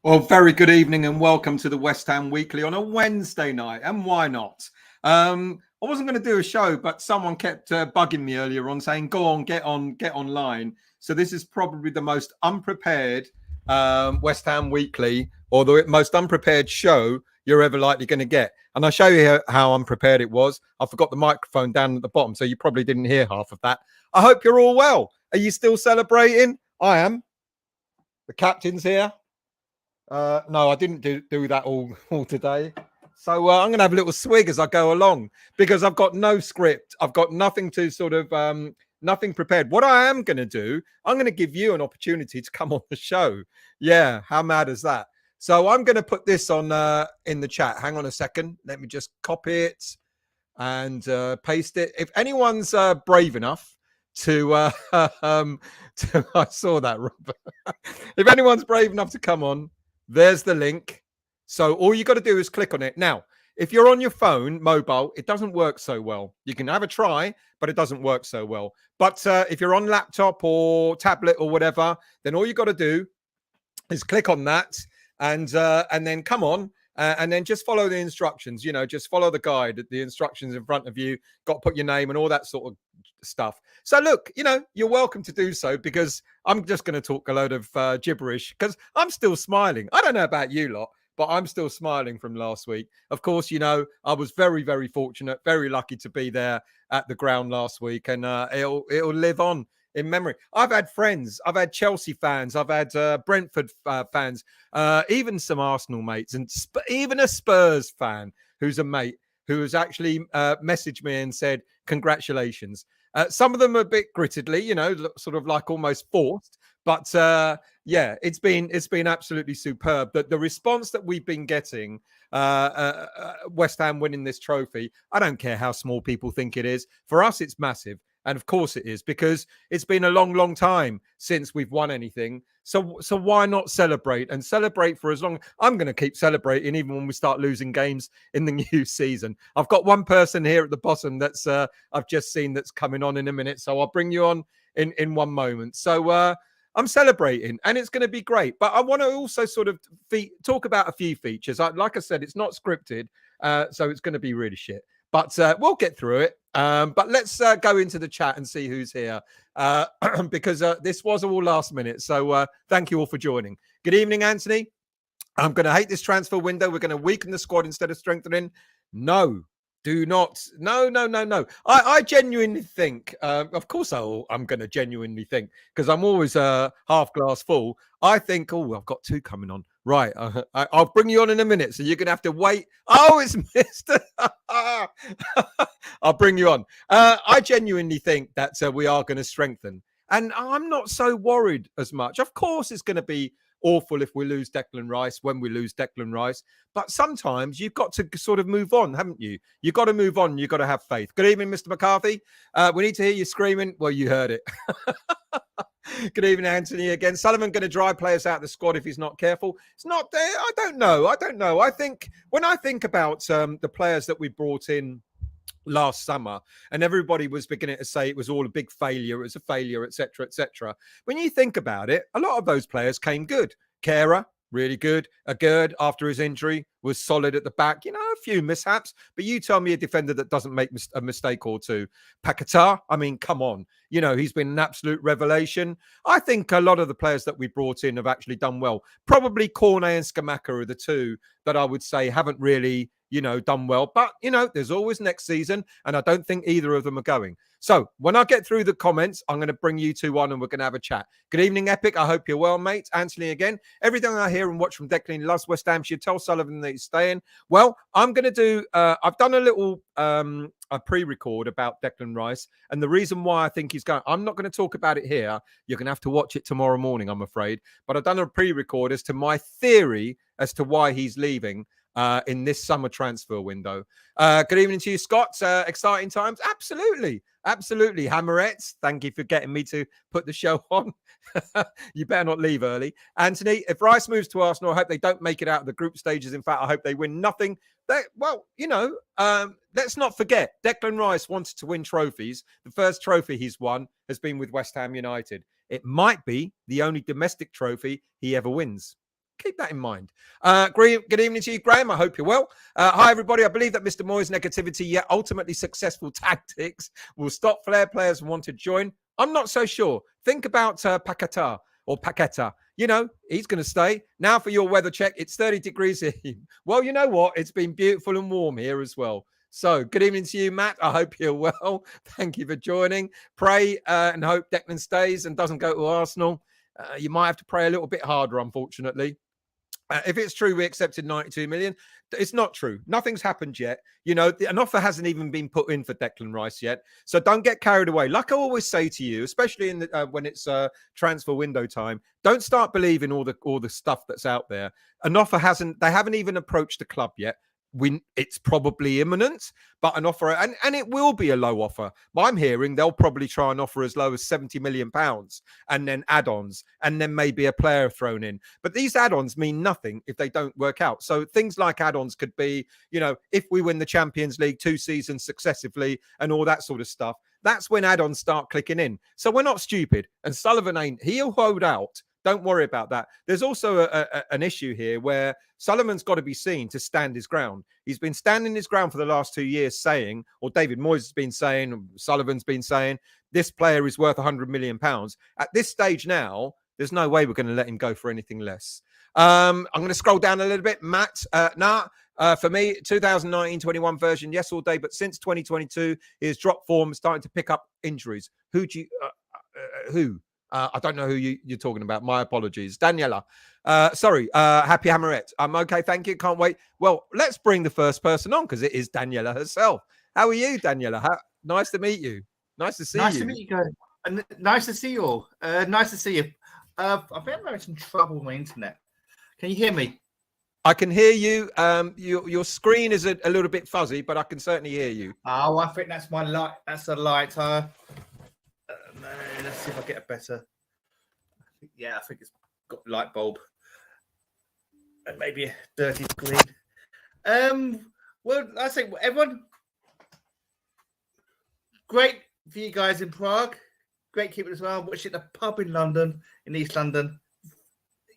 Well, very good evening and welcome to the West Ham Weekly on a Wednesday night. And why not? I wasn't going to do a show, but someone kept bugging me earlier on saying, go on, get online. So this is probably the most unprepared West Ham Weekly or the most unprepared show you're ever likely going to get. And I'll show you how unprepared it was. I forgot the microphone down at the bottom, so you probably didn't hear half of that. I hope you're all well. Are you still celebrating? I am. The captain's here. No, I didn't do that all today. So I'm going to have a little swig as I go along because I've got no script. I've got nothing to sort of nothing prepared. What I am going to do, I'm going to give you an opportunity to come on the show. Yeah, how mad is that? So I'm going to put this on in the chat. Hang on a second. Let me just copy it and paste it. If anyone's brave enough to I saw that, Robert. If anyone's brave enough to come on, there's the link. So all you got to do is click on it. Now, if you're on your phone, mobile, it doesn't work so well. You can have a try, but it doesn't work so well. But if you're on laptop or tablet or whatever, then all you got to do is click on that and then come on. And then just follow the instructions, just follow the guide, the instructions in front of you, got to put your name and all that sort of stuff. So look, you're welcome to do so because I'm just going to talk a load of gibberish because I'm still smiling. I don't know about you lot, but I'm still smiling from last week. Of course, I was very, very fortunate, very lucky to be there at the ground last week, and it'll live on in memory. I've had friends, I've had Chelsea fans, I've had Brentford fans, even some Arsenal mates, and even a Spurs fan who's a mate who has actually messaged me and said, congratulations. Some of them a bit grittedly, sort of like almost forced. But yeah, it's been absolutely superb. The response that we've been getting, West Ham winning this trophy, I don't care how small people think it is. For us, it's massive. And of course it is, because it's been a long, long time since we've won anything. So why not celebrate and celebrate for as long? I'm going to keep celebrating even when we start losing games in the new season. I've got one person here at the bottom that's I've just seen that's coming on in a minute. So I'll bring you on in one moment. So I'm celebrating and it's going to be great. But I want to also sort of talk about a few features. Like I said, it's not scripted. So it's going to be really shit. But we'll get through it. But let's go into the chat and see who's here because this was all last minute. So thank you all for joining. Good evening, Anthony. I'm going to hate this transfer window. We're going to weaken the squad instead of strengthening. No, do not. No. I genuinely think, of course, I'm going to genuinely think because I'm always half glass full. I think, I've got two coming on. Right, I'll bring you on in a minute, so you're going to have to wait. Oh, it's Mr. I'll bring you on. I genuinely think that we are going to strengthen, and I'm not so worried as much. Of course, it's going to be awful if we lose Declan Rice, when we lose Declan Rice, but sometimes you've got to sort of move on, haven't you? You've got to move on. You've got to have faith. Good evening, Mr. McCarthy. We need to hear you screaming. Well, you heard it. Good evening, Anthony. Again, Sullivan going to drive players out of the squad if he's not careful. It's not there. I don't know. I think when I think about the players that we brought in last summer, and everybody was beginning to say it was all a big failure, it was a failure, etc., etc. When you think about it, a lot of those players came good. Kera, really good. Agerd, after his injury, was solid at the back. A few mishaps, but you tell me a defender that doesn't make a mistake or two. Paquetá, I mean, come on. He's been an absolute revelation. I think a lot of the players that we brought in have actually done well. Probably Cornet and Scamacca are the two that I would say haven't really, done well. But, there's always next season, and I don't think either of them are going. So when I get through the comments, I'm going to bring you two on and we're going to have a chat. Good evening, Epic. I hope you're well, mate. Anthony again. Everything I hear and watch from Declan loves West Ham. Should tell Sullivan that he's staying. Well, I'm going to do, I've done a little a pre-record about Declan Rice. And the reason why I think he's going, I'm not going to talk about it here. You're going to have to watch it tomorrow morning, I'm afraid. But I've done a pre-record as to my theory as to why he's leaving in this summer transfer window. Good evening to you, Scott. Exciting times. Absolutely. Hammerettes, thank you for getting me to put the show on. You better not leave early. Anthony, if Rice moves to Arsenal, I hope they don't make it out of the group stages. In fact, I hope they win nothing. Let's not forget, Declan Rice wanted to win trophies. The first trophy he's won has been with West Ham United. It might be the only domestic trophy he ever wins. Keep that in mind. Good evening to you, Graham. I hope you're well. Hi, everybody. I believe that Mr. Moyes' negativity, yet ultimately successful tactics, will stop flair players who want to join. I'm not so sure. Think about Paqueta or Paqueta. You know, he's going to stay. Now for your weather check. It's 30 degrees here. Well, you know what? It's been beautiful and warm here as well. So good evening to you, Matt. I hope you're well. Thank you for joining. Pray and hope Declan stays and doesn't go to Arsenal. You might have to pray a little bit harder, unfortunately. If it's true we accepted 92 million, it's not true. Nothing's happened yet. You know, an offer hasn't even been put in for Declan Rice yet. So don't get carried away. Like I always say to you, especially in when it's transfer window time, don't start believing all the stuff that's out there. An offer they haven't even approached the club yet. It's probably imminent, but an offer, and it will be a low offer. But I'm hearing they'll probably try and offer as low as £70 million and then add-ons, and then maybe a player thrown in. But these add-ons mean nothing if they don't work out. So things like add-ons could be, you know, if we win the Champions League 2 seasons successively and all that sort of stuff, that's when add-ons start clicking in. So we're not stupid. And Sullivan ain't. He'll hold out. Don't worry about that. There's also an issue here where Sullivan's got to be seen to stand his ground. He's been standing his ground for the last 2 years saying, or David Moyes has been saying, Sullivan's been saying, this player is worth £100 million. At this stage now, there's no way we're going to let him go for anything less. I'm going to scroll down a little bit. Matt, for me, 2019-21 version, yes, all day. But since 2022, he has dropped form, starting to pick up injuries. Who? I don't know who you're talking about. My apologies. Daniela. Happy Hammerette. I'm okay, thank you. Can't wait. Well, let's bring the first person on because it is Daniela herself. How are you, Daniela? Nice to meet you. Nice to see you. Nice to meet you guys. Nice to see you all. Nice to see you. I think I'm having some trouble with my internet. Can you hear me? I can hear you. Your screen is a little bit fuzzy, but I can certainly hear you. Oh, I think that's my light. That's a light. Let's see if I get a better. Yeah, I think it's got a light bulb and maybe a dirty screen. Well, I say everyone, great for you guys in Prague. Great keeping as well. Watching at the pub in London, in East London.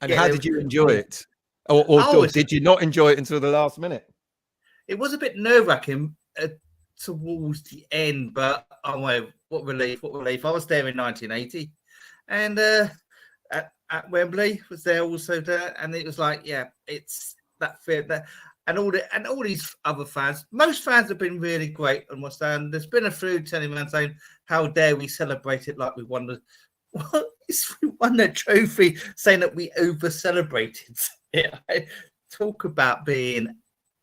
And how did you enjoy it? Or did you not enjoy it until the last minute? It was a bit nerve-wracking towards the end, but oh my, what relief! What relief! I was there in 1980, and at Wembley was there also there, and it was like, yeah, it's that fear that, and all these other fans. Most fans have been really great on West Ham. There's been a few telling man saying, "How dare we celebrate it like we won the." What is we won the trophy? Saying that we over celebrated. Yeah, talk about being,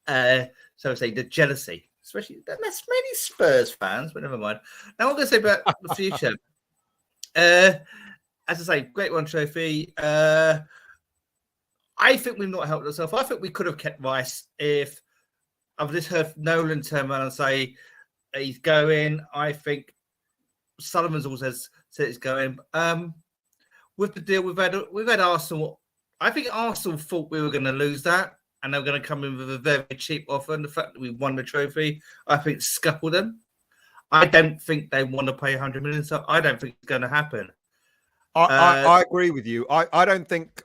so to say, the jealousy. Especially, that's mainly Spurs fans, but never mind. Now, I'm going to say about the future. As I say, great one trophy. I think we've not helped ourselves. I think we could have kept Rice if I've just heard Nolan turn around and say he's going. I think Sullivan's also said he's going. With the deal we've had Arsenal. I think Arsenal thought we were going to lose that. And they're going to come in with a very cheap offer. And the fact that we won the trophy, I think, scuppered them. I don't think they want to pay 100 million. So I don't think it's going to happen. I agree with you. I don't think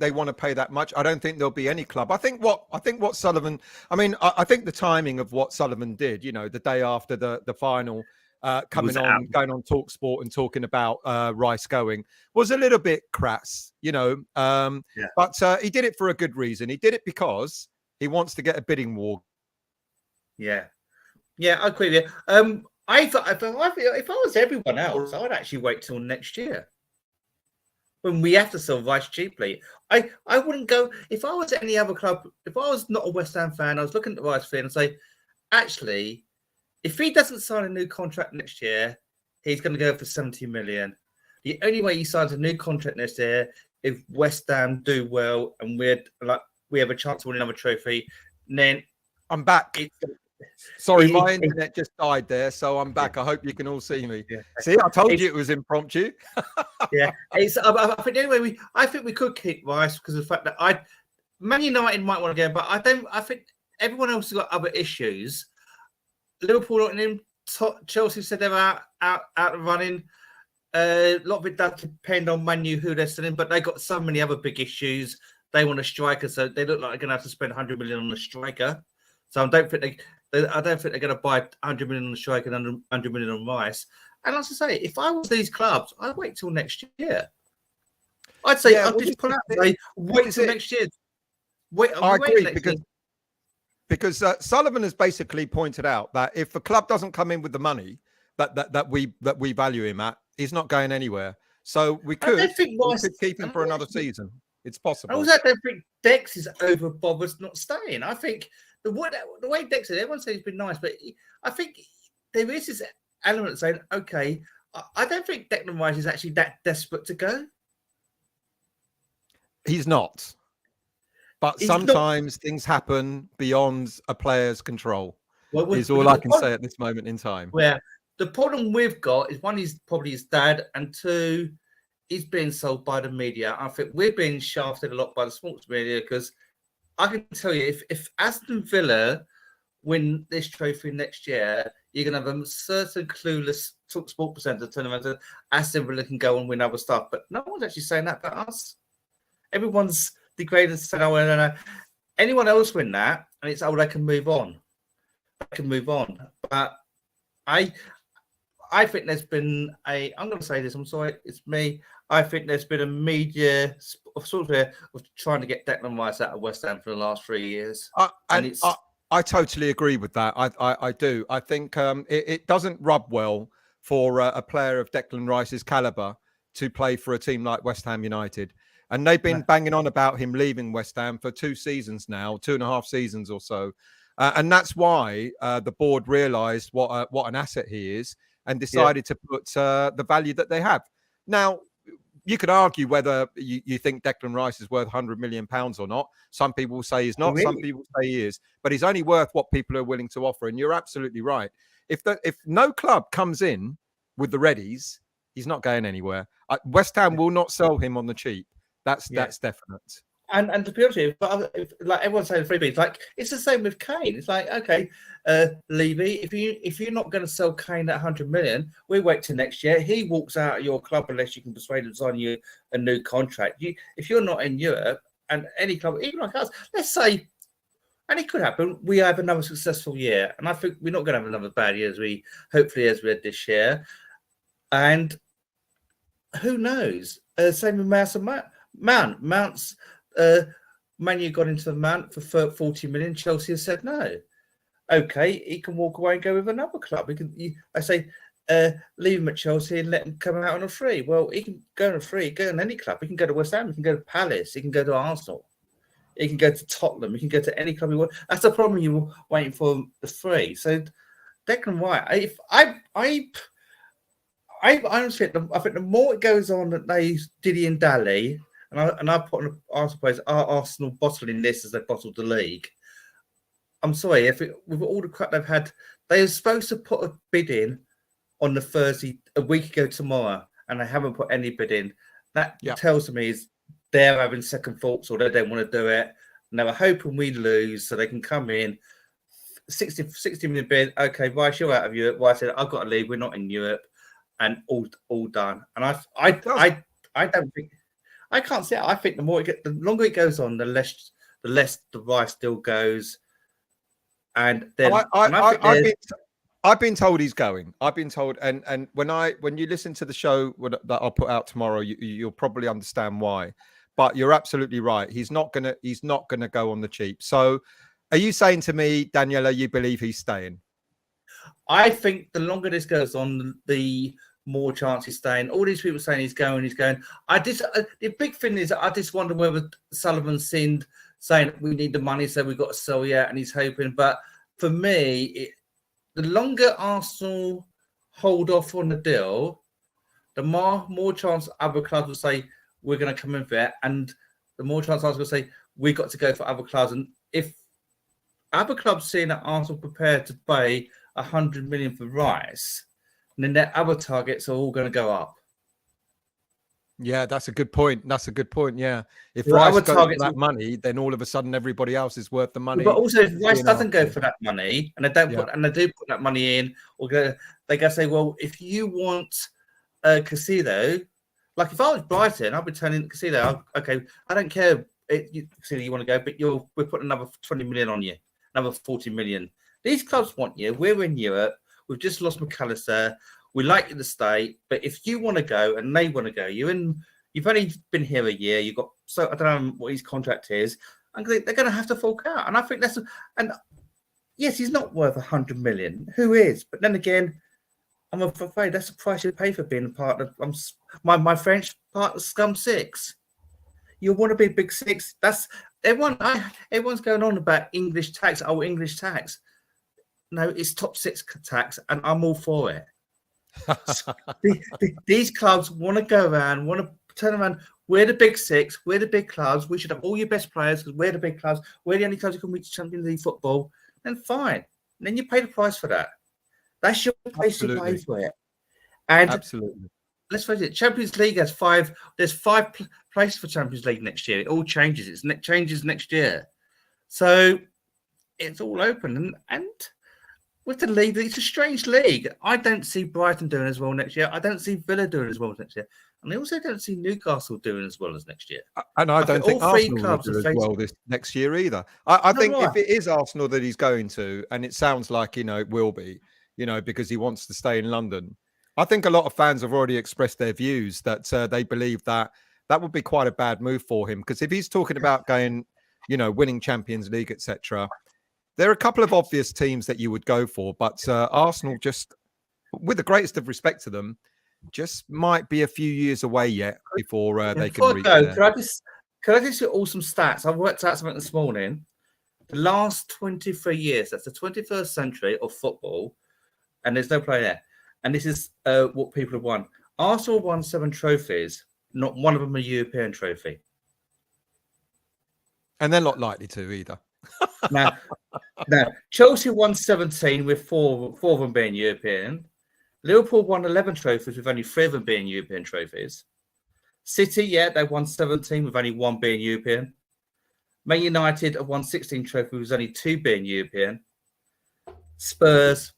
they want to pay that much. I don't think there'll be any club. I think what Sullivan. I mean, I think the timing of what Sullivan did. You know, the day after the final. Going on TalkSport and talking about Rice going was a little bit crass, you know. But he did it for a good reason. He did it because he wants to get a bidding war. Yeah, I agree with you. I thought if I was everyone else, I'd actually wait till next year when we have to sell Rice cheaply. I wouldn't go if I was any other club. If I was not a West Ham fan, I was looking at the Rice fan and say, actually. If he doesn't sign a new contract next year, he's going to go for 70 million. The only way he signs a new contract next year if West Ham do well and we have a chance to win another trophy. And then I'm back. Sorry, my internet just died there, so I'm back. Yeah. I hope you can all see me. Yeah. See, I told you it was impromptu. Yeah, I think anyway. I think we could keep Rice because of the fact that Man United might want to go, but I don't. I think everyone else has got other issues. Liverpool not in him. Chelsea said they're out of running. A lot of it does depend on Man U who they're selling, but they got so many other big issues they want a striker, so they look like they're going to have to spend 100 million on a striker. So I don't think they're going to buy 100 million on a striker and 100 million on Rice. And as I say, if I was these clubs, I'd wait till next year. I'd say I'd just pull out. Wait till next year. I agree because Sullivan has basically pointed out that if the club doesn't come in with the money that we value him at, he's not going anywhere. So we could keep him for another season. It's possible. I also don't think Dex is over bothered not staying. I think the way Dex is, everyone says he's been nice, but I think there is this element saying, okay, I don't think Declan Rice is actually that desperate to go. He's not. But sometimes things happen beyond a player's control. Is all I can say at this moment in time. Where the problem we've got is, one, he's probably his dad, and two, he's being sold by the media. I think we're being shafted a lot by the sports media, because I can tell you, if Aston Villa win this trophy next year, you're going to have a certain clueless sport presenter turn around and Aston Villa can go and win other stuff. But no one's actually saying that about us. Everyone's degraded and saying, oh, no. Anyone else win that, and it's, they can move on. They can move on. But I think there's been I'm going to say this, I'm sorry, it's me. I think there's been a media of trying to get Declan Rice out of West Ham for the last 3 years. I totally agree with that. I do. I think it doesn't rub well for a player of Declan Rice's caliber to play for a team like West Ham United. And they've been banging on about him leaving West Ham for 2 seasons now, 2.5 seasons or so. And that's why the board realised what an asset he is and decided to put the value that they have. Now, you could argue whether you think Declan Rice is worth £100 million or not. Some people will say he's not. Really? Some people say he is. But he's only worth what people are willing to offer. And you're absolutely right. If no club comes in with the readies, he's not going anywhere. West Ham will not sell him on the cheap. That's definite. And to be honest with you, like everyone's saying freebies, like it's the same with Kane. It's like, okay, Levy, if you're not going to sell Kane at 100 million, we wait till next year. He walks out of your club unless you can persuade him to sign you a new contract. If you're not in Europe, and any club, even like us, let's say, and it could happen, we have another successful year, and I think we're not going to have another bad year as we had this year. And who knows? Same with Mount's. Man U got into the Mount for 40 million. Chelsea has said no. Okay, he can walk away and go with another club. Leave him at Chelsea and let him come out on a free. Well, he can go on a free, go on any club. He can go to West Ham, he can go to Palace, he can go to Arsenal, he can go to Tottenham, he can go to any club he wants. That's the problem, you were waiting for the free. So Declan Rice, I honestly think the more it goes on that they Diddy and Dally, and I put on Arsenal players, are Arsenal bottling this as they bottled the league? I'm sorry, with all the crap they've had, they were supposed to put a bid in on the Thursday a week ago tomorrow, and they haven't put any bid in. That tells me is they're having second thoughts, or they don't want to do it. And they were hoping we lose so they can come in 60 million bid. Okay, Rice, you're out of Europe. Rice said, I've got to leave. We're not in Europe, and all done. And I don't think. I can't see it. I think the longer it goes on, the less the Rice still goes. And then I've been told he's going. I've been told, and when you listen to the show that I'll put out tomorrow, you'll probably understand why. But you're absolutely right. He's not gonna go on the cheap. So, are you saying to me, Daniela, you believe he's staying? I think the longer this goes on, the more chance he's staying. All these people saying he's going. The big thing is, I just wonder whether Sullivan's saying we need the money, so we've got to sell yet, and he's hoping. But for me, the longer Arsenal hold off on the deal, the more chance other clubs will say we're going to come in for it, and the more chance Arsenal will say we've got to go for other clubs. And if other clubs seeing that Arsenal prepared to pay 100 million for Rice, and then their other targets are all going to go up. Yeah, that's a good point. Yeah, if Rice goes for that money, then all of a sudden everybody else is worth the money. But also, if Rice doesn't go for that money, and they do put that money in, they go say, well, if you want Casido, like if I was Brighton, I'd be telling Casido, okay, I don't care you want to go, but we're putting another 20 million on you, another 40 million. These clubs want you. We're in Europe. We've just lost McAllister. We like you to stay, but if you want to go and they want to go, you've only been here a year. You've got I don't know what his contract is, and they're going to have to fork out. And I think yes, he's not worth 100 million. Who is? But then again, I'm afraid that's the price you pay for being a part of my French part of Scum Six. You want to be Big Six. That's everyone's going on about English tax. Oh, English tax. No, it's top six tax, and I'm all for it. These clubs want to go around, want to turn around. We're the Big Six. We're the big clubs. We should have all your best players because we're the big clubs. We're the only clubs who can reach Champions League football. Then fine. And then you pay the price for that. That's your place to pay for it. And absolutely. Let's face it, Champions League has there's five places for Champions League next year. It all changes. It changes next year. So it's all open. And with the league, it's a strange league. I don't see Brighton doing as well next year. I don't see Villa doing as well next year. And I also don't see Newcastle doing as well as next year. And I don't think Arsenal will do as well this next year either. I think if it is Arsenal that he's going to, and it sounds like, it will be, because he wants to stay in London. I think a lot of fans have already expressed their views that they believe that would be quite a bad move for him. Because if he's talking about going, winning Champions League, etc., there are a couple of obvious teams that you would go for. But Arsenal, just with the greatest of respect to them, just might be a few years away yet before they can reach there. Could I just get awesome stats? I worked out something this morning. The last 23 years, that's the 21st century of football, and there's no player there. And this is what people have won. Arsenal won 7 trophies. Not one of them a European trophy. And they're not likely to either. Now, Chelsea won 17 with four of them being European. Liverpool won 11 trophies with only 3 of them being European trophies. City, they won 17 with only 1 being European. Man United have won 16 trophies with only 2 being European. Spurs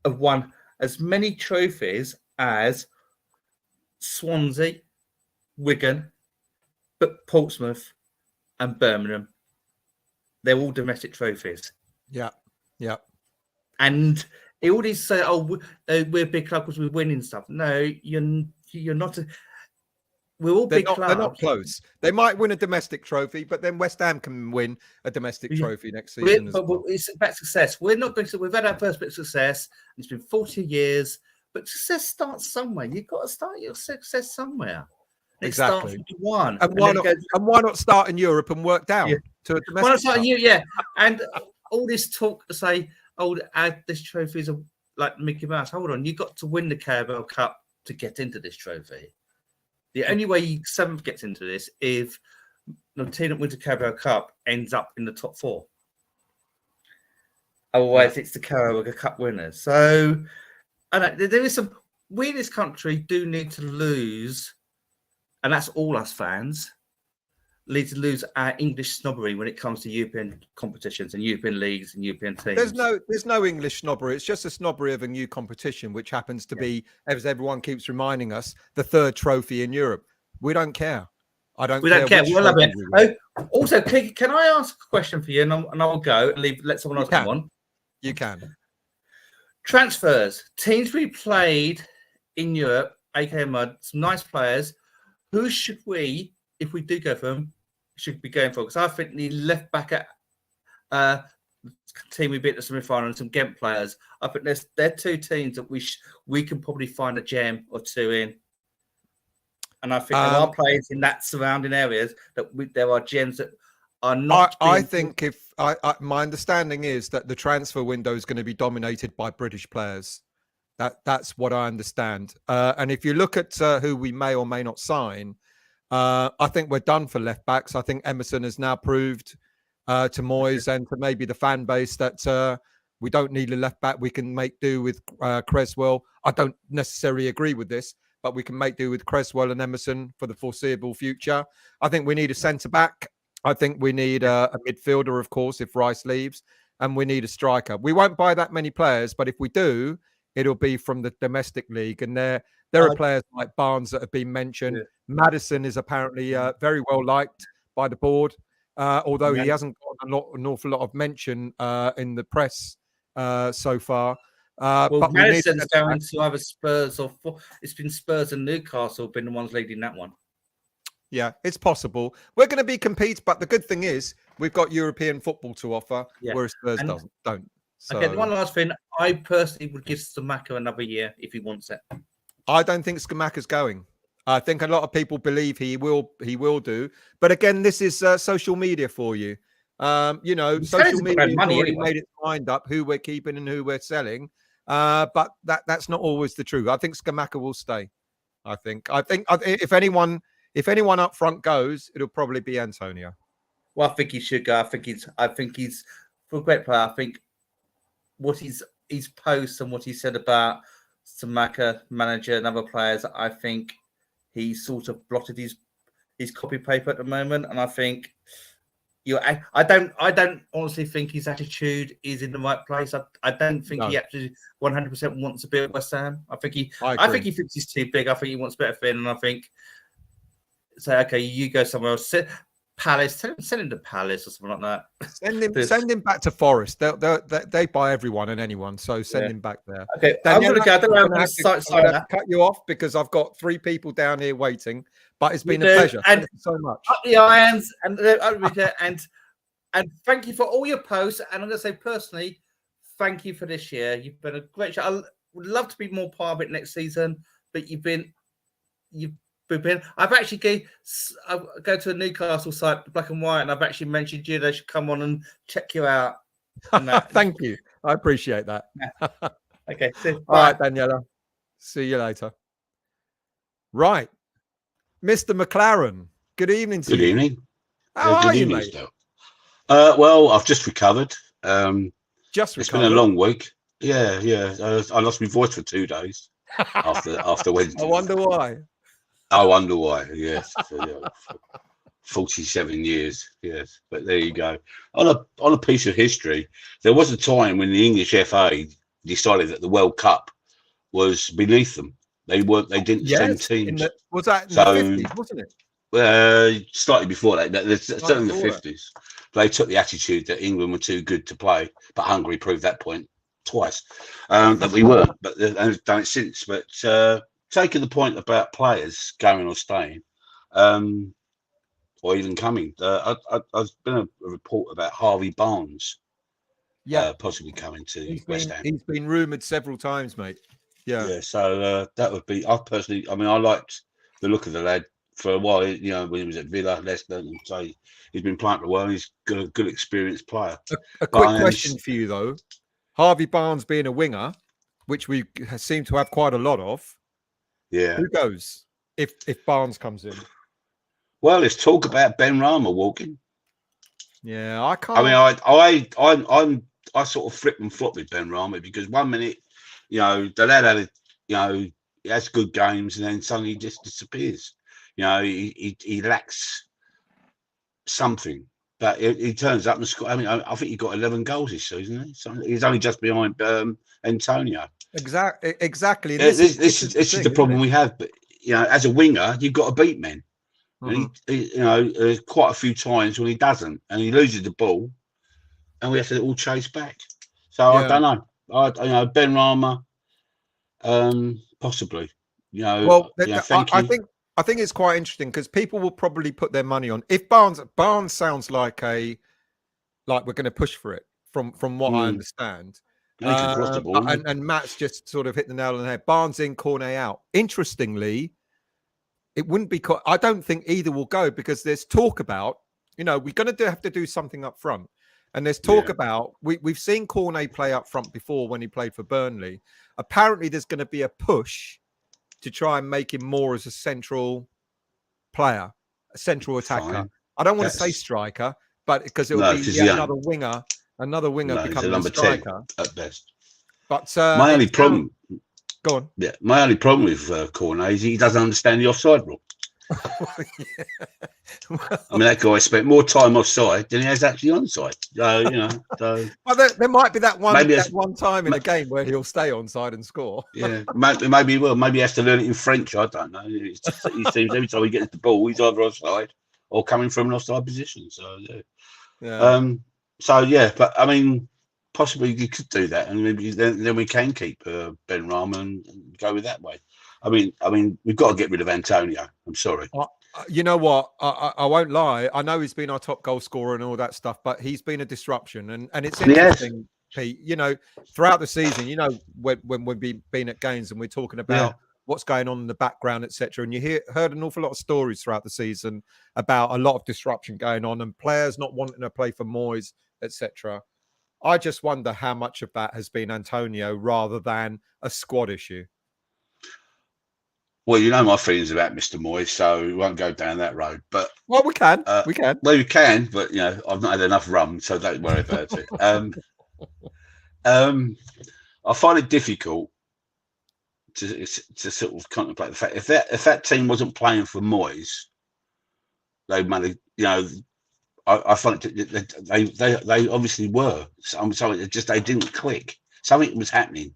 have won as many trophies as Swansea, Wigan, but Portsmouth and Birmingham. They're all domestic trophies. Yeah. And all these say, we're a big club because we're winning stuff. No, you're not. We're all big clubs. They're not close. They might win a domestic trophy, but then West Ham can win a domestic trophy next season. It's about success. We're not big. We've had our first bit of success. It's been 40 years, but success starts somewhere. You've got to start your success somewhere. Exactly. It starts with one. And why not start in Europe and work down to a domestic? Why not start in Europe? And all this talk to say, add this trophy is like Mickey Mouse. Hold on, you got to win the Carabao Cup to get into this trophy. The only way Seventh gets into this is the team that wins the Carabao Cup ends up in the top 4. Otherwise, it's the Carabao Cup winners. So, there is some. We in this country do need to lose, and that's all us fans. Need to lose our English snobbery when it comes to European competitions and European leagues and European teams. There's no English snobbery. It's just a snobbery of a new competition, which happens to be, as everyone keeps reminding us, the 3rd trophy in Europe. We don't care. We don't care. We'll love it. Also, can I ask a question for you? And I'll go and let someone else come on. You can. Transfers. Teams we played in Europe, aka Mud, some nice players. Who should we, if we do go for them, should be going for? Because I think the left back at team we beat in the semi-final and some Ghent players. I think they're 2 teams that we can probably find a gem or 2 in. And I think there are players in that surrounding areas that there are gems that are not. I think my understanding is that the transfer window is going to be dominated by British players. That's what I understand. And if you look at who we may or may not sign, I think we're done for left backs. I think Emerson has now proved to Moyes and to maybe the fan base that we don't need a left back. We can make do with Cresswell. I don't necessarily agree with this, but we can make do with Cresswell and Emerson for the foreseeable future. I think we need a centre back. I think we need a midfielder, of course, if Rice leaves, and we need a striker. We won't buy that many players, but if we do, it'll be from the domestic league. And there are players like Barnes that have been mentioned. Yeah. Maddison is apparently very well liked by the board, although he hasn't got an awful lot of mention in the press so far. But Madison's going to either Spurs or it's been Spurs and Newcastle been the ones leading that one. Yeah, it's possible. We're going to be compete, but the good thing is we've got European football to offer, whereas Spurs don't. So, okay, one last thing. I personally would give Scamacca another year if he wants it. I don't think Scamacca's going. I think a lot of people believe he will do. But again, this is social media for you. Social media has already made its mind up who we're keeping and who we're selling. But that's not always the truth. I think Scamacca will stay. I think if anyone up front goes, it'll probably be Antonio. Well, I think he should go. I think he's for a great player. I think what his posts and what he said about Scamacca, manager, and other players, I think he sort of blotted his copy paper at the moment, and I think I don't honestly think his attitude is in the right place. I don't think he actually 100% wants to be at West Ham. I think he thinks he's too big. I think he wants better fin, and I think okay, you go somewhere else. Palace, send him to Palace or something like that. Send him back to Forest. They buy everyone and anyone, so send him back there. Okay, Daniela, I'm going to go. I don't have to cut you off because I've got 3 people down here waiting. But it's been a pleasure. Thank you so much. Up the irons and thank you for all your posts. And I'm going to say personally, thank you for this year. You've been a great show. I would love to be more part of it next season, but you've been. I've actually go to a Newcastle site, Black and White, and I've actually mentioned you. They should come on and check you out. Thank you. I appreciate that. Okay. All right, Daniela. See you later. Right. Mr. McLaren, good evening to you. Good evening. How are you, mate? Well, I've just recovered. It's been a long week. Yeah. I lost my voice for 2 days after Wednesday. I wonder why. Yes. 47 years. Yes, but there you go. On a piece of history, there was a time when the English FA decided that the World Cup was beneath them. They didn't send teams. Was that in the 50s, wasn't it? Slightly before that. Certainly the 50s. They took the attitude that England were too good to play, but Hungary proved that point twice that we weren't. But they've done it since. But taking the point about players going or staying, or even coming, I've been a report about Harvey Barnes, possibly coming to West Ham. He's been rumoured several times, mate. Yeah. So that would be. I liked the look of the lad for a while. When he was at Villa, Leicester, and so he's been playing for a while. He's got a good, experienced player. A quick question for you though: Harvey Barnes being a winger, which we seem to have quite a lot of. Yeah. Who goes if Barnes comes in? Well, let's talk about Ben Rama walking. Yeah, I can't. I mean, I sort of flip and flop with Ben Rama because 1 minute, the lad had, he has good games and then suddenly he just disappears. He lacks something. But he turns up and scores. I mean, I think he got 11 goals this season. So he's only just behind Antonio. Exactly. This is the problem we have. But as a winger, you've got to beat men. Mm-hmm. And there's quite a few times when he doesn't, and he loses the ball, and we have to all chase back. So I don't know. Ben Rama, possibly. I think it's quite interesting because people will probably put their money on if Barnes sounds like we're going to push for it from what I understand. And Matt's just sort of hit the nail on the head. Barnes in, Cornet out. Interestingly, it wouldn't be. I don't think either will go because there's talk about. We're going to have to do something up front, and there's talk about. We've seen Cornet play up front before when he played for Burnley. Apparently, there's going to be a push to try and make him more as a central player, a central attacker. Fine. I don't want to say striker, but because it will be another winger. Another winger becoming a striker 10 at best. But my only problem. Go on. Yeah, my only problem with Cornet is he doesn't understand the offside rule. I mean, that guy spent more time offside than he has actually onside. So well, there might be that one time in a game where he'll stay onside and score. Yeah, maybe he will. Maybe he has to learn it in French. I don't know. He seems every time he gets the ball, he's either offside or coming from an offside position. So Yeah. But I mean, possibly you could do that, and maybe then we can keep Ben Rama and go with that way. I mean, we've got to get rid of Antonio. I'm sorry. You know what? I won't lie. I know he's been our top goal scorer and all that stuff, but he's been a disruption. And it's interesting, Pete, you know, throughout the season, you know, when we've been at games and we're talking about what's going on in the background, etc. And you heard an awful lot of stories throughout the season about a lot of disruption going on and players not wanting to play for Moyes, etc. I just wonder how much of that has been Antonio rather than a squad issue. Well, you know my feelings about Mr. Moyes, so we won't go down that road. But we can. Well, we can, but you know, I've not had enough rum, so don't worry about it. I find it difficult to sort of contemplate the fact if that team wasn't playing for Moyes, they might have, you know. I find they obviously were. I'm sorry, just they didn't click. Something was happening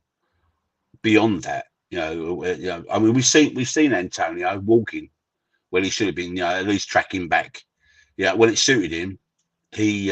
beyond that. You know, I mean, we've seen Antonio walking when he should have been, you know, at least tracking back. Yeah, when it suited him, he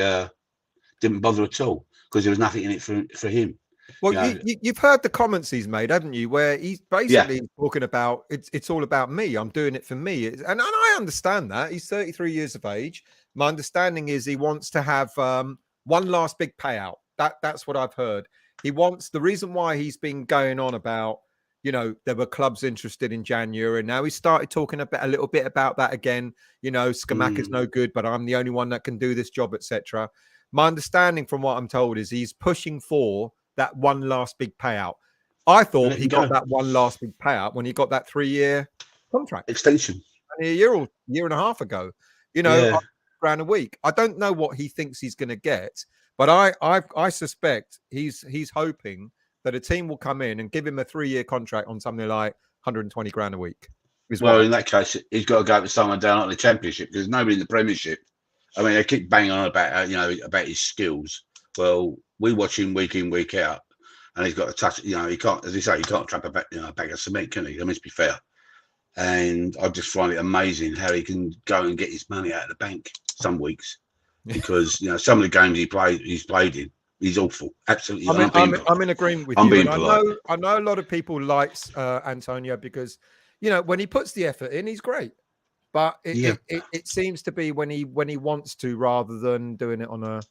didn't bother at all because there was nothing in it for him. Well, you've heard the comments he's made, haven't you? Where he's basically talking about it's all about me. I'm doing it for me, and I understand that. He's 33 years of age. My understanding is he wants to have one last big payout. That's what I've heard. He wants, the reason why he's been going on about, you know, there were clubs interested in January, and now he started talking a little bit about that again. You know, Scamacca's no good, but I'm the only one that can do this job, etc. My understanding from what I'm told is he's pushing for that one last big payout. I thought he got that one last big payout when he got that 3-year contract extension a year and a half ago. You know, £100,000 a week. I don't know what he thinks he's going to get, but I suspect he's hoping that a team will come in and give him a 3-year contract on something like £120,000 a week. Well, in that case, he's got to go to someone down at the Championship because nobody in the Premiership. I mean, they keep banging on about about his skills. Well, we watch him week in, week out, and he's got to touch. You know, he can't, as you say, he can't trap a bag of cement, can he? I mean, let's be fair. And I just find it amazing how he can go and get his money out of the bank some weeks because you know some of the games he's played in. He's awful. Absolutely. I'm in agreement with you. And I know a lot of people likes Antonio because, you know, when he puts the effort in, he's great. But it seems to be when he wants to rather than doing it on a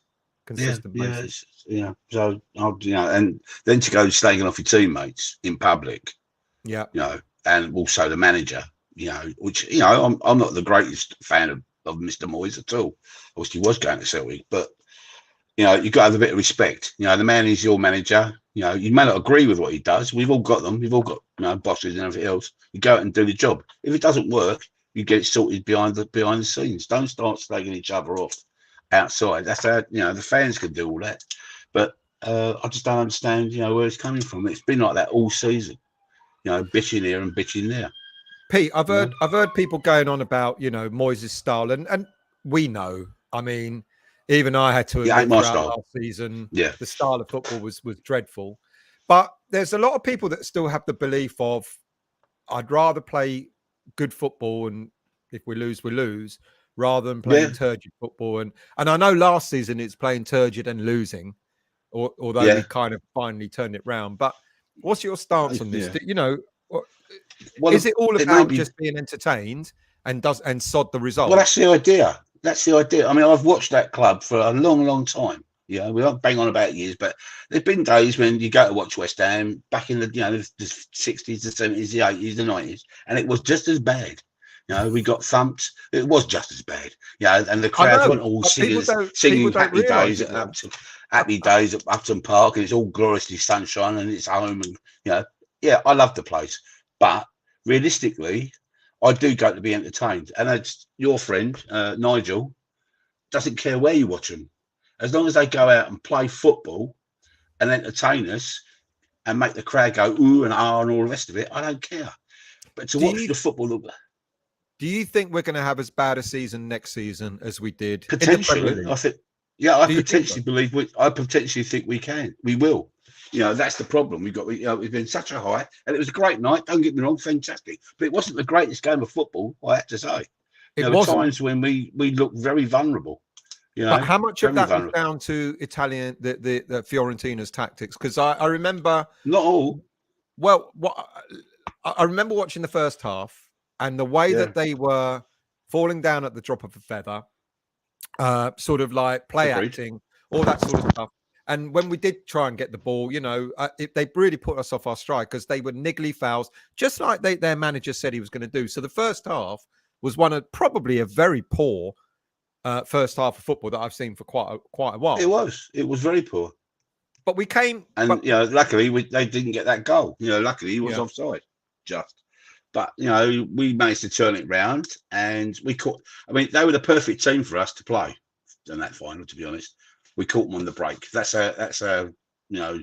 consistent basis. Yeah. So, and then to go slagging off your teammates in public. Yeah. You know, and also the manager, you know, which, you know, I'm not the greatest fan of Mr. Moyes at all. Obviously, he was going to Celtic, but you know, you've got to have a bit of respect. You know, the man is your manager. You know, you may not agree with what he does. We've all got them. We've all got, you know, bosses and everything else. You go out and do the job. If it doesn't work, you get it sorted behind the scenes. Don't start slagging each other off outside. That's how, you know, the fans can do all that. But I just don't understand, you know, where it's coming from. It's been like that all season. You know, bitching here and bitching there. Pete, I've heard people going on about, you know, Moyes' style, and we know. I mean, even I had to admit throughout last season, the style of football was dreadful. But there's a lot of people that still have the belief of, I'd rather play good football, and if we lose, rather than playing turgid football. And I know last season it's playing turgid and losing, although we kind of finally turned it round. But what's your stance on this? You know, is it all about just being entertained and sod the result? Well, that's the idea. That's the idea. I mean, I've watched that club for a long, long time. You know, we don't bang on about years, but there's been days when you go to watch West Ham back in the, you know, the 60s, the 70s, the 80s, the 90s, and it was just as bad. You know, we got thumped. It was just as bad. You know, and the crowds weren't all singing happy days at Upton Park, and it's all gloriously sunshine and it's home, and you know, I love the place, but realistically, I do go to be entertained, and it's your friend Nigel doesn't care where you watch them, as long as they go out and play football and entertain us and make the crowd go ooh and ah and all the rest of it. I don't care. But to watch the football, do you think we're going to have as bad a season next season as we did? Potentially, I think. Yeah, I potentially think we can. We will. You know, that's the problem. We've been such a high, and it was a great night. Don't get me wrong, fantastic, but it wasn't the greatest game of football, I have to say. It There were wasn't. times when we looked very vulnerable. You know, But how much of very that was vulnerable. down to the Fiorentina's tactics? Because I remember, Not all. well, what I remember watching the first half and the way that they were falling down at the drop of a feather, sort of like play Agreed. acting, all that sort of stuff. And when we did try and get the ball, you know, they really put us off our stride because they were niggly fouls, just like their manager said he was going to do. So the first half was probably a very poor first half of football that I've seen for quite a while. It was very poor. But we came, and you know, luckily they didn't get that goal. You know, luckily he was offside, just. But you know, we managed to turn it round, and we caught. I mean, they were the perfect team for us to play in that final. To be honest, we caught them on the break. That's a you know,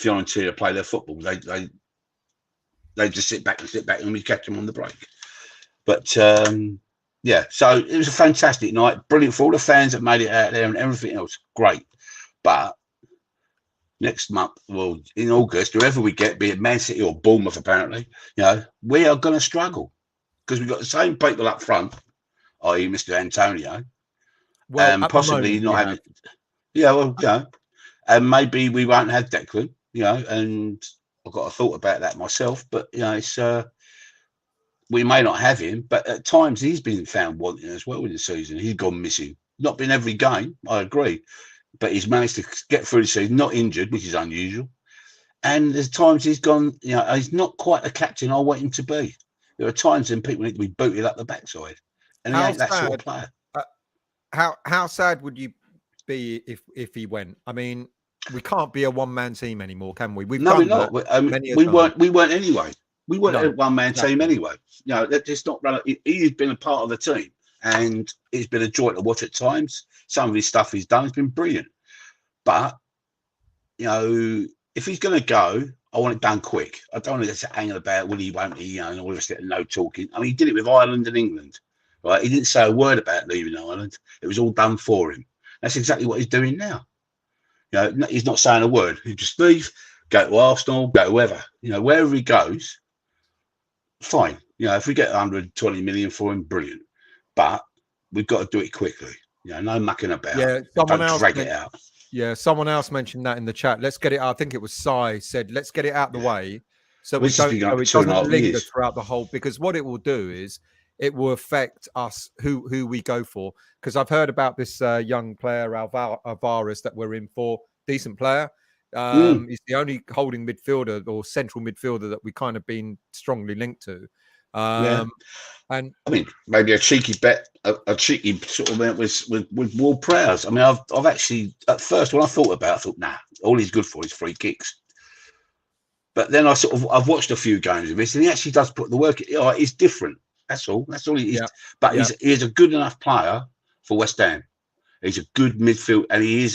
Fiorentina play their football. They just sit back, and we catch them on the break. But yeah, so it was a fantastic night, brilliant for all the fans that made it out there and everything else. Great, but next month, well, in August, whoever we get, be it Man City or Bournemouth, apparently, you know, we are going to struggle because we've got the same people up front, i.e., Mr. Antonio, well, possibly not having. Yeah, well, you know, and maybe we won't have Declan, you know, and I've got a thought about that myself, but you know, it's we may not have him, but at times he's been found wanting as well in the season. He's gone missing. Not been every game, I agree, but he's managed to get through the season, not injured, which is unusual. And there's times he's gone, you know, he's not quite the captain I want him to be. There are times when people need to be booted up the backside, and he ain't that sort of player. How sad would you be if he went? I mean, we can't be a one-man team anymore, can we? We're not. We weren't anyway. We weren't a one-man team anyway. You know, it's not. He's been a part of the team, and it's been a joy to watch at times. Some of his stuff he's done has been brilliant, but you know, if he's going to go, I want it done quick. I don't want to hang about. Will he? Won't he? You know, and all this no talking. I mean, he did it with Ireland and England, right? He didn't say a word about leaving Ireland. It was all done for him. That's exactly what he's doing now. You know, he's not saying a word. He just leave, go to Arsenal, go wherever. You know, wherever he goes, fine. You know, if we get 120 million for him, brilliant. But we've got to do it quickly. You know, no mucking about. Yeah, don't drag it out. Yeah, someone else mentioned that in the chat. Let's get it out. I think it was Sai said, let's get it out the way so it doesn't linger throughout the whole, because what it will do is it will affect us who we go for. Because I've heard about this young player, Alvarez, that we're in for. Decent player. He's the only holding midfielder or central midfielder that we kind of been strongly linked to. And I mean, maybe a cheeky bet, a cheeky sort of bet with Ward Prowse. I mean, I've actually at first when I thought about it, I thought, nah, all he's good for is free kicks. But then I've watched a few games of this, and he actually does put the work. You know, he's different. That's all. That's all he is. But he's a good enough player for West Ham. He's a good midfield, and he'll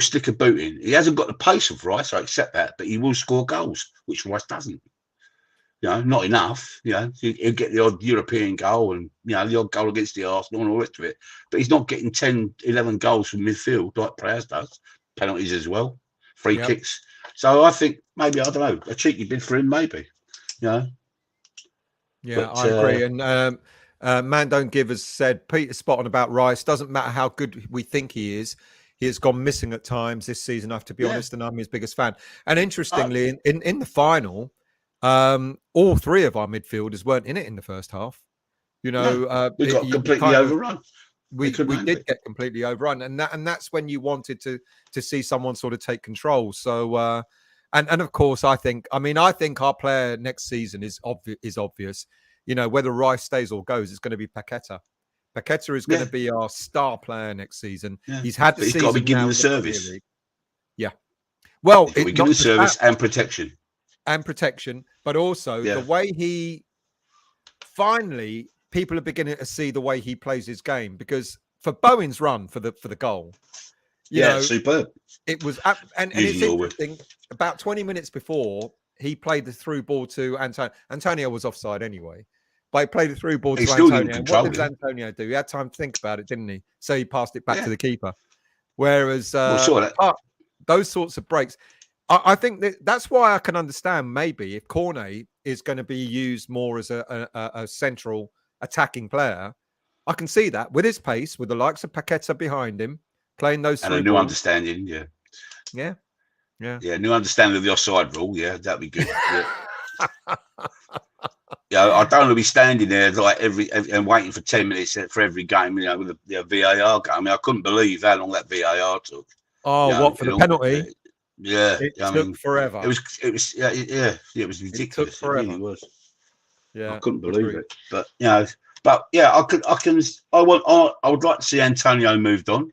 stick a boot in. He hasn't got the pace of Rice, I accept that, but he will score goals, which Rice doesn't. You know, not enough. You know, he'll get the odd European goal and, you know, the odd goal against the Arsenal and all the rest of it. But he's not getting 10, 11 goals from midfield like Prowse does. Penalties as well, free kicks. So I think maybe, I don't know, a cheeky bid for him, maybe. You know. Yeah, but, I agree. And Man Don't Give has said, Peter's spot on about Rice. Doesn't matter how good we think he is. He has gone missing at times this season, I have to be honest, and I'm his biggest fan. And interestingly, in the final, all three of our midfielders weren't in it in the first half. You know, we got completely overrun. We did get completely overrun, and that's when you wanted to see someone sort of take control. So, and of course, I think our player next season is obvious. You know, whether Rice stays or goes, it's going to be Paqueta. Paqueta is going to be our star player next season. Yeah. He's had the season. He's got to be given the service. Yeah. Well, he's got to be given the service and protection. But also the way he finally people are beginning to see the way he plays his game, because for Bowen's run for the goal, you know, superb. It was and it's interesting. About 20 minutes before he played the through ball to Antonio. Antonio was offside anyway, but he played the through ball to Antonio. And what did Antonio do? He had time to think about it, didn't he? So he passed it back to the keeper. Whereas those sorts of breaks. I think that's why I can understand maybe if Cornet is going to be used more as a central attacking player. I can see that with his pace, with the likes of Paqueta behind him, playing those and a new understanding. Yeah, new understanding of the offside rule. Yeah, that'd be good. Yeah. I don't want to be standing there like every and waiting for 10 minutes for every game. With the VAR game. I mean, I couldn't believe how long that VAR took. Oh, what for the penalty? Yeah, it took forever. It was it was ridiculous. It really was. Yeah, I couldn't believe it. But I would like to see Antonio moved on.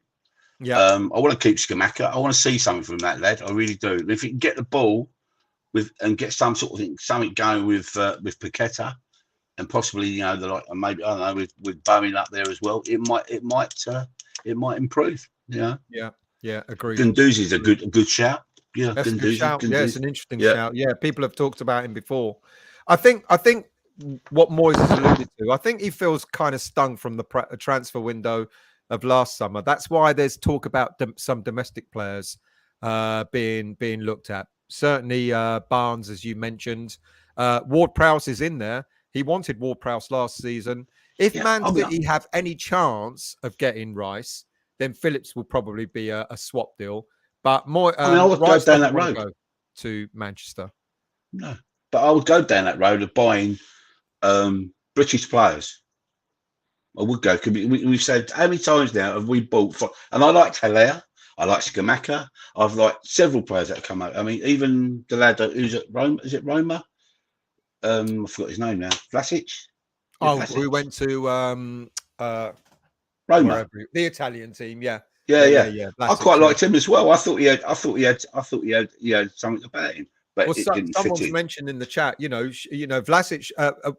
Yeah. I want to keep Scamacca. I want to see something from that lad. I really do. And if he can get the ball and get some sort of thing, something going with Paqueta, and possibly maybe I don't know with Bowen up there as well, it might improve. Yeah, agreed. Gunduzi's a good shout. Yeah, that's a good shout. Yeah, it's an interesting shout. Yeah, people have talked about him before. I think what Moyes has alluded to, I think he feels kind of stung from the transfer window of last summer. That's why there's talk about some domestic players being looked at. Certainly Barnes, as you mentioned. Ward-Prowse is in there. He wanted Ward-Prowse last season. If Man City have any chance of getting Rice, then Phillips will probably be a swap deal. But more, I would go down that road to Manchester. No, but I would go down that road of buying British players. I would go. We've said how many times now have we bought for? And I like Haller. I like Scamacca. I've liked several players that have come out. I mean, even the lad who's at Rome. Is it Roma? I forgot his name now. Vlasic. We went to Roma, the Italian team. Yeah. I quite liked him as well. I thought he had something about him, but it didn't fit someone's in. mentioned in the chat. Vlasic.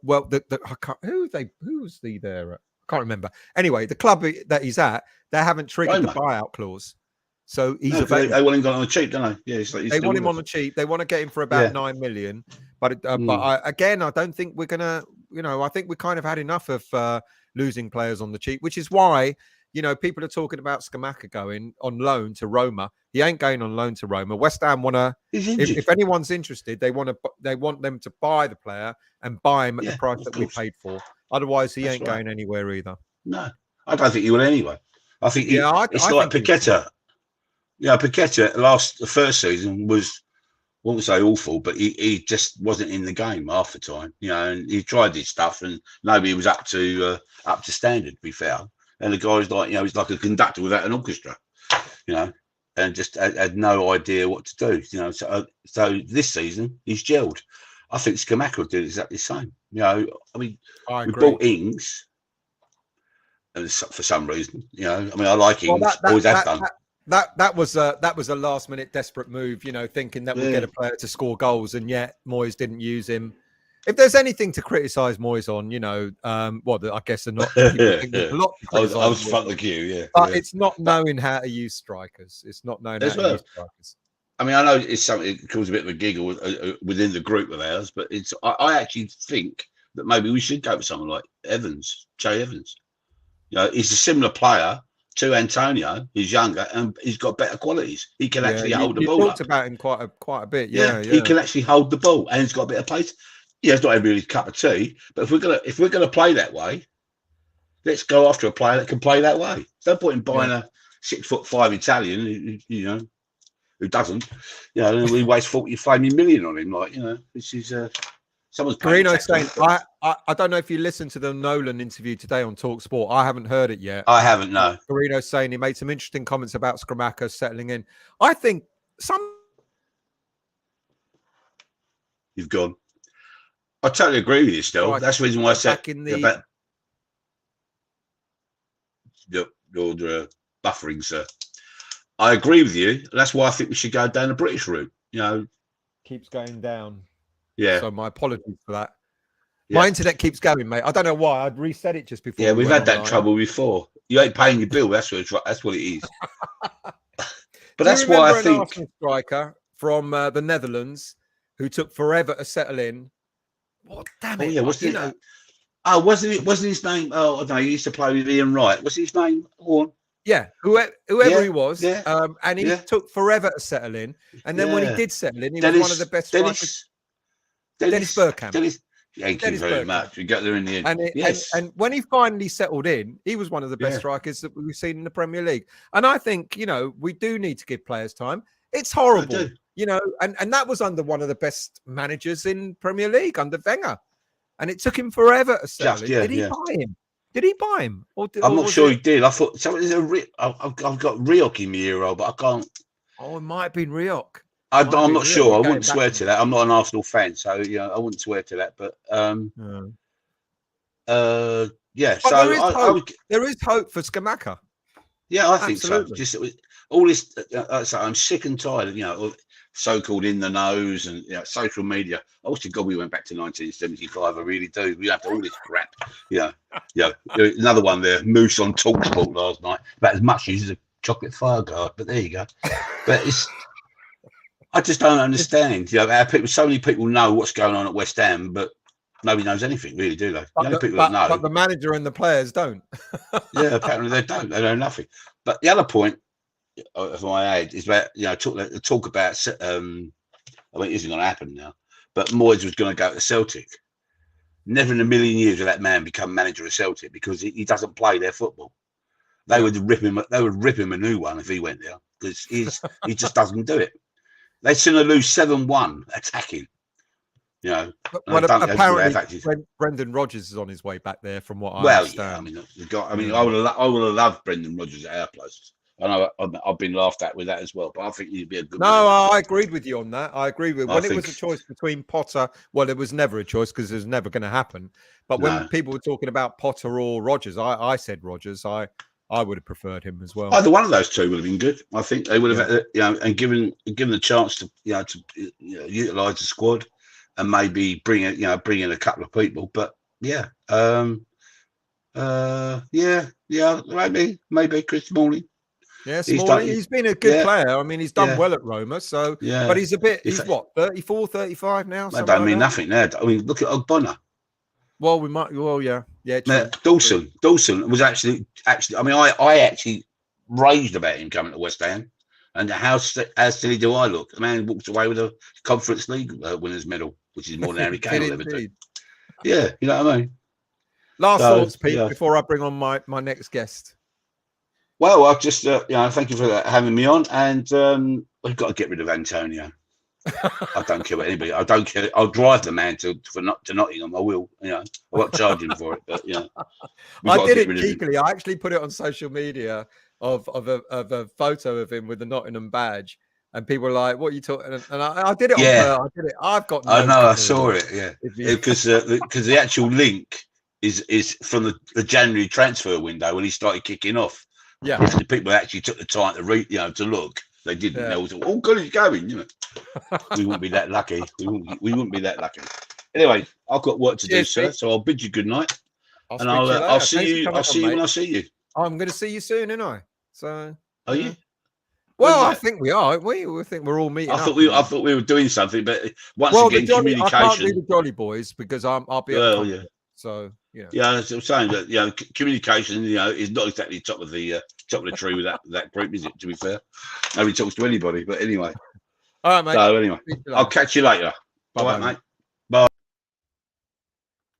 Well, I can't. Who was he there? I can't remember. Anyway, the club that he's at, they haven't triggered the buyout clause, so he's available. They want him on the cheap, don't they? Yeah, they want him on the cheap. They want to get him for about 9 million. But I don't think we're gonna. I think we kind of had enough of losing players on the cheap, which is why. People are talking about Scamacca going on loan to Roma. He ain't going on loan to Roma. West Ham want to. If anyone's interested, they want them to buy the player and buy him at the price that we paid for. Otherwise, he ain't going anywhere either. No, I don't think he will anyway. I think it's like Paqueta. Paqueta the first season was, I won't say awful, but he just wasn't in the game half the time. And he tried his stuff and nobody was up to standard. To be fair. And the guy's like, he's like a conductor without an orchestra, and just had no idea what to do, So this season he's gelled. I think Scamacca will do exactly the same. I mean, we bought Ings, and for some reason, I like Ings. Always have done. That was a last minute desperate move, thinking that we'd get a player to score goals, and yet Moyes didn't use him. If there's anything to criticise Moyes on, I guess a lot. I was front of the queue, But it's not knowing how to use strikers. It's not knowing how to use strikers. I mean, I know it's something that caused a bit of a giggle within the group of ours, but I actually think that maybe we should go with someone like Jay Evans. He's a similar player to Antonio. He's younger and he's got better qualities. He can actually hold the ball. You talked about him quite a bit. Yeah, he can actually hold the ball and he's got a bit of pace. Yeah, it's not every cup of tea, but if we're gonna play that way, let's go after a player that can play that way. There's no point in buying a 6'5" Italian, who doesn't. We waste 45 million on him. This is someone's. Carino saying, I don't know if you listened to the Nolan interview today on Talk Sport. I haven't heard it yet. I haven't. No. Carino saying he made some interesting comments about Scamacca settling in. I think You've gone. I totally agree with you still. That's the reason why I said about your buffering, sir. I agree with you. That's why I think we should go down the British route. Keeps going down. Yeah. So my apologies for that. Yeah. My internet keeps going, mate. I don't know why. I'd reset it just before. Yeah, we've had that trouble before. You ain't paying your bill. That's what it is. But that's why I think Arsenal striker from the Netherlands who took forever to settle in. What damn it? Oh, yeah, wasn't his name? Oh, I don't know. He used to play with Ian Wright. What's his name? Yeah, whoever he was, and he took forever to settle in. And then when he did settle in, he was one of the best strikers. Dennis Bergkamp. Thank you Dennis very Bergkamp. much. We got there in the end. And when he finally settled in, he was one of the best strikers that we've seen in the Premier League. And I think, we do need to give players time. It's horrible, and that was under one of the best managers in Premier League, under Wenger. And it took him forever to settle in. Did he buy him? Did he buy him? I'm not sure he did. I thought so. I've got Rioch in my ear, but I can't. Oh, it might have been Rioch. I'm not sure. I wouldn't swear to that. I'm not an Arsenal fan, so I wouldn't swear to that. But yeah. But So there is hope for Scamacca. Yeah, I think so. Just all this. I'm sick and tired of of so-called in the nose and social media. I wish to God we went back to 1975. I really do. We have all this crap. Another one there. Moose on Talksport last night. About as much use as a chocolate fire guard. But there you go. But I just don't understand. How so many people know what's going on at West Ham, but nobody knows anything, really, do they? The only people that know. But the manager and the players don't. Yeah, apparently they don't. They know nothing. But the other point of my aid is about talk about. I mean, it isn't going to happen now. But Moyes was going to go to Celtic. Never in a million years will that man become manager of Celtic because he doesn't play their football. They would rip him. They would rip him a new one if he went there because he just doesn't do it. They'd sooner lose 7-1 attacking. Apparently Brendan Rodgers is on his way back there, from what I understand. Yeah, I would have loved Brendan Rodgers at our place. I know I've been laughed at with that as well, but I think he'd be a good. No, I agreed with you on that. I agree with when it was a choice between Potter. Well, it was never a choice because it was never going to happen. But when people were talking about Potter or Rodgers, I said Rodgers. I would have preferred him as well. Either one of those two would have been good. I think they would have, and given the chance to, utilize the squad and maybe bring in a couple of people. But maybe Chris Smalling. Yeah, Smalling. He's been a good player. I mean, he's done well at Roma. So, but he's what, 34, 35 now? That don't mean nothing now. I mean, look at Ogbonna. Well, yeah. Dawson was actually. I mean, I actually raged about him coming to West Ham, and how silly do I look? The man walks away with a Conference League winners' medal, which is more than Harry Kane will ever do. Yeah, you know what I mean. Last thoughts, Pete, before I bring on my next guest. Well, I've just thank you for having me on, and we've got to get rid of Antonio. I don't care about anybody. I don't care. I'll drive the man to Nottingham. I will. I won't charge him for it. But I did it cheekily. I actually put it on social media of a photo of him with the Nottingham badge, and people were like, "What are you talking?" And I did it. I did it. I've got. I know. I saw it. Yeah, because the actual link is from the January transfer window when he started kicking off. Yeah, if the people actually took the time to read, to look. They didn't. They was, oh, God, he's going. We wouldn't be that lucky. We wouldn't be that lucky. Anyway, I've got work to do, sir. So I'll bid you good night, and I'll see you. I'll see you when I see you. I'm going to see you soon, aren't I? So. Are you? Well, I think we are. We think we're all meeting. I thought we were doing something, but once again, communication. I can't do the Jolly Boys because I'll be. Well, yeah. So yeah, as I'm saying that communication is not exactly top of the tree with that group, is it? To be fair, nobody talks to anybody. But anyway, all right, mate. So anyway, I'll catch you later. Bye, all right, mate. Bye.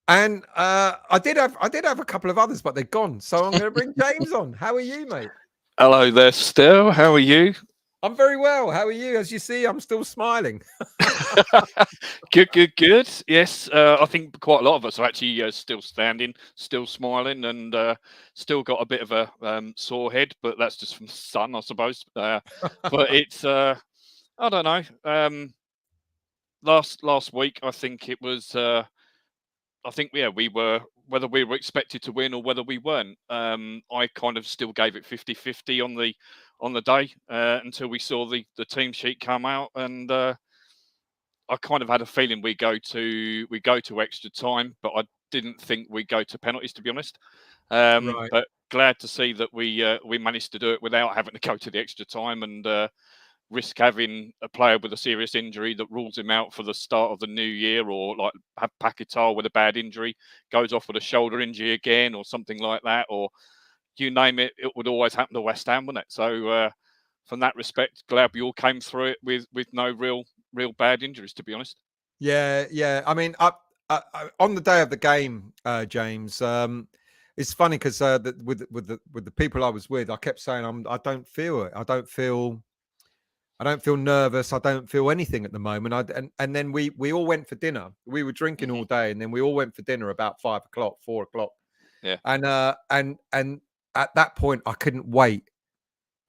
And I did have a couple of others, but they're gone. So I'm going to bring James on. How are you, mate? Hello there, Stu. How are you? I'm very well. How are you? As you see, I'm still smiling. Good. Yes, I think quite a lot of us are actually still standing, still smiling, and still got a bit of a sore head, but that's just from the sun, I suppose. But it's, I don't know. Last week, I think it was. We were, whether we were expected to win or whether we weren't. I kind of still gave it 50-50 on the day until we saw the team sheet come out, and I kind of had a feeling we go to extra time, but I didn't think we'd go to penalties, to be honest. Right. But glad to see that we managed to do it without having to go to the extra time and risk having a player with a serious injury that rules him out for the start of the new year, or like have Paquetá with a bad injury, goes off with a shoulder injury again, or something like that, or you name it, it would always happen to West Ham, wouldn't it? So from that respect, glad we all came through it with no real bad injuries, to be honest. Yeah. I mean, on the day of the game, James, it's funny because with the people I was with, I kept saying, I don't feel it. I don't feel nervous. I don't feel anything at the moment. And then we all went for dinner. We were drinking all day, and then we all went for dinner about 5 o'clock, 4 o'clock. Yeah. And at that point, I couldn't wait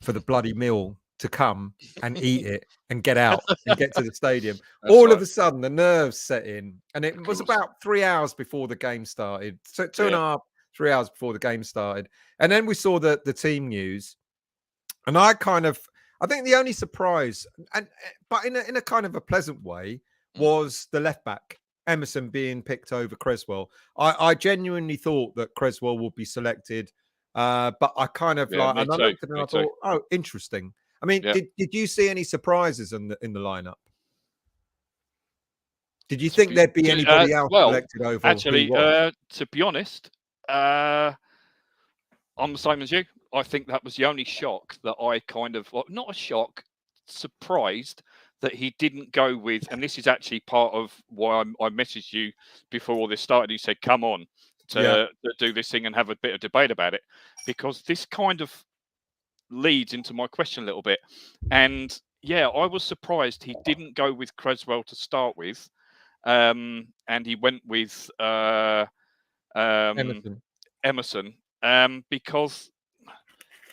for the bloody meal to come and eat it and get out and get to the stadium. All of a sudden, the nerves set in, and it was about 3 hours before the game started. So 2.5, 3 hours before the game started, and then we saw the team news, and I think the only surprise, but in a kind of a pleasant way, was the left back Emerson being picked over Creswell. I genuinely thought that Creswell would be selected. But I kind of I looked at it and I thought, oh, interesting. I mean, did you see any surprises in the lineup? Did you think there'd be anybody else selected over? Actually, to be honest, I'm the same as you. I think that was the only shock that I not a shock, surprised that he didn't go with. And this is actually part of why I messaged you before all this started. You said, come on. To do this thing and have a bit of debate about it, because this kind of leads into my question a little bit. And I was surprised he didn't go with Creswell to start with, and he went with Emerson, because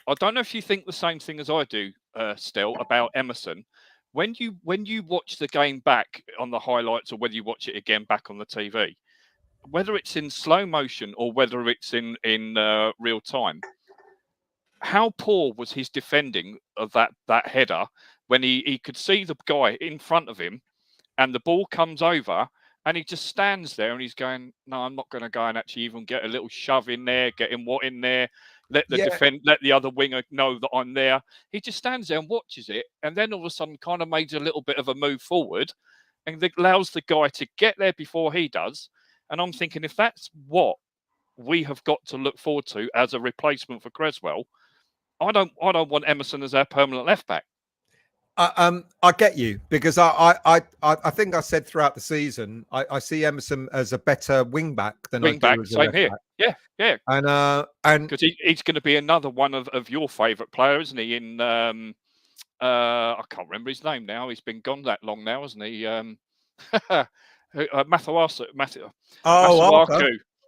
I don't know if you think the same thing as I do, still, about Emerson. When you watch the game back on the highlights, or whether you watch it again back on the TV, whether it's in slow motion or whether it's in real time, how poor was his defending of that header when he could see the guy in front of him and the ball comes over and he just stands there and he's going, no, I'm not going to go and actually even get a little shove in there, get him in there, let the other winger know that I'm there. He just stands there and watches it, and then all of a sudden kind of makes a little bit of a move forward and allows the guy to get there before he does. And I'm thinking, if that's what we have got to look forward to as a replacement for Creswell, I don't want Emerson as our permanent left back. I get you, because I think I said throughout the season I see Emerson as a better wing back than I do as a left back. Yeah. And because he's going to be another one of your favourite players, isn't he? In I can't remember his name now. He's been gone that long now, hasn't he? Masuaku.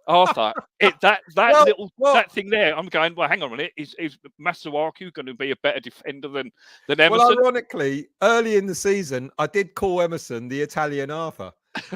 Arthur. That thing there, I'm going, well, hang on a minute. Is Masuaku going to be a better defender than Emerson? Well, ironically, early in the season, I did call Emerson the Italian Arthur,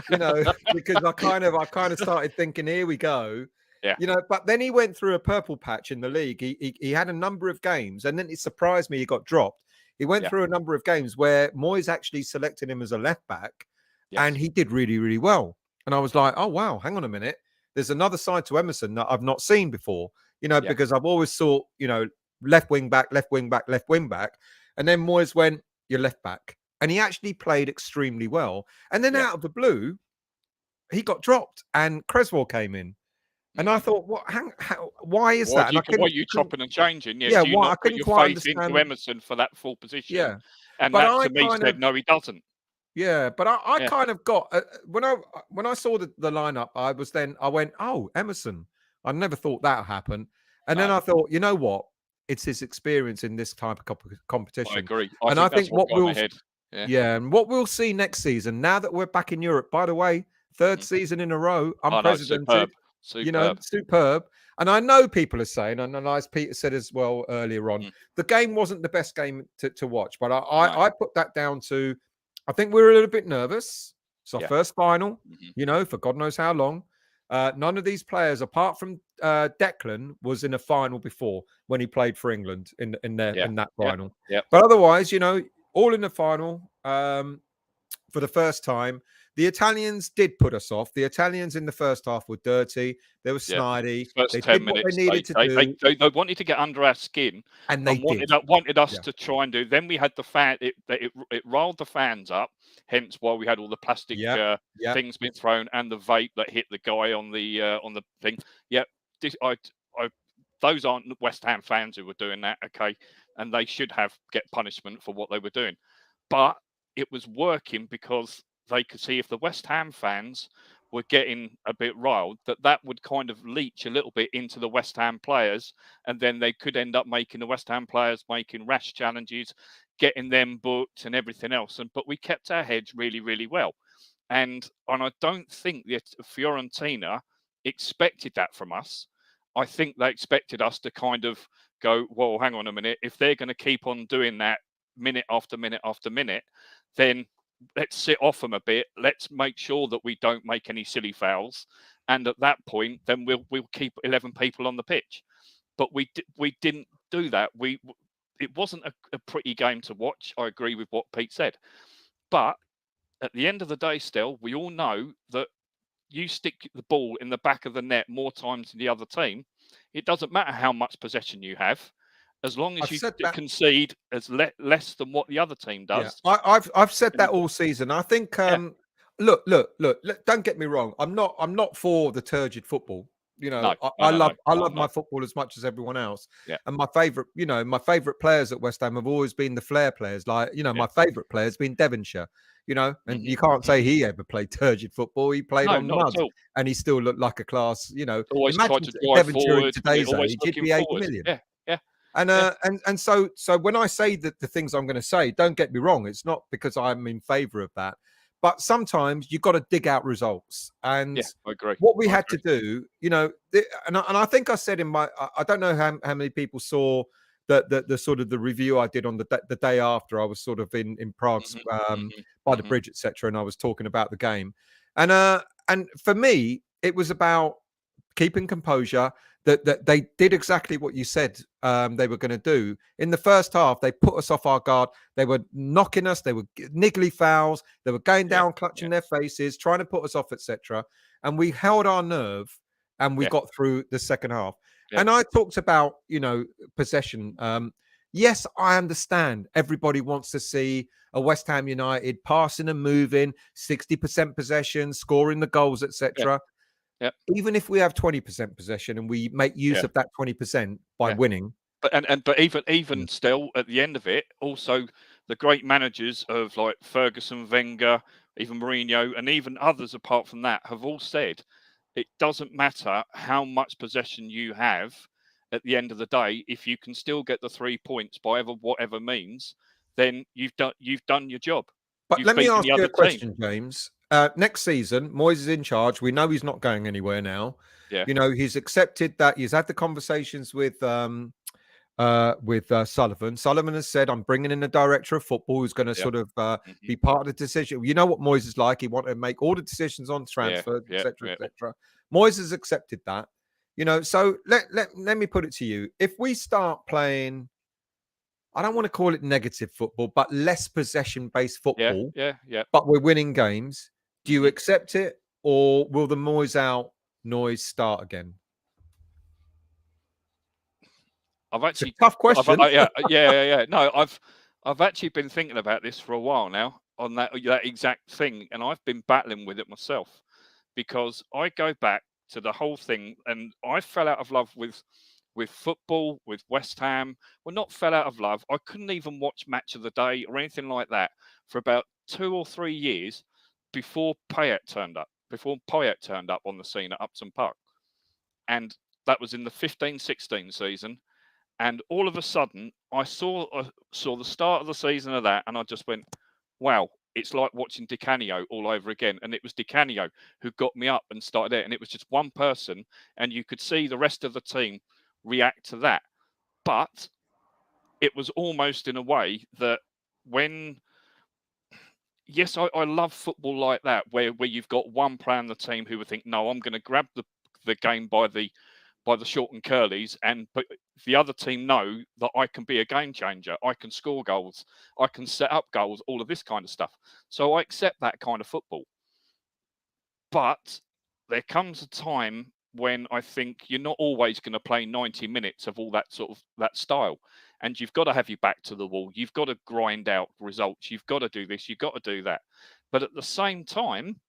because I kind of started thinking, here we go. Yeah. But then he went through a purple patch in the league. He had a number of games, and then it surprised me he got dropped. He went through a number of games where Moyes actually selected him as a left back. Yes. And he did really, really well. And I was like, oh, wow, hang on a minute. There's another side to Emerson that I've not seen before, because I've always thought, left wing back, left wing back, left wing back. And then Moyes went, you're left back. And he actually played extremely well. And then out of the blue, he got dropped and Creswell came in. And I thought, why is that? Why are you chopping and changing? Yeah, do you not I couldn't put your quite faith understand. into Emerson for that full position? Yeah. And that to me said, no, he doesn't. Yeah, but I kind of got when I saw the lineup, I went, oh, Emerson. I never thought that would happen, and then I thought, you know what? It's his experience in this type of competition. I agree, I think what we'll see next season, now that we're back in Europe. By the way, third season in a row, unprecedented. Superb. And I know people are saying, and as Peter said as well earlier on, the game wasn't the best game to watch, but I put that down to. I think we were a little bit nervous. It's our first final, for God knows how long. None of these players, apart from Declan, was in a final before when he played for England in that final. Yeah. But otherwise, all in the final for the first time. The Italians did put us off. The Italians in the first half were dirty. They were snidey. They did what they needed to do. They wanted to get under our skin, and they wanted us to try and do. Then we had the fan. It riled the fans up. Hence why we had all the plastic things being thrown and the vape that hit the guy on the thing. Yeah, those aren't West Ham fans who were doing that. Okay, and they should get punishment for what they were doing. But it was working because they could see if the West Ham fans were getting a bit riled, that would kind of leach a little bit into the West Ham players, and then they could end up making the West Ham players making rash challenges, getting them booked and everything else. But we kept our heads really, really well. And I don't think that Fiorentina expected that from us. I think they expected us to kind of go, well, hang on a minute. If they're going to keep on doing that minute after minute after minute, then let's sit off them a bit. Let's make sure that we don't make any silly fouls. And at that point, then we'll keep 11 people on the pitch. But we didn't do that. It wasn't a pretty game to watch. I agree with what Pete said. But at the end of the day, still, we all know that you stick the ball in the back of the net more times than the other team. It doesn't matter how much possession you have, as long as you concede as less than what the other team does. Yeah. I've said that all season. I think look, don't get me wrong. I'm not for the turgid football. You know, I love my football as much as everyone else. Yeah. And my favorite players at West Ham have always been the flair players. Like, my favorite player's been Devonshire, and you can't say he ever played turgid football. He played on mud and he still looked like a class, Always imagine tried to drive Devonshire forward, in today's age, he'd be 80 million. Yeah. And so when I say that the things I'm going to say, don't get me wrong, it's not because I'm in favor of that. But sometimes you've got to dig out results. And I agree. What we had to do, and I think I said in my, I don't know how many people saw the sort of the review I did on the day after I was sort of in Prague by the bridge, etc. And I was talking about the game. And for me, it was about keeping composure. That they did exactly what you said they were going to do. In the first half, they put us off our guard. They were knocking us. They were niggly fouls. They were going down, clutching their faces, trying to put us off, etc. And we held our nerve, and we got through the second half. Yeah. And I talked about, possession. Yes, I understand. Everybody wants to see a West Ham United passing and moving, 60% possession, scoring the goals, etc. Yep. Even if we have 20% possession and we make use of that 20% by winning. But even still, at the end of it, also the great managers of like Ferguson, Wenger, even Mourinho, and even others apart from that have all said it doesn't matter how much possession you have at the end of the day. If you can still get the 3 points by whatever means, then you've done your job. But let me ask you a question, James. Next season, Moyes is in charge. We know he's not going anywhere now. Yeah. He's accepted that. He's had the conversations with Sullivan. Sullivan has said, I'm bringing in a director of football who's going to sort of be part of the decision. You know what Moyes is like. He wanted to make all the decisions on transfer, etc., etc. Moyes has accepted that. So let me put it to you. If we start playing, I don't want to call it negative football, but less possession-based football. Yeah. But we're winning games. Do you accept it, or will the Moyes out noise start again? It's a tough question. Yeah. No, I've actually been thinking about this for a while now on that exact thing, and I've been battling with it myself because I go back to the whole thing, and I fell out of love with football, with West Ham. Well, not fell out of love. I couldn't even watch Match of the Day or anything like that for about 2 or 3 years before Payet turned up on the scene at Upton Park. And that was in the 15-16 season. And all of a sudden, I saw the start of the season of that, and I just went, wow, it's like watching Di Canio all over again. And it was Di Canio who got me up and started it. And it was just one person, and you could see the rest of the team react to that. But it was almost in a way that when, yes, I love football like that, where you've got one player on the team who would think, no, I'm going to grab the game by the short and curlies, but the other team know that I can be a game changer. I can score goals. I can set up goals, all of this kind of stuff. So I accept that kind of football. But there comes a time when I think you're not always going to play 90 minutes of all that sort of that style. And you've got to have your back to the wall. You've got to grind out results. You've got to do this. You've got to do that. But at the same time,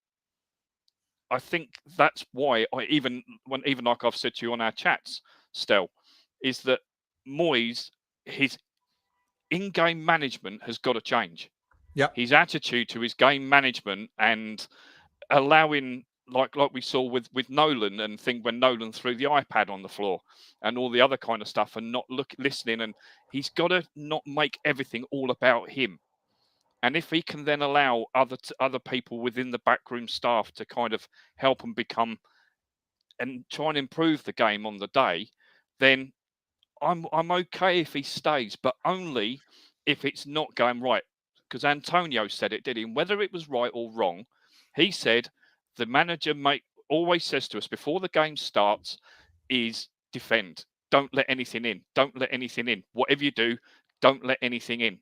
I think that's why even like I've said to you on our chats, Stel, is that Moyes, his in-game management has got to change. Yeah. His attitude to his game management and allowing, like we saw with Nolan, and think when Nolan threw the iPad on the floor and all the other kind of stuff, and not listening, and he's got to not make everything all about him. And if he can then allow other people within the backroom staff to kind of help and become and try and improve the game on the day, then I'm okay if he stays, but only if it's not going right. Because Antonio said it, did he? And whether it was right or wrong, he said the manager always says to us before the game starts is defend. Don't let anything in. Don't let anything in. Whatever you do, don't let anything in.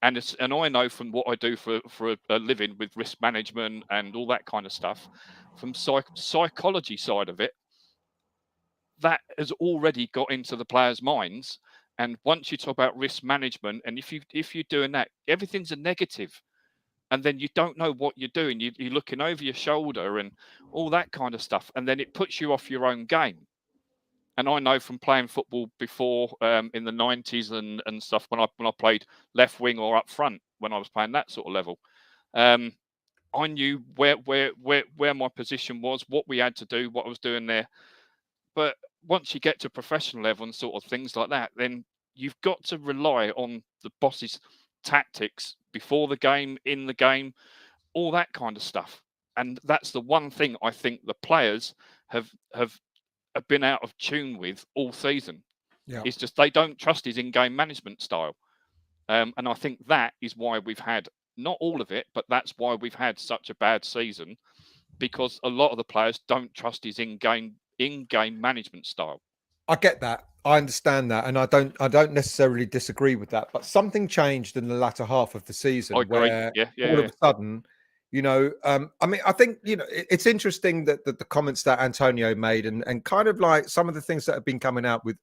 And I know from what I do for a living with risk management and all that kind of stuff, from psychology side of it, that has already got into the players' minds. And once you talk about risk management, and if you're doing that, everything's a negative, and then you don't know what you're doing. You're looking over your shoulder and all that kind of stuff, and then it puts you off your own game. And I know from playing football before in the 90s and stuff, when I played left wing or up front, when I was playing that sort of level, I knew where my position was, what we had to do, what I was doing there. But once you get to professional level and sort of things like that, then you've got to rely on the boss's tactics before the game, in the game, all that kind of stuff. And that's the one thing I think the players have been out of tune with all season. Yeah. It's just they don't trust his in-game management style. And I think that is why we've had, not all of it, but that's why we've had such a bad season, because a lot of the players don't trust his in-game management style. I get that. I understand that, and I don't necessarily disagree with that. But something changed in the latter half of the season where all of a sudden, I mean, I think it's interesting that the comments that Antonio made and kind of like some of the things that have been coming out with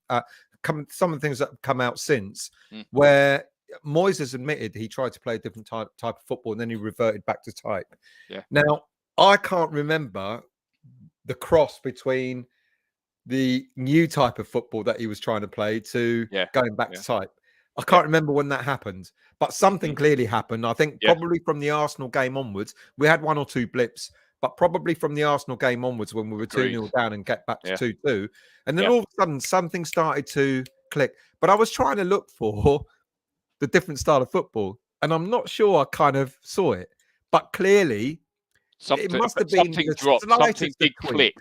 some of the things that have come out since, where Moyes has admitted he tried to play a different type of football and then he reverted back to type. Yeah. Now I can't remember the cross between the new type of football that he was trying to play to going back to type. I can't remember when that happened, but something clearly happened. I think probably from the Arsenal game onwards, we had one or two blips, but probably from the Arsenal game onwards when we were 2-0 down and get back to 2-2. And then all of a sudden something started to click. But I was trying to look for the different style of football, and I'm not sure I kind of saw it. But clearly, it must have been something dropped, something did click.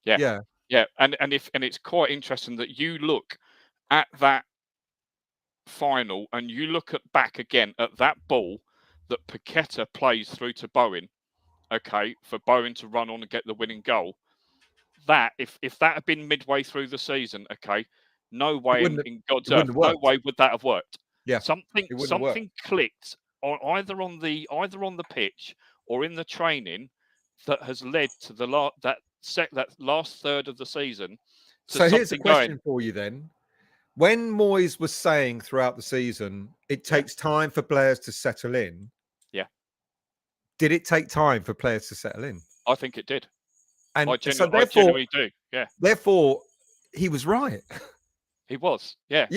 Yeah. And it's quite interesting that you look at that final and you look back again at that ball that Paqueta plays through to Bowen, for Bowen to run on and get the winning goal. That if that had been midway through the season, no way in God's earth, no way would that have worked. Yeah, something clicked either on the pitch or in the training that has led to that last third of the season. So here's a question for you then. When Moyes was saying throughout the season, it takes time for players to settle in. Yeah. Did it take time for players to settle in? I think it did. And I genuinely do. Yeah. Therefore, he was right. He was. Yeah.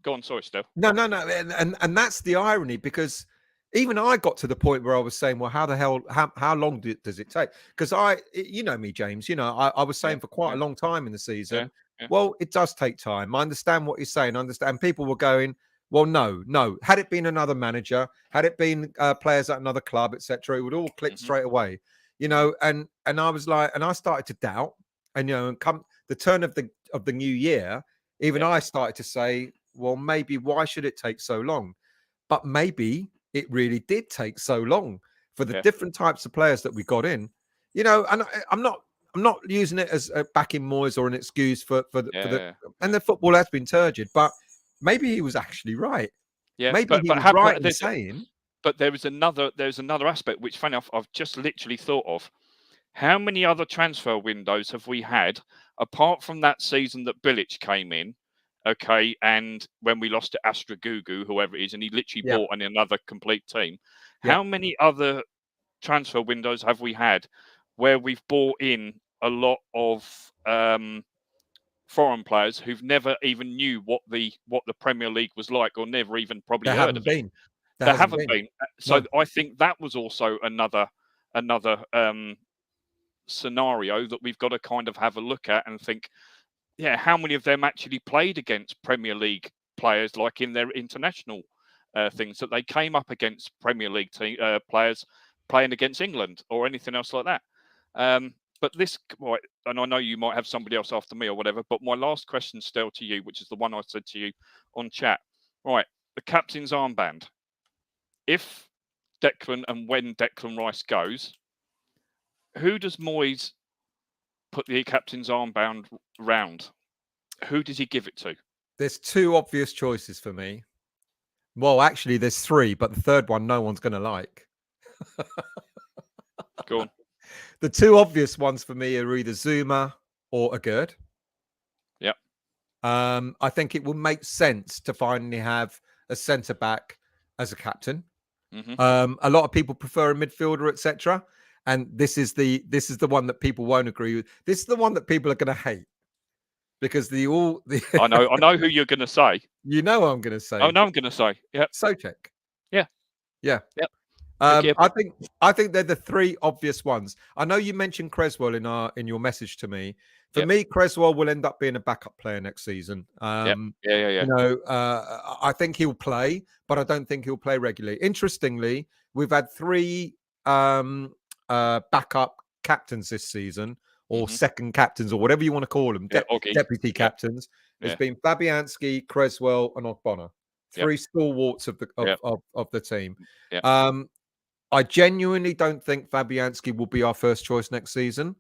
Go on, sorry, Steph. No. And that's the irony, because even I got to the point where I was saying, well, how long does it take? Because you know me, James, I was saying for quite a long time in the season, well, it does take time. I understand what you're saying. I understand people were going, well, no. Had it been another manager, had it been players at another club, etc., it would all click straight away, and I was like, and I started to doubt, and and come the turn of the new year, even I started to say, well, maybe why should it take so long? But maybe it really did take so long for the different types of players that we got in, and I'm not using it as a backing Moyes or an excuse for the football has been turgid, but maybe he was actually right. Yeah, maybe he was right in saying. But there's another aspect which, funny enough, I've just literally thought of. How many other transfer windows have we had apart from that season that Bilic came in? And when we lost to Astragugu, whoever it is, and he literally bought another complete team. How many other transfer windows have we had where we've bought in a lot of foreign players who've never even knew what the Premier League was like, or never even probably heard of it? There haven't been. So I think that was also another scenario that we've got to kind of have a look at and think, yeah, how many of them actually played against Premier League players, like in their international things, that they came up against Premier League players playing against England or anything else like that. But this, right, and I know you might have somebody else after me or whatever, but my last question still to you, which is the one I said to you on chat, right, the captain's armband. If Declan and when Declan Rice goes, who does Moyes put the captain's armband round? Who does he give it to? There's two obvious choices for me. Well, actually, there's three, but the third one no one's going to like. Go on. The two obvious ones for me are either Zuma or Agurd. Yeah. I think it would make sense to finally have a centre back as a captain. Mm-hmm. A lot of people prefer a midfielder, etc. And this is the one that people won't agree with. This is the one that people are going to hate because I know who you're going to say. You know what I'm going to say. Oh no, I'm going to say Souček. Yeah. Yep. I think they're the three obvious ones. I know you mentioned Creswell in your message to me. For me, Creswell will end up being a backup player next season. Yeah. You know, I think he'll play, but I don't think he'll play regularly. Interestingly, we've had three backup captains this season, or second captains, or whatever you want to call them, deputy captains. It's been Fabianski, Creswell, and Ogbonna. Three stalwarts of the team. Yeah. I genuinely don't think Fabianski will be our first choice next season.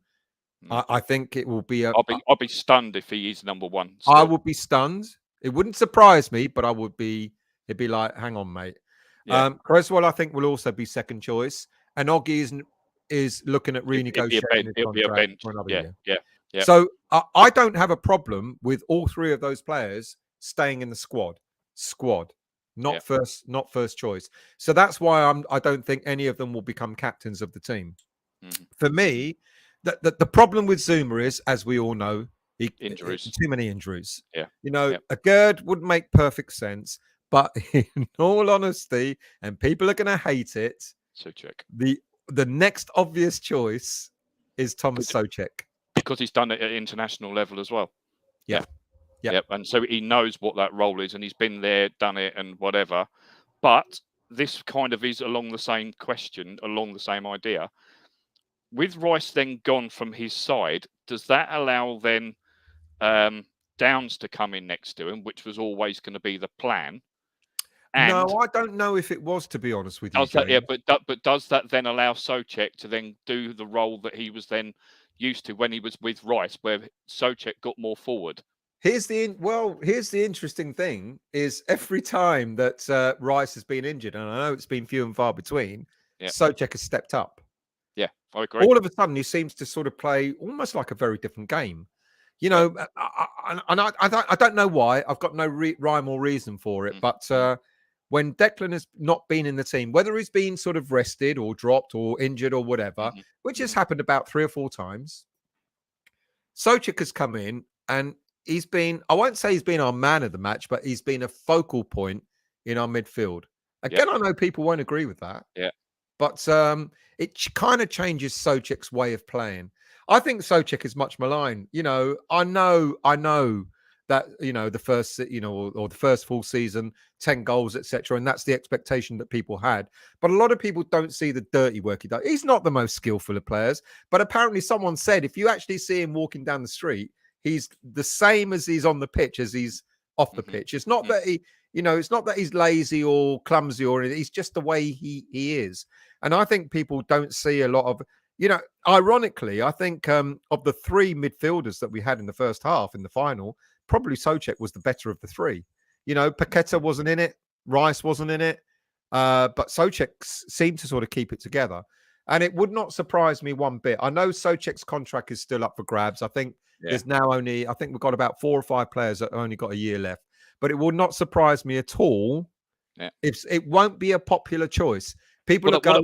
I think it will be. I'll be stunned if he is number one. Still. I would be stunned. It wouldn't surprise me, but I would be. It'd be like, hang on, mate. Yeah. Creswell, I think, will also be second choice, and Oggy is looking at renegotiating It'll be a bench for another year. Yeah. So I don't have a problem with all three of those players staying in the squad, not first choice. So that's why I don't think any of them will become captains of the team. For me, the problem with Zuma is, as we all know, injuries. Too many injuries. Yeah. You know, a Gerd would make perfect sense, but in all honesty, and people are going to hate it, Souček. The next obvious choice is Thomas Souček. Because he's done it at international level as well. Yeah. Yep. And so he knows what that role is, and he's been there, done it, and whatever. But this kind of is along the same question, along the same idea. With Rice then gone from his side, does that allow then Downs to come in next to him, which was always going to be the plan? And no, I don't know if it was, to be honest with you. But does that then allow Souček to then do the role that he was then used to when he was with Rice, where Souček got more forward? Here's the interesting thing is every time that Rice has been injured, and I know it's been few and far between, Souček has stepped up. Yeah, I agree. All of a sudden, he seems to sort of play almost like a very different game. You know, I don't know why. I've got no rhyme or reason for it. But when Declan has not been in the team, whether he's been sort of rested or dropped or injured or whatever, which has happened about 3 or 4 times, Souček has come in and he's been, I won't say he's been our man of the match, but he's been a focal point in our midfield. Again, I know people won't agree with that. Yeah. But it kind of changes Souček's way of playing. I think Souček is much maligned. You know, I know that, you know, the first, you know, or the first full season, 10 goals, etc. And that's the expectation that people had. But a lot of people don't see the dirty work he does. He's not the most skillful of players. But apparently someone said, if you actually see him walking down the street, he's the same as he's on the pitch as he's off the pitch. It's not that he, you know, it's not that he's lazy or clumsy or anything. He's just the way he is. And I think people don't see a lot of, you know, ironically, I think of the 3 midfielders that we had in the first half in the final, probably Souček was the better of the 3. You know, Paqueta wasn't in it. Rice wasn't in it. But Souček seemed to sort of keep it together. And it would not surprise me one bit. I know Souček's contract is still up for grabs. I think there's now only, I think we've got about 4 or 5 players that only got a year left. But it would not surprise me at all if it won't be a popular choice. People what about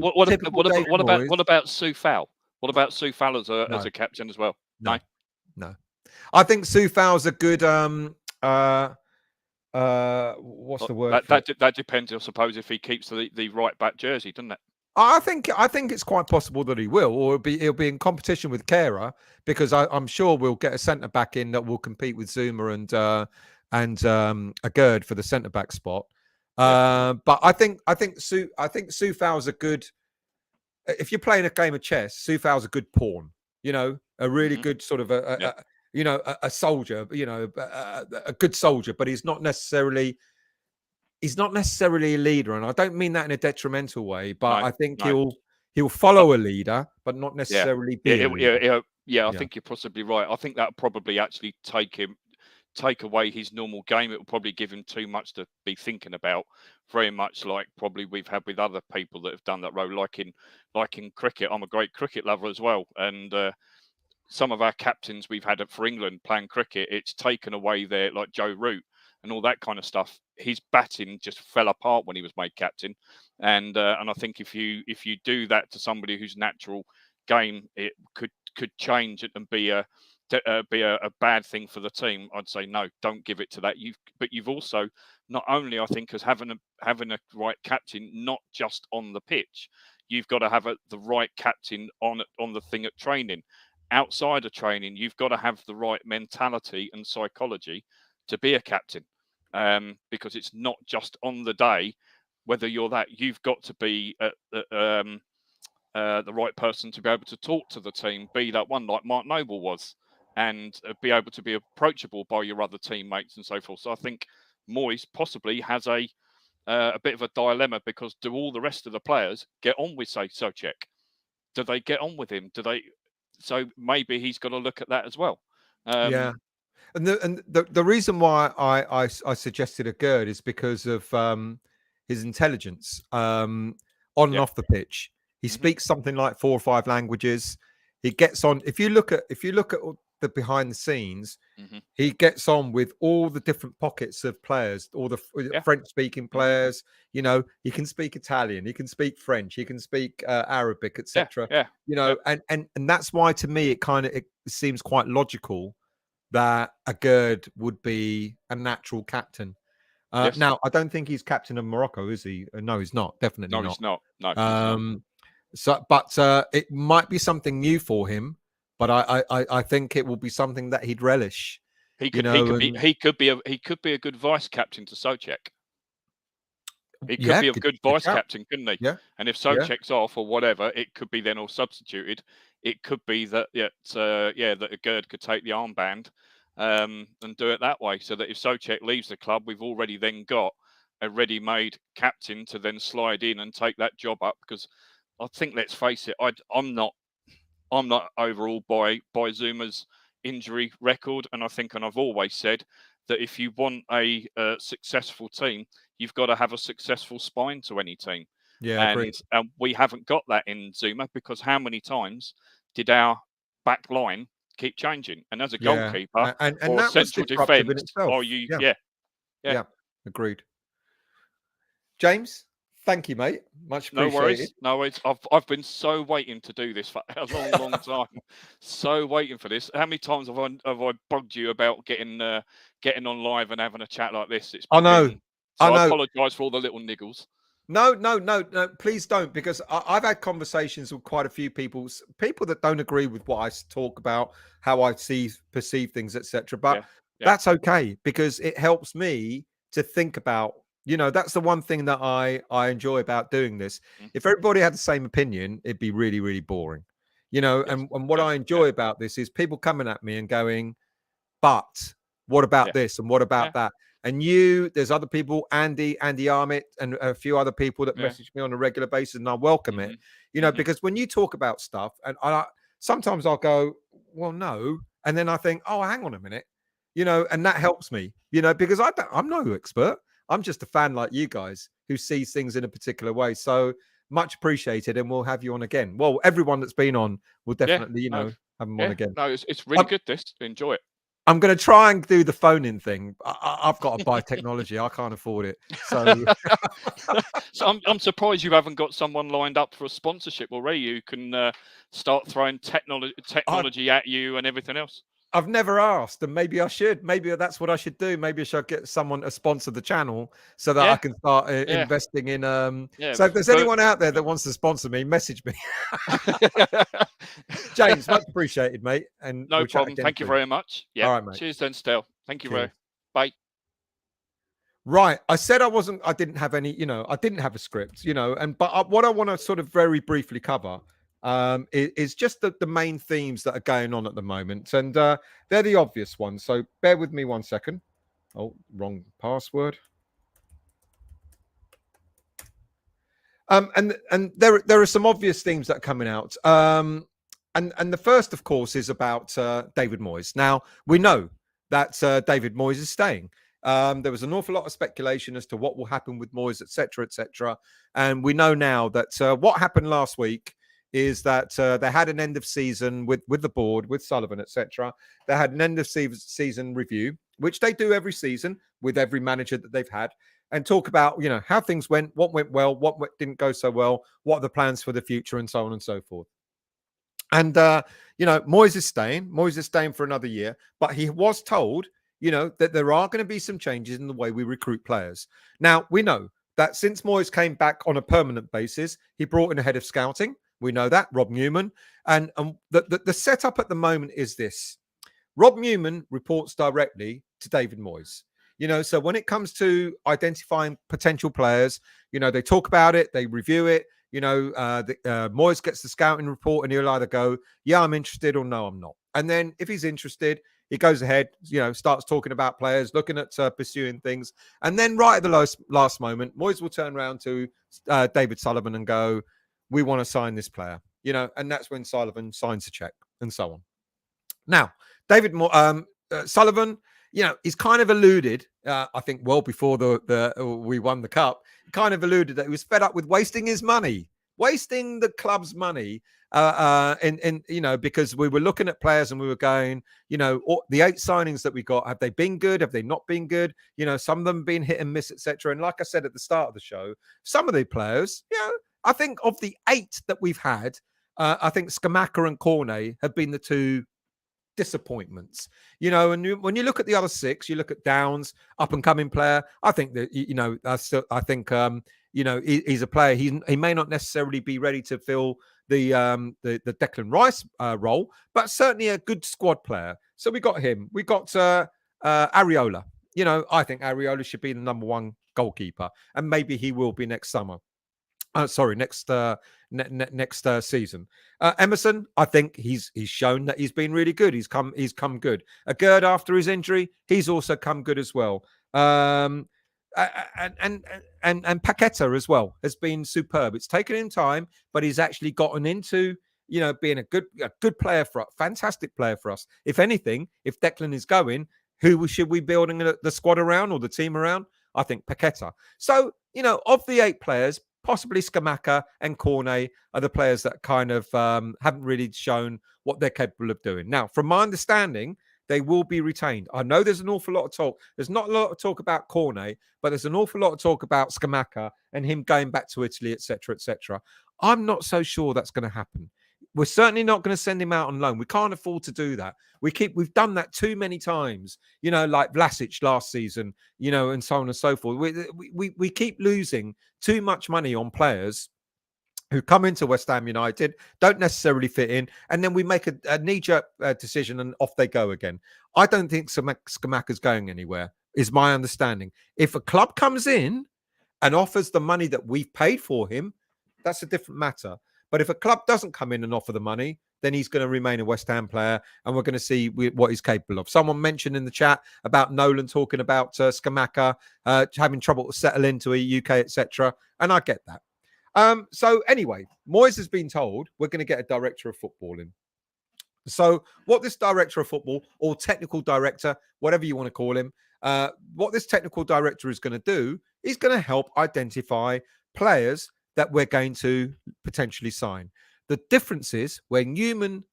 Soufal? What about Soufal as a captain as well? No. I think Soufal's a good what's the word? That depends, I suppose, if he keeps the right back jersey, doesn't it? I think it's quite possible that he will, or he'll be in competition with Kehrer, because I'm sure we'll get a centre back in that will compete with Zuma and a Gerd for the centre back spot. But I think Soufal's a good. If you're playing a game of chess, Soufal's a good pawn. A really good sort of a soldier. A good soldier, but he's not necessarily a leader, and I don't mean that in a detrimental way. But I think he'll follow a leader, but not necessarily be. I think you're possibly right. I think that probably actually take away his normal game. It will probably give him too much to be thinking about. Very much like probably we've had with other people that have done that role, like in cricket. I'm a great cricket lover as well, and some of our captains we've had for England playing cricket, it's taken away their, like Joe Root and all that kind of stuff. His batting just fell apart when he was made captain, and I think if you do that to somebody whose natural game, it could change it and be a bad thing for the team. I'd say no, don't give it to that. But you've also, not only I think as having a right captain, not just on the pitch, you've got to have the right captain on the thing at training. Outside of training, you've got to have the right mentality and psychology to be a captain, because it's not just on the day. Whether you're that, you've got to be the right person to be able to talk to the team, be that one like Mark Noble was, and be able to be approachable by your other teammates and so forth. So I think Moyes possibly has a bit of a dilemma, because do all the rest of the players get on with, say, Souček? Do they get on with him? Do they? So maybe he's got to look at that as well. And the reason why I suggested a Gerd is because of his intelligence and off the pitch. He speaks something like 4 or 5 languages. He gets on. If you look at the behind the scenes, he gets on with all the different pockets of players, all the French speaking players. He can speak Italian, he can speak French, he can speak Arabic, etc. And that's why, to me, it seems quite logical that a Gerd would be a natural captain. Now, I don't think he's captain of Morocco, is he? No, he's not. Definitely not. He's not. No. He's not. So, but it might be something new for him. But I think it will be something that he'd relish. He could be a good vice captain to Souček. He could be a good vice captain, couldn't he? Yeah. And if Souček's off or whatever, it could be then all substituted. It could be that that a Gerd could take the armband and do it that way, so that if Souček leaves the club, we've already then got a ready-made captain to then slide in and take that job up. Because I think, let's face it, I'm not overawed by Zuma's injury record, and I've always said that if you want a successful team, you've got to have a successful spine to any team. And we haven't got that in Zuma, because how many times did our back line keep changing? And as a goalkeeper and or that central defence, agreed. James, thank you, mate. Much appreciated. No worries. I've been so waiting to do this for a long time. So waiting for this. How many times have I bugged you about getting on live and having a chat like this? I know. I apologise for all the little niggles. No. Please don't, because I've had conversations with quite a few people that don't agree with what I talk about, how I perceive things, etc. But that's okay, because it helps me to think about. That's the one thing that I enjoy about doing this. If everybody had the same opinion, it'd be really, really boring. And what I enjoy about this is people coming at me and going, but what about this and what about that? And there's other people, Andy Armit, and a few other people that message me on a regular basis, and I welcome it. Because when you talk about stuff, and sometimes I'll go, well, no, and then I think, oh, hang on a minute, and that helps me, because I'm no expert. I'm just a fan like you guys who sees things in a particular way. So much appreciated, and we'll have you on again. Well, everyone that's been on will definitely, have them on again. No, it's really good. Enjoy it. I'm going to try and do the phone-in thing. I've got to buy technology. I can't afford it. So, so I'm surprised you haven't got someone lined up for a sponsorship already who can start throwing technology at you and everything else. I've never asked, and maybe I should. Maybe that's what I should do. Maybe I should get someone to sponsor the channel so that I can start investing in. So if there's anyone out there that wants to sponsor me, message me. James, much appreciated, mate. And no problem. Thank you very much. Yeah. All right, mate. Cheers then, Stel. Thank you very. Bye. Right. I said I didn't have any, I didn't have a script, but what I want to sort of very briefly cover is just the main themes that are going on at the moment. And they're the obvious ones. So bear with me 1 second. Oh, wrong password. And there are some obvious themes that are coming out. And the first, of course, is about David Moyes. Now, we know that David Moyes is staying. There was an awful lot of speculation as to what will happen with Moyes, etc., etc. And we know now that what happened last week is that they had an end of season with the board, with Sullivan, etc. They had an end of season review, which they do every season with every manager that they've had, and talk about, how things went, what went well, what didn't go so well, what are the plans for the future, and so on and so forth. And, Moyes is staying. Moyes is staying for another year, but he was told, that there are going to be some changes in the way we recruit players. Now, we know that since Moyes came back on a permanent basis, he brought in a head of scouting. We know that, Rob Newman. And the setup at the moment is this. Rob Newman reports directly to David Moyes. So when it comes to identifying potential players, they talk about it, they review it. Moyes gets the scouting report and he'll either go, yeah, I'm interested, or no, I'm not. And then if he's interested, he goes ahead, starts talking about players, looking at pursuing things. And then right at the last moment, Moyes will turn around to David Sullivan and go, we want to sign this player, and that's when Sullivan signs a check and so on. Now, David Sullivan, he's kind of alluded, I think well before we won the cup, kind of alluded that he was fed up with wasting his money, wasting the club's money, because we were looking at players and we were going, the 8 signings that we got, have they been good? Have they not been good? Some of them been hit and miss, etc. And like I said at the start of the show, some of the players, I think of the 8 that we've had, I think Scamacca and Cornet have been the 2 disappointments. And when you look at the other 6, you look at Downs, up and coming player. I think that he's a player. He may not necessarily be ready to fill the Declan Rice role, but certainly a good squad player. So we got him. We got Areola. I think Areola should be the number 1 goalkeeper, and maybe he will be next summer. Next season. Emerson, I think he's shown that he's been really good. He's come good. Gerd, after his injury, he's also come good as well. And Paqueta as well has been superb. It's taken him time, but he's actually gotten into being a good player for us, fantastic player for us. If anything, if Declan is going, who should we building the squad around or the team around? I think Paqueta. So of the 8 players, possibly Scamacca and Cornet are the players that kind of haven't really shown what they're capable of doing. Now, from my understanding, they will be retained. I know there's an awful lot of talk. There's not a lot of talk about Cornet, but there's an awful lot of talk about Scamacca and him going back to Italy, etc., etc. I'm not so sure that's going to happen. We're certainly not going to send him out on loan. We can't afford to do that. We've done that too many times, like Vlasic last season, and so on and so forth. We keep losing too much money on players who come into West Ham United, don't necessarily fit in, and then we make a knee-jerk decision and off they go again. I don't think Scamacca's going anywhere, is my understanding. If a club comes in and offers the money that we've paid for him, that's a different matter. But if a club doesn't come in and offer the money, then he's going to remain a West Ham player, and we're going to see what he's capable of. Someone mentioned in the chat about Nolan talking about Scamacca having trouble to settle into a UK, etc., and I get that. So anyway, Moyes has been told we're going to get a director of football in. So what this director of football, or technical director, whatever you want to call him, what this technical director is going to do is going to help identify players that we're going to potentially sign. The difference is when Newman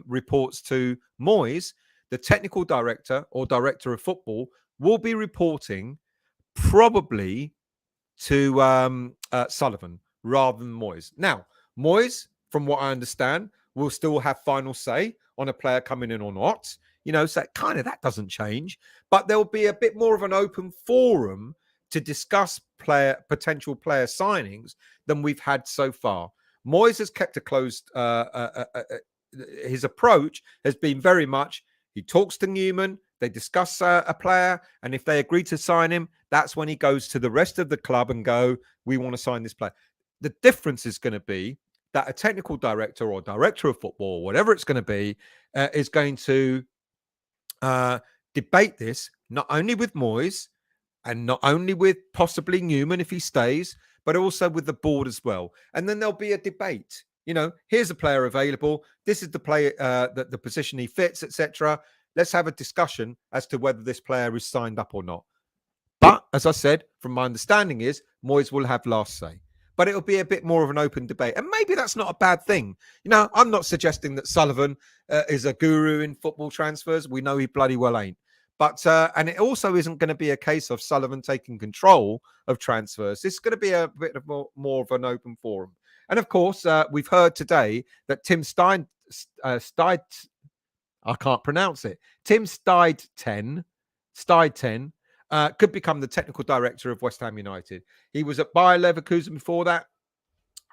reports to Moyes, the technical director or director of football will be reporting probably to Sullivan rather than Moyes. Now, Moyes, from what I understand, will still have final say on a player coming in or not. So kind of that doesn't change, but there'll be a bit more of an open forum to discuss potential player signings than we've had so far. Moyes has kept a closed. His approach has been very much he talks to Newman, they discuss a player, and if they agree to sign him, that's when he goes to the rest of the club and go, we want to sign this player. The difference is going to be that a technical director or director of football, whatever it's going to be, is going to debate this not only with Moyes and not only with possibly Newman if he stays, but also with the board as well. And then there'll be a debate. Here's a player available. This is the player, the position he fits, etc. Let's have a discussion as to whether this player is signed up or not. But as I said, from my understanding is Moyes will have last say. But it'll be a bit more of an open debate. And maybe that's not a bad thing. I'm not suggesting that Sullivan is a guru in football transfers. We know he bloody well ain't. But and it also isn't going to be a case of Sullivan taking control of transfers. This is going to be a bit of more of an open forum. And of course, we've heard today that Tim Stein, I can't pronounce it. Tim Steidten could become the technical director of West Ham United. He was at Bayer Leverkusen before that.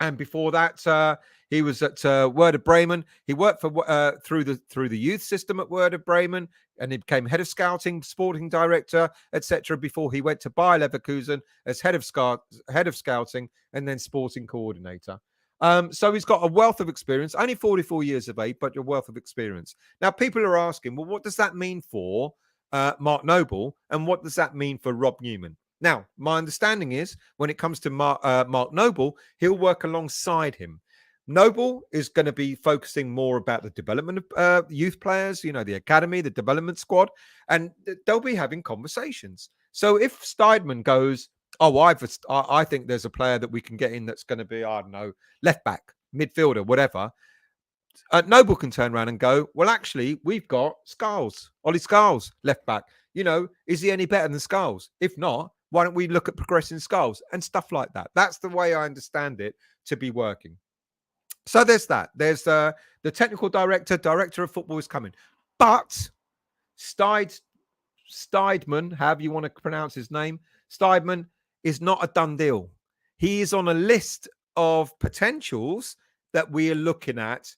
And before that, he was at Werder Bremen. He worked for through the youth system at Werder Bremen, and he became head of scouting, sporting director, etc. Before he went to Bayer Leverkusen as head of scouting, and then sporting coordinator. So he's got a wealth of experience. Only 44 years of age, but a wealth of experience. Now, people are asking, well, what does that mean for Mark Noble, and what does that mean for Rob Newman? Now, my understanding is when it comes to Mark Noble, he'll work alongside him. Noble is going to be focusing more about the development of youth players, the academy, the development squad, and they'll be having conversations. So if Steidman goes, I think there's a player that we can get in that's going to be, I don't know, left back, midfielder, whatever. Noble can turn around and go, well, actually, we've got Ollie Scholes, left back. Is he any better than Scholes? If not, why don't we look at progressing Scholes and stuff like that? That's the way I understand it to be working. So there's that. There's the technical director of football is coming. But Steidman, however you want to pronounce his name, Steidman is not a done deal. He is on a list of potentials that we are looking at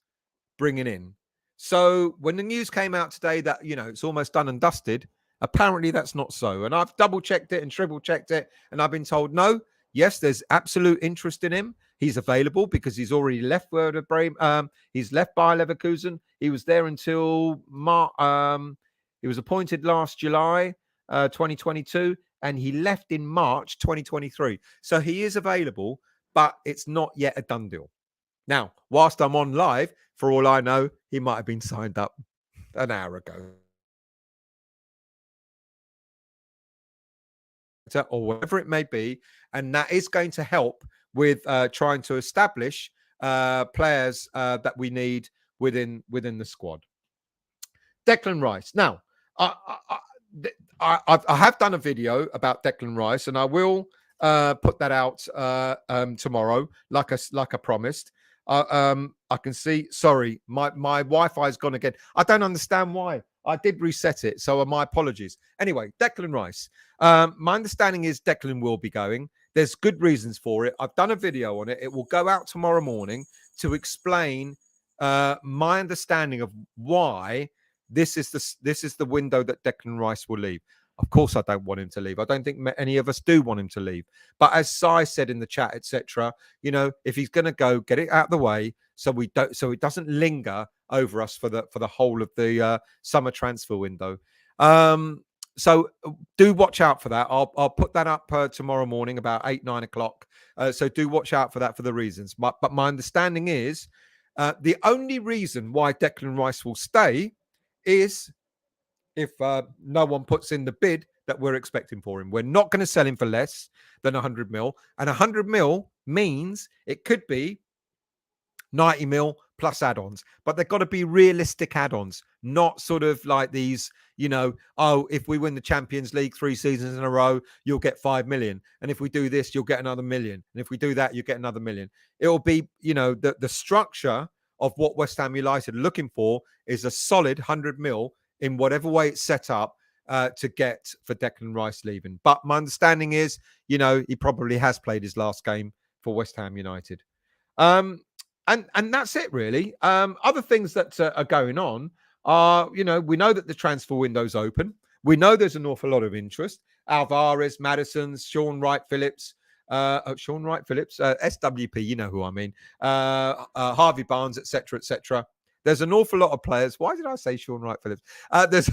bringing in. So when the news came out today that, it's almost done and dusted, apparently that's not so. And I've double checked it and triple checked it. And I've been told, no, yes, there's absolute interest in him. He's available because he's already left Werder Bremen. He's left Bayer Leverkusen. He was there until he was appointed last July 2022, and he left in March 2023. So he is available, but it's not yet a done deal. Now, whilst I'm on live, for all I know, he might have been signed up an hour ago. Or whatever it may be. And that is going to help with trying to establish players that we need within the squad. Declan Rice. Now, I have done a video about Declan Rice, and I will put that out tomorrow, like I promised. I can see. Sorry, my Wi-Fi's gone again. I don't understand why. I did reset it, so my apologies. Anyway, Declan Rice. My understanding is Declan will be going. There's good reasons for it. I've done a video on it. It will go out tomorrow morning to explain my understanding of why this is the window that Declan Rice will leave. Of course, I don't want him to leave. I don't think any of us do want him to leave. But as Si said in the chat, etc., if he's going to go, get it out of the way so it doesn't linger over us for the whole of the summer transfer window. So do watch out for that. I'll put that up tomorrow morning about 8-9 o'clock. So do watch out for that for the reasons. But my understanding is the only reason why Declan Rice will stay is if no one puts in the bid that we're expecting for him. We're not going to sell him for less than 100 mil. And 100 mil means it could be 90 mil plus add-ons. But they've got to be realistic add-ons, not sort of like these, if we win the Champions League 3 seasons in a row, you'll get 5 million. And if we do this, you'll get another million. And if we do that, you get another million. It'll be, the structure of what West Ham United are looking for is a solid 100 mil in whatever way it's set up to get for Declan Rice leaving. But my understanding is, he probably has played his last game for West Ham United. And that's it, really. Other things that are going on are, we know that the transfer window's open. We know there's an awful lot of interest. Alvarez, Maddison's, Sean Wright-Phillips, SWP, you know who I mean, Harvey Barnes, etc., etc. There's an awful lot of players. Why did I say Sean Wright-Phillips? There's a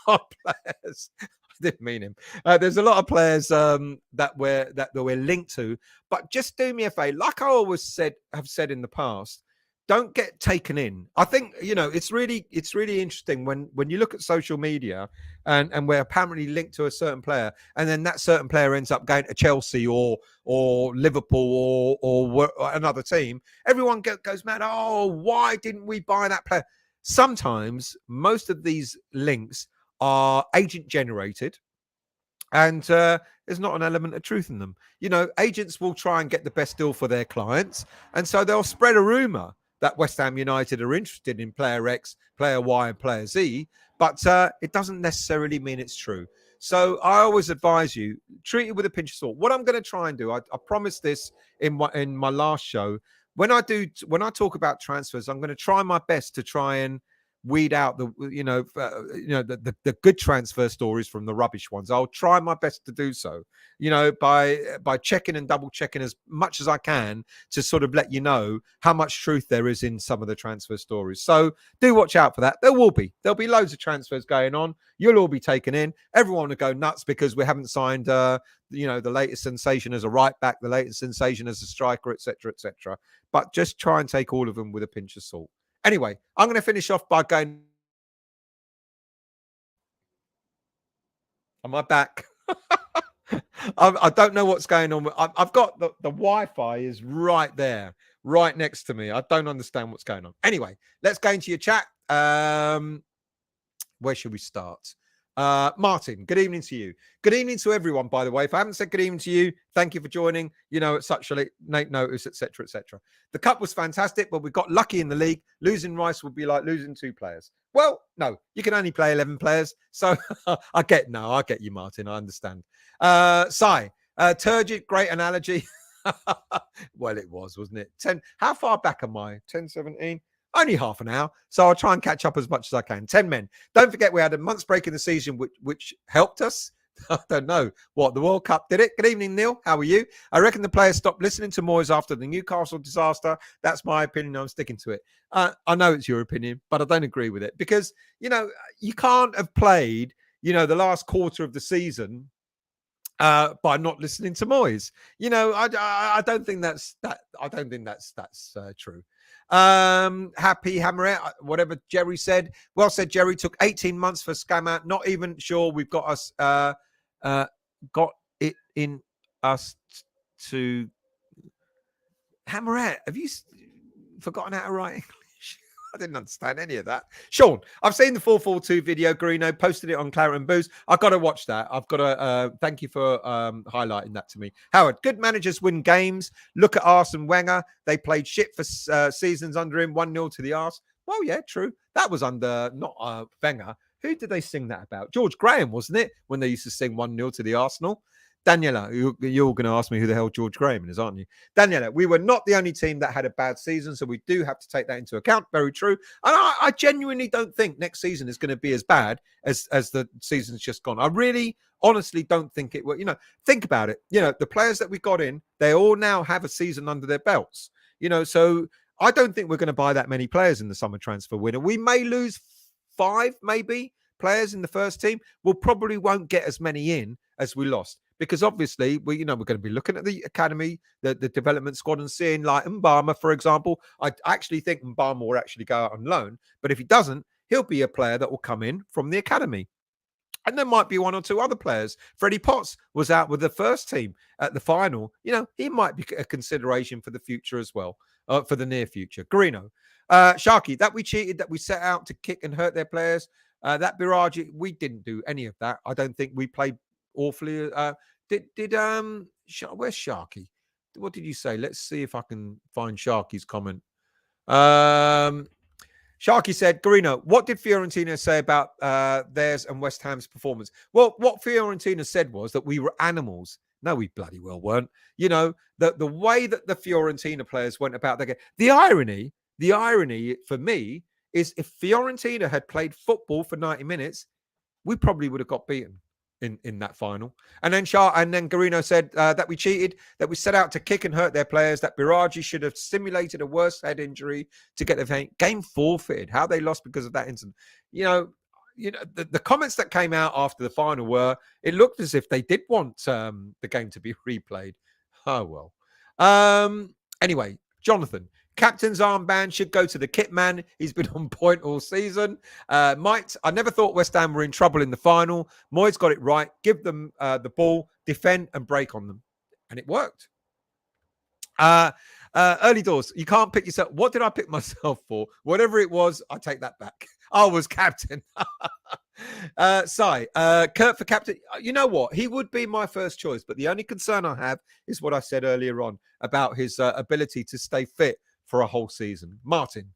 lot of players. I didn't mean him. There's a lot of players that we're linked to. But just do me a favor, like I always have said in the past, don't get taken in. I think, it's really interesting when you look at social media and we're apparently linked to a certain player, and then that certain player ends up going to Chelsea or Liverpool or another team. Everyone goes mad. Oh, why didn't we buy that player? Sometimes most of these links are agent generated, and there's not an element of truth in them. Agents will try and get the best deal for their clients, and so they'll spread a rumor that West Ham United are interested in player X, player Y, and player Z, but it doesn't necessarily mean it's true. So I always advise you, treat it with a pinch of salt. What I'm going to try and do, I promised this in my last show. When I talk about transfers, I'm going to try my best to try and weed out the good transfer stories from the rubbish ones. I'll try my best to do so, by checking and double checking as much as I can to sort of let you know how much truth there is in some of the transfer stories. So do watch out for that. There'll be loads of transfers going on. You'll all be taken in. Everyone will go nuts because we haven't signed the latest sensation as a right back, the latest sensation as a striker, etc., etc. But just try and take all of them with a pinch of salt. Anyway, I'm going to finish off by going. Am I back? I don't know what's going on. I've got the Wi-Fi is right there, right next to me. I don't understand what's going on. Anyway, let's go into your chat. Where should we start? Martin, good evening to you. Good evening to everyone, by the way. If I haven't said good evening to you, thank you for joining, at such a late notice, etc., etc. The cup was fantastic, but we got lucky in the league. Losing Rice would be like losing 2 players. Well, no, you can only play 11 players. So I get you, Martin. I understand. Turgid, great analogy. Well, it was, wasn't it? 10. How far back am I? 10, 17? Only half an hour, so I'll try and catch up as much as I can. 10 men. Don't forget we had a month's break in the season, which helped us. I don't know what the World Cup did it. Good evening, Neil. How are you? I reckon the players stopped listening to Moyes after the Newcastle disaster. That's my opinion. I'm sticking to it. I know it's your opinion, but I don't agree with it because you can't have played the last quarter of the season by not listening to Moyes. I don't think that's that. I don't think that's true. Happy Hammerette, whatever Jerry said. Well said, Jerry. Took 18 months for Scammer. Not even sure we've got us got it in us to Hammerette. Have you forgotten how to write English? I didn't understand any of that. Sean, I've seen the 442 video. Greeno posted it on Claret and Booze. I've got to watch that. I've got to thank you for highlighting that to me. Howard, good managers win games. Look at Arsene Wenger. They played shit for seasons under him. 1-0 to the Arse. Well, yeah, true. That was under not Wenger. Who did they sing that about? George Graham, wasn't it? When they used to sing 1-0 to the Arsenal. Daniela, you're going to ask me who the hell George Graham is, aren't you? Daniela, we were not the only team that had a bad season, so we do have to take that into account. Very true. And I genuinely don't think next season is going to be as bad as the season's just gone. I really, honestly don't think it will. Think about it. The players that we got in, they all now have a season under their belts. So I don't think we're going to buy that many players in the summer transfer window. We may lose 5, maybe, players in the first team. We'll probably won't get as many in as we lost. Because obviously, we're going to be looking at the academy, the development squad, and seeing like Mbama, for example. I actually think Mbama will actually go out on loan. But if he doesn't, he'll be a player that will come in from the academy. And there might be 1 or 2 other players. Freddie Potts was out with the first team at the final. He might be a consideration for the future as well, for the near future. Garino. Sharky, that we cheated, that we set out to kick and hurt their players. That Biraji, we didn't do any of that. I don't think we played awfully. Where's Sharky? What did you say? Let's see if I can find Sharky's comment. Sharky said, Garino, what did Fiorentina say about theirs and West Ham's performance? Well, what Fiorentina said was that we were animals. No, we bloody well weren't. You know, the way that the Fiorentina players went about their game. The irony for me is if Fiorentina had played football for 90 minutes, we probably would have got beaten in that final. And then Garino said that we cheated, that we set out to kick and hurt their players, that Biraghi should have simulated a worse head injury to get the game forfeited. How they lost because of that incident. You know, the comments that came out after the final were, it looked as if they did want the game to be replayed. Oh, well. Anyway, Jonathan, captain's armband should go to the kit man. He's been on point all season. Mike, I never thought West Ham were in trouble in the final. Moyes got it right. Give them the ball, defend and break on them. And it worked. Early doors, you can't pick yourself. What did I pick myself for? Whatever it was, I take that back. I was captain. Kurt for captain. You know what? He would be my first choice, but the only concern I have is what I said earlier on about his ability to stay fit for a whole season. Martin,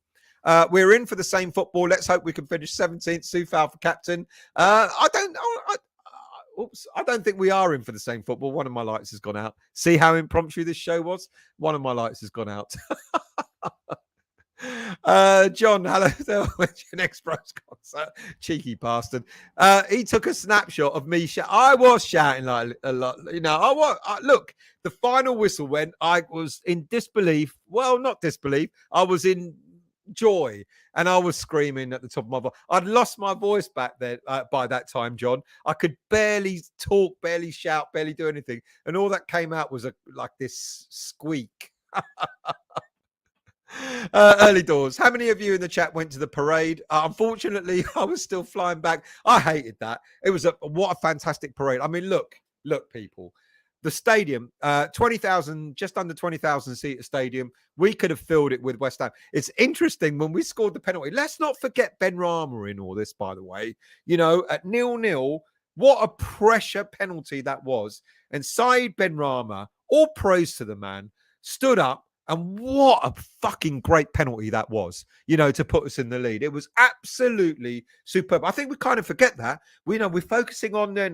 we're in for the same football. Let's hope we can finish 17th. Soufal for captain. I don't think we are in for the same football. One of my lights has gone out. See how impromptu this show was? One of my lights has gone out. John, hello there. When's your next Bros concert? Cheeky bastard. He took a snapshot of me. I was shouting like a lot. You know, look, the final whistle went. I was in disbelief. Well, not disbelief. I was in joy and I was screaming at the top of my voice. I'd lost my voice back then by that time, John. I could barely talk, barely shout, barely do anything. And all that came out was like this squeak. Early doors. How many of you in the chat went to the parade? Unfortunately, I was still flying back. I hated that. It was what a fantastic parade. I mean, look, people. The stadium, 20,000, just under 20,000 seat stadium. We could have filled it with West Ham. It's interesting when we scored the penalty. Let's not forget Ben Rama in all this, by the way. You know, at 0-0, what a pressure penalty that was. And Saeed Ben Rama, all praise to the man, stood up. And what a fucking great penalty that was, you know, to put us in the lead. It was absolutely superb. I think we kind of forget that. We're focusing on then,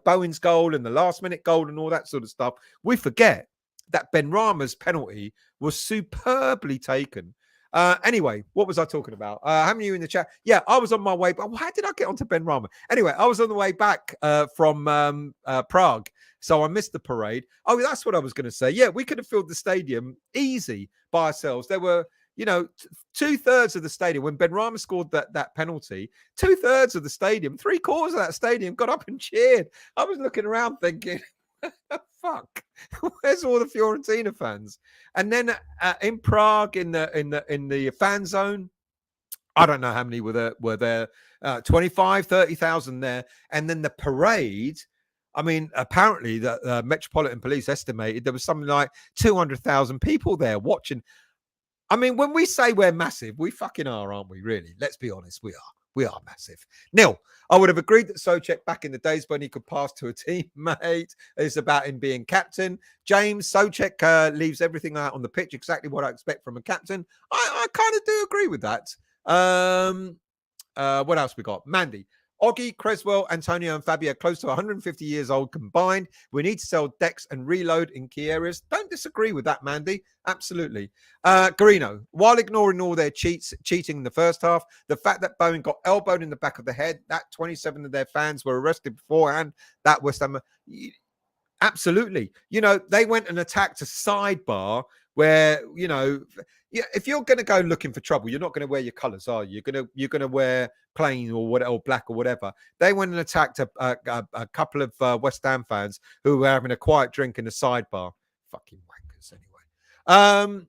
Bowen's goal and the last minute goal and all that sort of stuff. We forget that Ben Rama's penalty was superbly taken. Anyway, what was I talking about? How many of you in the chat? Yeah, I was on my way. But how did I get onto Ben Rama? Anyway, I was on the way back from Prague. So I missed the parade. Oh, that's what I was going to say. Yeah, we could have filled the stadium easy by ourselves. There were, 2/3 of the stadium. When Ben Rama scored that penalty, 2/3 of the stadium, 3/4 of that stadium got up and cheered. I was looking around thinking, fuck, where's all the Fiorentina fans? And then in Prague, in the fan zone, I don't know how many were there 25, 30,000 there. And then the parade, I mean, apparently the Metropolitan Police estimated there was something like 200,000 people there watching. I mean, when we say we're massive, we fucking are, aren't we, really? Let's be honest, we are. We are massive. Neil, I would have agreed that Souček back in the days when he could pass to a teammate. It's about him being captain. James, Souček leaves everything out on the pitch, exactly what I expect from a captain. I kind of do agree with that. What else we got? Mandy. Oggy, Creswell, Antonio and Fabio close to 150 years old combined. We need to sell decks and reload in key areas. Don't disagree with that, Mandy. Absolutely. Garino, while ignoring all their cheating in the first half, the fact that Bowen got elbowed in the back of the head, that 27 of their fans were arrested beforehand, that West Ham, absolutely. They went and attacked a sidebar where, if you're going to go looking for trouble, you're not going to wear your colours, are you? You're going to wear plain or black or whatever. They went and attacked a couple of West Ham fans who were having a quiet drink in the sidebar. Fucking wankers, anyway.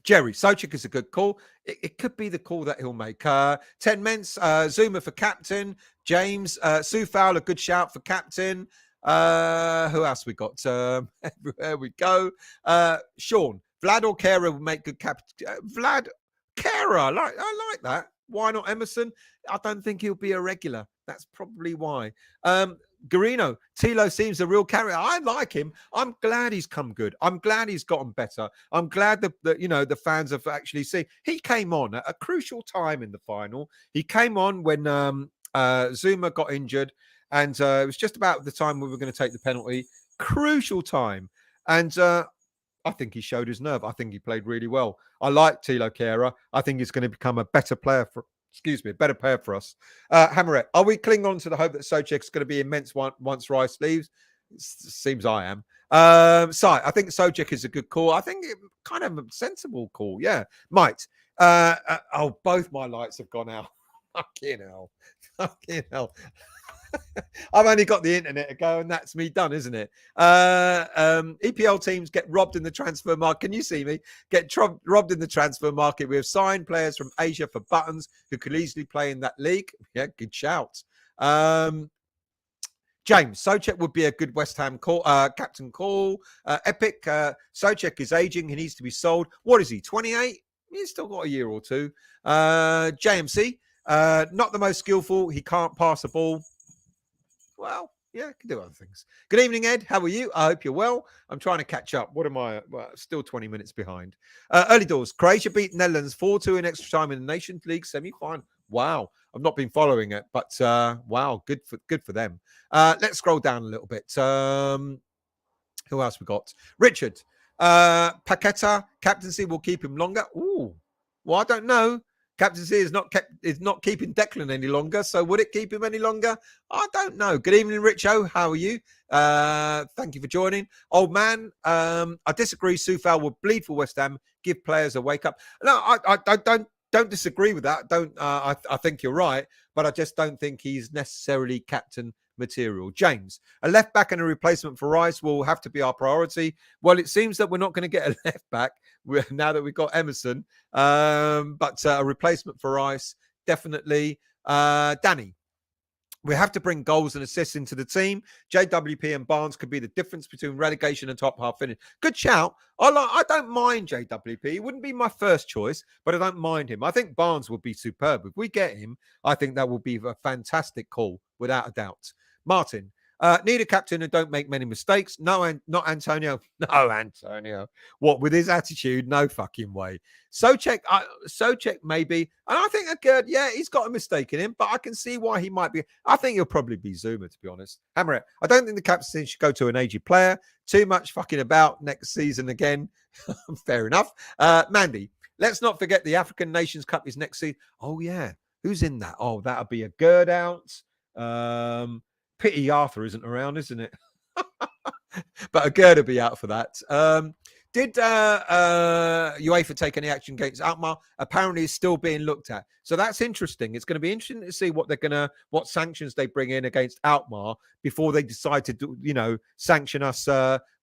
Jerry, Souček is a good call. It could be the call that he'll make. 10 Ments, Zuma for captain. James, Soufal, a good shout for captain. Who else we got? Everywhere we go. Sean, Vlad or Kera will make good captain. Vlad, Kera, I like that. Why not Emerson? I don't think he'll be a regular. That's probably why. Garino, Tilo seems a real carrier. I like him. I'm glad he's come good. I'm glad he's gotten better. I'm glad that the fans have actually seen. He came on at a crucial time in the final. He came on when Zuma got injured, and it was just about the time we were going to take the penalty. Crucial time. And I think he showed his nerve. I think he played really well. I like Tilo Kehrer. I think he's going to become a better player a better player for us. Hammerette, are we clinging on to the hope that Souček's going to be immense once Rice leaves? Seems I am. I think Souček is a good call. I think it kind of a sensible call. Yeah, might. Both my lights have gone out. Fucking hell. I've only got the internet to go, and that's me done, isn't it? EPL teams get robbed in the transfer market. Can you see me? Get robbed in the transfer market. We have signed players from Asia for buttons who could easily play in that league. Yeah, good shout. James, Souček would be a good West Ham captain call. Epic, Souček is aging. He needs to be sold. What is he, 28? He's still got a year or two. JMC, not the most skillful. He can't pass a ball. Well, yeah, can do other things. Good evening, Ed. How are you? I hope you're well. I'm trying to catch up. What am I? Well, still 20 minutes behind. Early doors. Croatia beat Netherlands 4-2 in extra time in the Nations League semi-final. Wow. I've not been following it, but wow, good for them. Let's scroll down a little bit. Who else we got? Richard. Paqueta, captaincy will keep him longer. Ooh. Well, I don't know. Captaincy is not keeping Declan any longer. So would it keep him any longer? I don't know. Good evening, Richo. How are you? Thank you for joining. Old man, I disagree. Soufal would bleed for West Ham. Give players a wake up. No, I don't disagree with that. I think you're right, but I just don't think he's necessarily captain material. James, a left back and a replacement for Rice will have to be our priority. Well, it seems that we're not going to get a left back now that we've got Emerson, but a replacement for Rice, definitely. Danny, we have to bring goals and assists into the team. JWP and Barnes could be the difference between relegation and top half finish. Good shout. I don't mind JWP. He wouldn't be my first choice, but I don't mind him. I think Barnes would be superb. If we get him, I think that will be a fantastic call, without a doubt. Martin, need a captain and don't make many mistakes. No, not Antonio. No, Antonio. What, with his attitude? No fucking way. Souček maybe. And I think he's got a mistake in him, but I can see why he might be. I think he'll probably be Zuma, to be honest. Hammer it. I don't think the captain should go to an aged player. Too much fucking about next season again. Fair enough. Mandy, let's not forget the African Nations Cup is next season. Oh, yeah. Who's in that? Oh, that'll be a Gerd out. Pity Arthur isn't around, isn't it? But a Gerd will be out for that. Did UEFA take any action against Alkmaar? Apparently, it's still being looked at. So that's interesting. It's going to be interesting to see what sanctions they bring in against Alkmaar before they decide to sanction us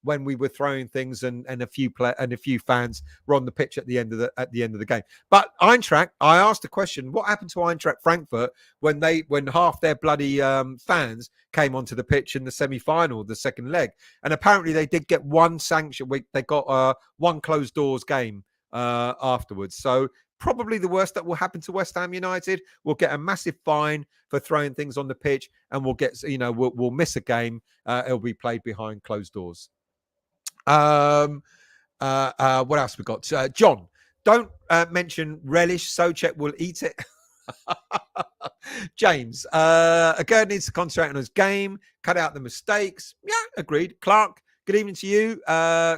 when we were throwing things and a few fans were on the pitch at the end of the game. But Eintracht, I asked a question: what happened to Eintracht Frankfurt when half their bloody fans came onto the pitch in the semi-final, the second leg? And apparently they did get one sanction. They got one closed doors game afterwards. So probably the worst that will happen to West Ham United. We'll get a massive fine for throwing things on the pitch, and we'll get we'll miss a game. It'll be played behind closed doors. What else we got? John, don't mention relish. Souček will eat it. James, a girl needs to concentrate on his game, cut out the mistakes. Yeah, agreed. Clark, good evening to you.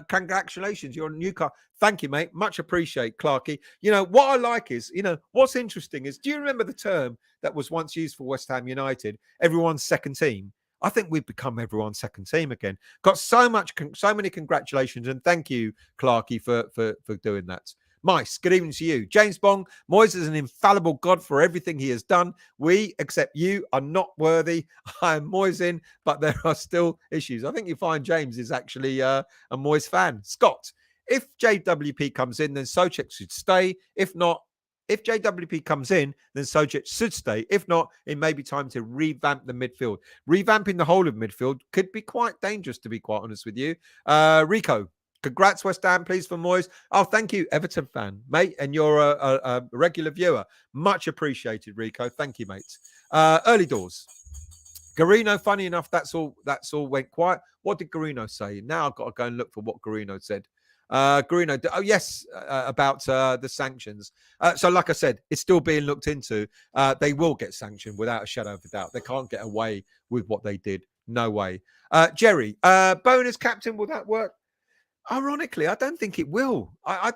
Congratulations, you're on Newcastle. Thank you, mate. Much appreciate, Clarky. What I like is, what's interesting is, do you remember the term that was once used for West Ham United? Everyone's second team. I think we've become everyone's second team again. Got so many congratulations, and thank you, Clarky, for doing that. Mice, good evening to you. James Bong, Moyes is an infallible God for everything he has done. We, except you, are not worthy. I am Moyes in, but there are still issues. I think you find James is actually a Moyes fan. Scott, if JWP comes in, then Souček should stay. If JWP comes in, then Souček should stay. If not, it may be time to revamp the midfield. Revamping the whole of midfield could be quite dangerous, to be quite honest with you. Rico, congrats, West Ham, please, for Moyes. Oh, thank you, Everton fan, mate. And you're a regular viewer. Much appreciated, Rico. Thank you, mate. Early doors. Garino, funny enough, that's all went quiet. What did Garino say? Now I've got to go and look for what Garino said. Garino, oh yes, about the sanctions. So like I said, it's still being looked into. They will get sanctioned without a shadow of a doubt. They can't get away with what they did. No way. Jerry, bonus captain, will that work? Ironically, I don't think it will. I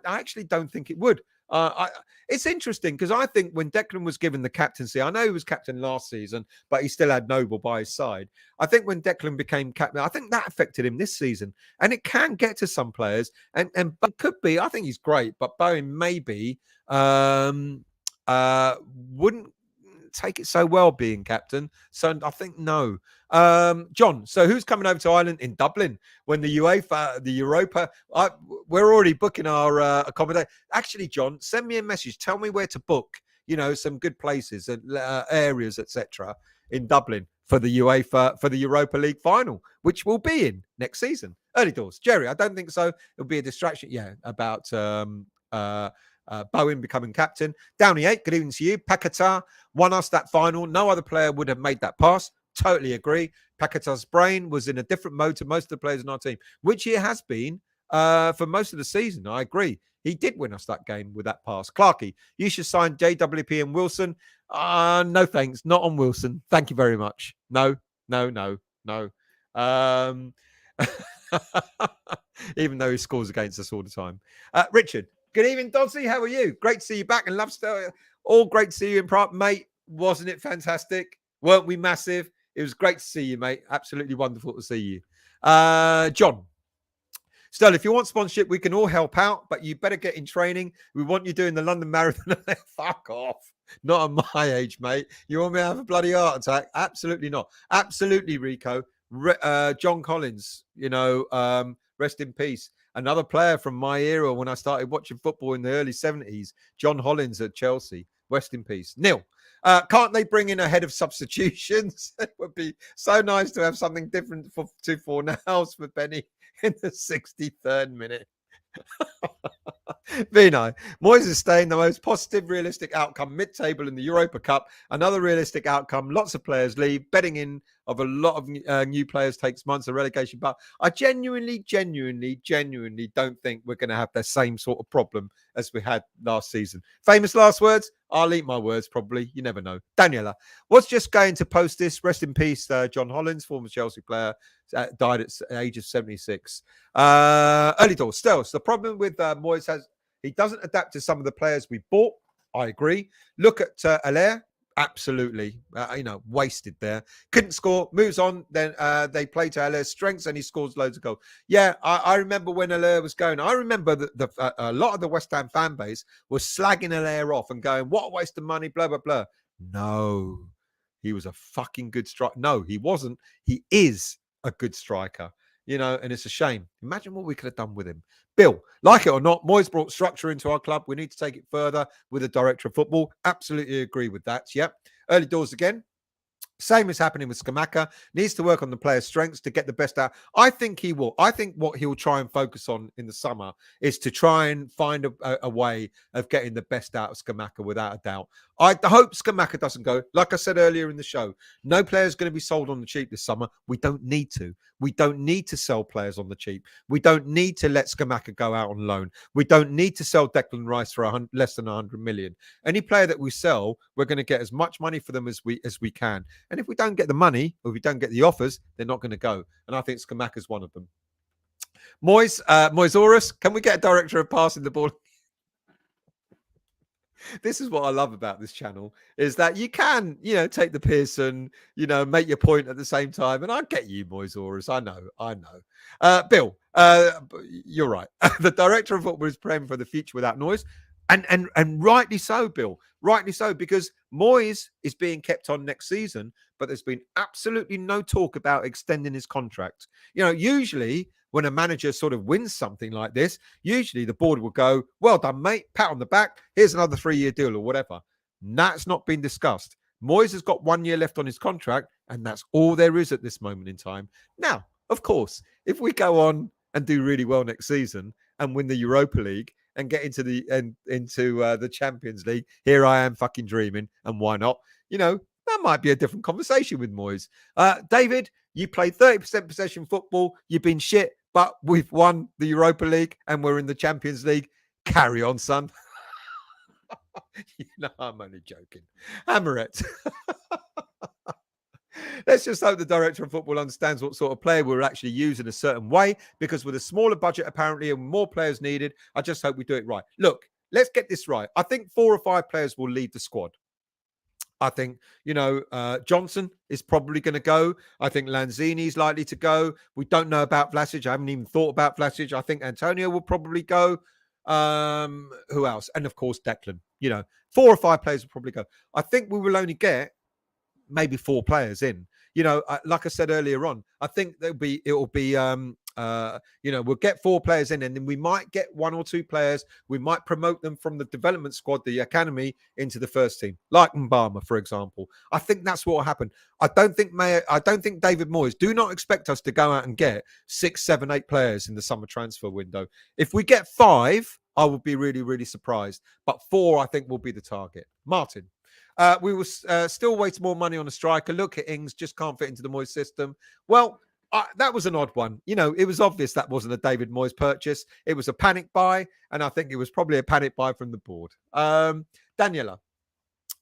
actually don't think it would. It's interesting because I think when Declan was given the captaincy, I know he was captain last season, but he still had Noble by his side. I think when Declan became captain, I think that affected him this season, and it can get to some players. And but could be. I think he's great, but Bowen maybe wouldn't take it so well being captain. So I think no. John, so who's coming over to Ireland in Dublin when the Europa? We're already booking our accommodation. Actually, John, send me a message. Tell me where to book. Some good places and areas, etc. in Dublin for the UEFA for the Europa League final, which will be in next season, early doors. Jerry, I don't think so. It'll be a distraction. Yeah, about Bowen becoming captain. Downey 8, good evening to you. Paquetá won us that final. No other player would have made that pass. Totally agree. Paquetá's brain was in a different mode to most of the players in our team, which he has been for most of the season. I agree. He did win us that game with that pass. Clarkey, you should sign JWP and Wilson. No thanks. Not on Wilson. Thank you very much. No. Even though he scores against us all the time. Richard, good evening, Doddsy. How are you? Great to see you back. And love still. All great to see you in prep, mate. Wasn't it fantastic? Weren't we massive? It was great to see you, mate. Absolutely wonderful to see you. John. Still, if you want sponsorship, we can all help out, but you better get in training. We want you doing the London Marathon. Fuck off. Not at my age, mate. You want me to have a bloody heart attack? Absolutely not. Absolutely, Rico. John Collins, rest in peace. Another player from my era when I started watching football in the early 70s, John Hollins at Chelsea. Rest in peace. Neil. Can't they bring in a head of substitutions? It would be so nice to have something different for 2-4 nows for Benny in the 63rd minute. Vino, Moyes is staying. The most positive, realistic outcome, mid-table in the Europa Cup. Another realistic outcome. Lots of players leave. Betting in of a lot of new players takes months of relegation. But I genuinely don't think we're going to have the same sort of problem as we had last season. Famous last words? I'll eat my words, probably. You never know. Daniela, was just going to post this. Rest in peace, John Hollins, former Chelsea player, died at the age of 76. Early doors. Still, the problem with Moyes he doesn't adapt to some of the players we bought. I agree. Look at Allaire. Absolutely, wasted there. Couldn't score. Moves on. Then they play to Allaire's strengths, and he scores loads of goals. Yeah, I remember when Allaire was going. I remember that a lot of the West Ham fan base was slagging Allaire off and going, "What a waste of money!" Blah blah blah. No, he was a fucking good striker. No, he wasn't. He is a good striker. And it's a shame. Imagine what we could have done with him. Bill, like it or not, Moyes brought structure into our club. We need to take it further with the director of football. Absolutely agree with that. Yep. Early doors again. Same is happening with Scamacca. Needs to work on the player's strengths to get the best out. I think he will. I think what he'll try and focus on in the summer is to try and find a way of getting the best out of Scamacca without a doubt. I hope Scamacca doesn't go. Like I said earlier in the show, no player is going to be sold on the cheap this summer. We don't need to. We don't need to sell players on the cheap. We don't need to let Scamacca go out on loan. We don't need to sell Declan Rice for less than 100 million. Any player that we sell, we're going to get as much money for them as we can. And if we don't get the money, or if we don't get the offers, they're not going to go. And I think Scamacca is one of them. Moisaurus, can we get a director of passing the ball? This is what I love about this channel, is that you can, take the piss and, make your point at the same time. And I get you, Moisaurus. I know. Bill, you're right. The director of football is praying for the future without noise. And rightly so, Bill. Rightly so, because Moyes is being kept on next season, but there's been absolutely no talk about extending his contract. Usually when a manager sort of wins something like this, usually the board will go, well done, mate, pat on the back, here's another 3-year deal or whatever. That's not been discussed. Moyes has got 1 year left on his contract, and that's all there is at this moment in time. Now, of course, if we go on and do really well next season and win the Europa League and get into the Champions League, here I am fucking dreaming, and why not? that might be a different conversation with Moyes. David, you played 30% possession football. You've been shit, but we've won the Europa League and we're in the Champions League. Carry on, son. I'm only joking. Hammer it. Let's just hope the director of football understands what sort of player we're actually using a certain way, because with a smaller budget, apparently, and more players needed, I just hope we do it right. Look, let's get this right. I think 4 or 5 players will lead the squad. I think, Johnson is probably going to go. I think Lanzini's likely to go. We don't know about Vlasic. I haven't even thought about Vlasic. I think Antonio will probably go. Who else? And of course, Declan. 4 or 5 players will probably go. I think we will only get maybe 4 players in. Like I said earlier on, I think we'll get 4 players in, and then we might get 1 or 2 players. We might promote them from the development squad, the academy, into the first team, like Mbama, for example. I think that's what will happen. I don't think David Moyes, do not expect us to go out and get 6, 7, 8 players in the summer transfer window. If we get 5, I would be really, really surprised. But 4, I think, will be the target. Martin. We will still waste more money on a striker. Look at Ings, just can't fit into the Moyes system. Well, that was an odd one. It was obvious that wasn't a David Moyes purchase. It was a panic buy, and I think it was probably a panic buy from the board. Daniela.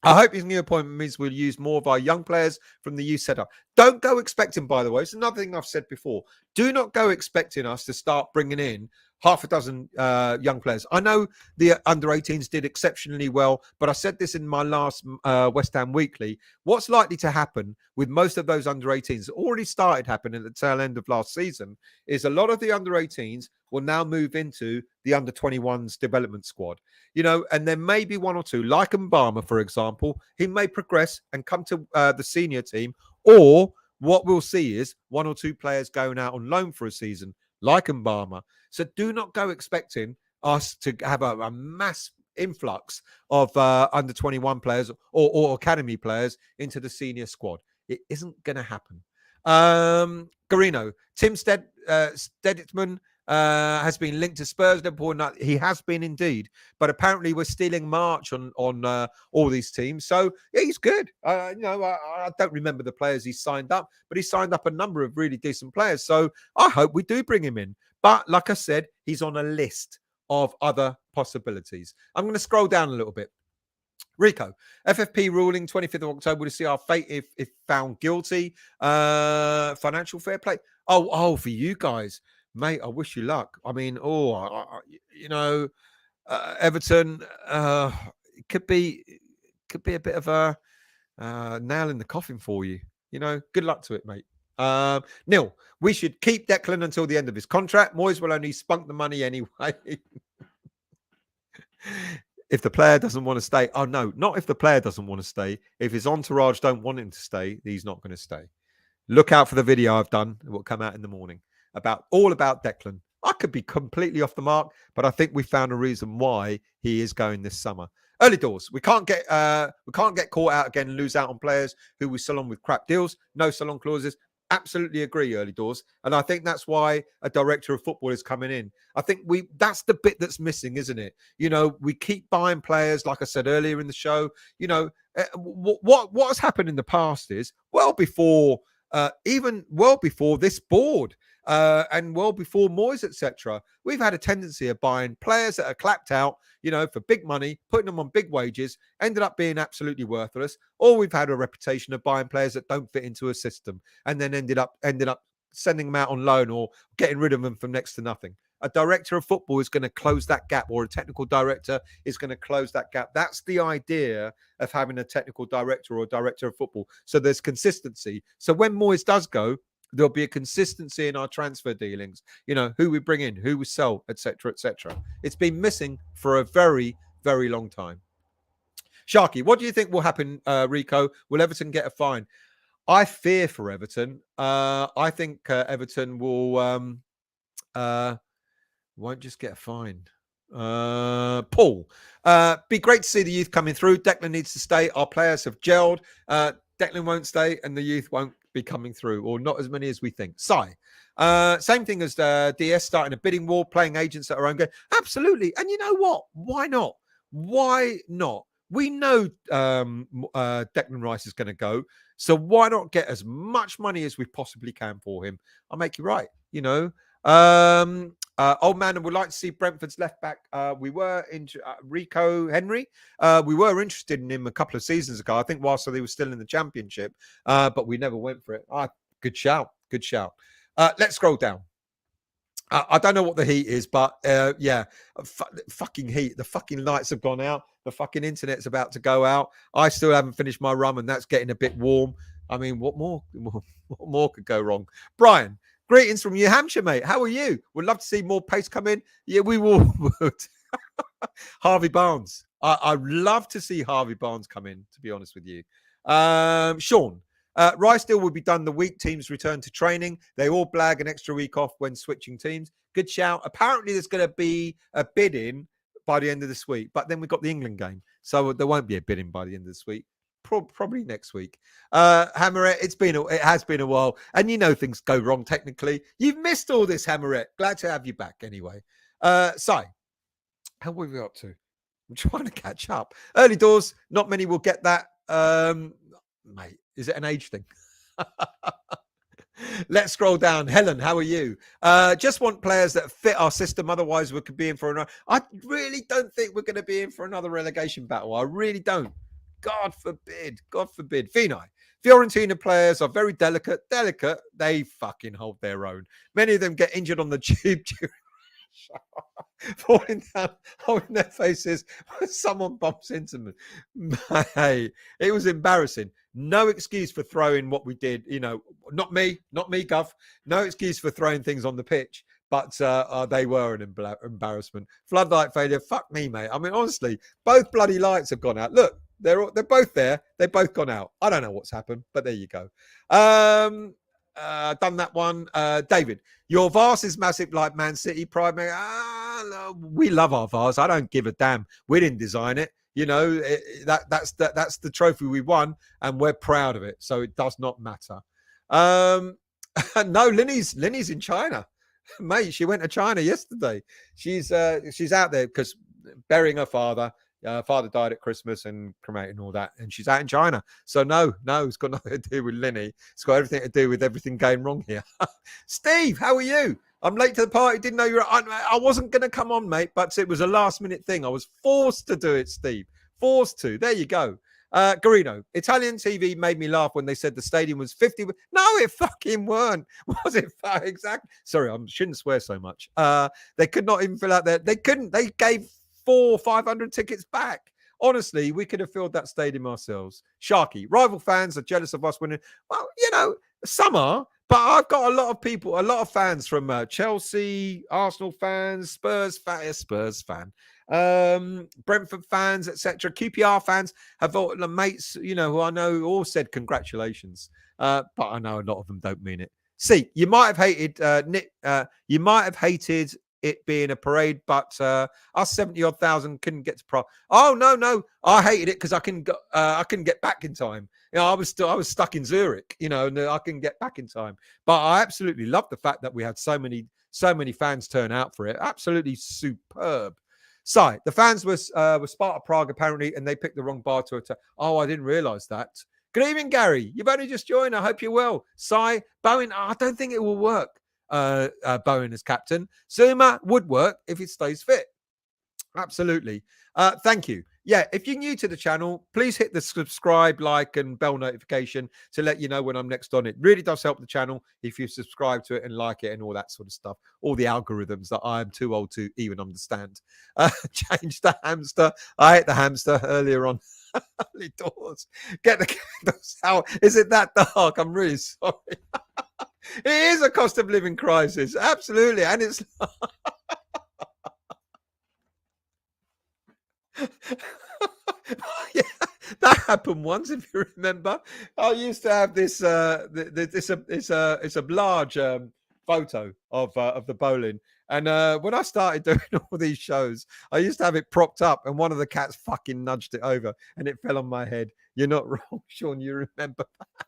I hope his new appointment means we'll use more of our young players from the youth setup. Don't go expecting, by the way, it's another thing I've said before. Do not go expecting us to start bringing in half a dozen young players. I know the under-18s did exceptionally well, but I said this in my last West Ham Weekly. What's likely to happen with most of those under-18s, already started happening at the tail end of last season, is a lot of the under-18s will now move into the under-21s development squad. And there may be 1 or 2, like Mbama, for example. He may progress and come to the senior team, or what we'll see is 1 or 2 players going out on loan for a season, like Mbama. So do not go expecting us to have a mass influx of under-21 players or academy players into the senior squad. It isn't going to happen. Garino, Tim Steditman has been linked to Spurs, Liverpool. He has been indeed, but apparently we're stealing March on all these teams. So yeah, he's good. I don't remember the players he signed up, but he signed up a number of really decent players. So I hope we do bring him in. But like I said, he's on a list of other possibilities. I'm going to scroll down a little bit. Rico, FFP ruling 25th of October to see our fate if found guilty. Financial fair play. Oh, for you guys. Mate, I wish you luck. I mean, Everton it could be a bit of a nail in the coffin for you. Good luck to it, mate. Neil, we should keep Declan until the end of his contract. Moyes will only spunk the money anyway. If the player doesn't want to stay. Oh, no, not if the player doesn't want to stay. If his entourage don't want him to stay, he's not going to stay. Look out for the video I've done. It will come out in the morning. All about Declan. I could be completely off the mark, but I think we found a reason why he is going this summer. Early doors. We can't get caught out again and lose out on players who we sell on with crap deals. No sell-on clauses. Absolutely agree, early doors. And I think that's why a director of football is coming in. I think that's the bit that's missing, isn't it? We keep buying players, like I said earlier in the show. What has happened in the past is before this board and well before Moyes, etc. We've had a tendency of buying players that are clapped out, for big money, putting them on big wages, ended up being absolutely worthless. Or we've had a reputation of buying players that don't fit into a system and then ended up sending them out on loan or getting rid of them for next to nothing. A director of football is going to close that gap, or a technical director is going to close that gap. That's the idea of having a technical director or a director of football. So there's consistency. So when Moyes does go, there'll be a consistency in our transfer dealings, who we bring in, who we sell, etc., etc. It's been missing for a very, very long time. Sharky, what do you think will happen, Rico? Will Everton get a fine? I fear for Everton. I think Everton won't just get a fine. Paul, be great to see the youth coming through. Declan needs to stay. Our players have gelled. Declan won't stay and the youth won't be coming through, or not as many as we think. Sai, same thing as DS starting a bidding war, playing agents at our own game. Absolutely. And you know what? Why not? Why not? We know Declan Rice is going to go. So why not get as much money as we possibly can for him? I'll make you right, you know. Old man, and would like to see Brentford's left back. We were in Rico Henry. We were interested in him a couple of seasons ago, I think, whilst they were still in the Championship, but we never went for it. Good shout. Good shout. Let's scroll down. I don't know what the heat is, but yeah, fucking heat. The fucking lights have gone out. The fucking internet's about to go out. I still haven't finished my rum, and that's getting a bit warm. I mean, what more could go wrong? Brian, greetings from New Hampshire, mate. How are you? Would love to see more pace come in. Yeah, we will. Harvey Barnes. I'd love to see Harvey Barnes come in, to be honest with you. Sean. Rice deal will be done the week teams return to training. They all blag an extra week off when switching teams. Good shout. Apparently, there's going to be a bid-in by the end of this week, but then we've got the England game, so there won't be a bid-in by the end of this week. Probably next week. Hammerette, it has been a while, and you know things go wrong technically. You've missed all this, Hammerette. Glad to have you back anyway. Si, how are we up to? I'm trying to catch up. Early doors, not many will get that. Mate, is it an age thing? Let's scroll down. Helen, how are you? Just want players that fit our system. Otherwise, we could be in for another. I really don't think we're going to be in for another relegation battle. I really don't. God forbid. God forbid. Vinay. Fiorentina players are very delicate. They fucking hold their own. Many of them get injured on the tube falling down, holding their faces when someone bumps into them. Hey, it was embarrassing. No excuse for throwing what we did. You know, not me, Guff. No excuse for throwing things on the pitch, but they were an embarrassment. Floodlight failure. Fuck me, mate. I mean, honestly, both bloody lights have gone out. Look, they're both there. They've both gone out. I don't know what's happened, but there you go. Done that one. David, your vase is massive like Man City pride. No, we love our vase. I don't give a damn. We didn't design it. You know, that's the trophy we won, and we're proud of it. So it does not matter. No, Linny's in China, mate. She went to China yesterday. She's out there because burying her father. Father died at Christmas and cremated and all that, and she's out in China. So no, it's got nothing to do with Linny. It's got everything to do with everything going wrong here. Steve, how are you? I'm late to the party. Didn't know you were. I wasn't going to come on, mate, but it was a last minute thing. I was forced to do it, Steve. Forced to. There you go. Garino, Italian TV made me laugh when they said the stadium was 50. No, it fucking weren't. Was it? Exactly. Sorry, I shouldn't swear so much. They could not even fill out their. They couldn't. They gave 400-500 tickets back. Honestly, we could have filled that stadium ourselves. Sharky, rival fans are jealous of us winning. Well, you know, some are, but I've got a lot of fans from Chelsea, Arsenal fans, Spurs fan, Brentford fans, etc. QPR fans have all the mates, you know, who I know all said congratulations. But I know a lot of them don't mean it. See, you might have hated Nick. You might have hated it being a parade, but us 70-odd thousand couldn't get to Prague. Oh no, I hated it because I couldn't get back in time. You know, I was stuck in Zurich, you know, and I couldn't get back in time. But I absolutely love the fact that we had so many fans turn out for it. Absolutely superb. So the fans were Sparta Prague apparently, and they picked the wrong bar to attack. Oh, I didn't realise that. Good evening, Gary. You've only just joined. I hope you're well. Si, Bowen, I don't think it will work. Bowen as captain. Zuma would work if he stays fit. Absolutely. Thank you. Yeah, if you're new to the channel, please hit the subscribe, like, and bell notification to let you know when I'm next on. It really does help the channel if you subscribe to it and like it and all that sort of stuff. All the algorithms that I am too old to even understand. Change the hamster. I ate the hamster earlier on. Early doors. Get the candles out. Is it that dark? I'm really sorry. It is a cost of living crisis. Absolutely. And it's yeah, that happened once, if you remember. I used to have this it's a large photo of the bowling, and when I started doing all these shows, I used to have it propped up, and one of the cats fucking nudged it over and it fell on my head. You're not wrong, Sean, you remember that.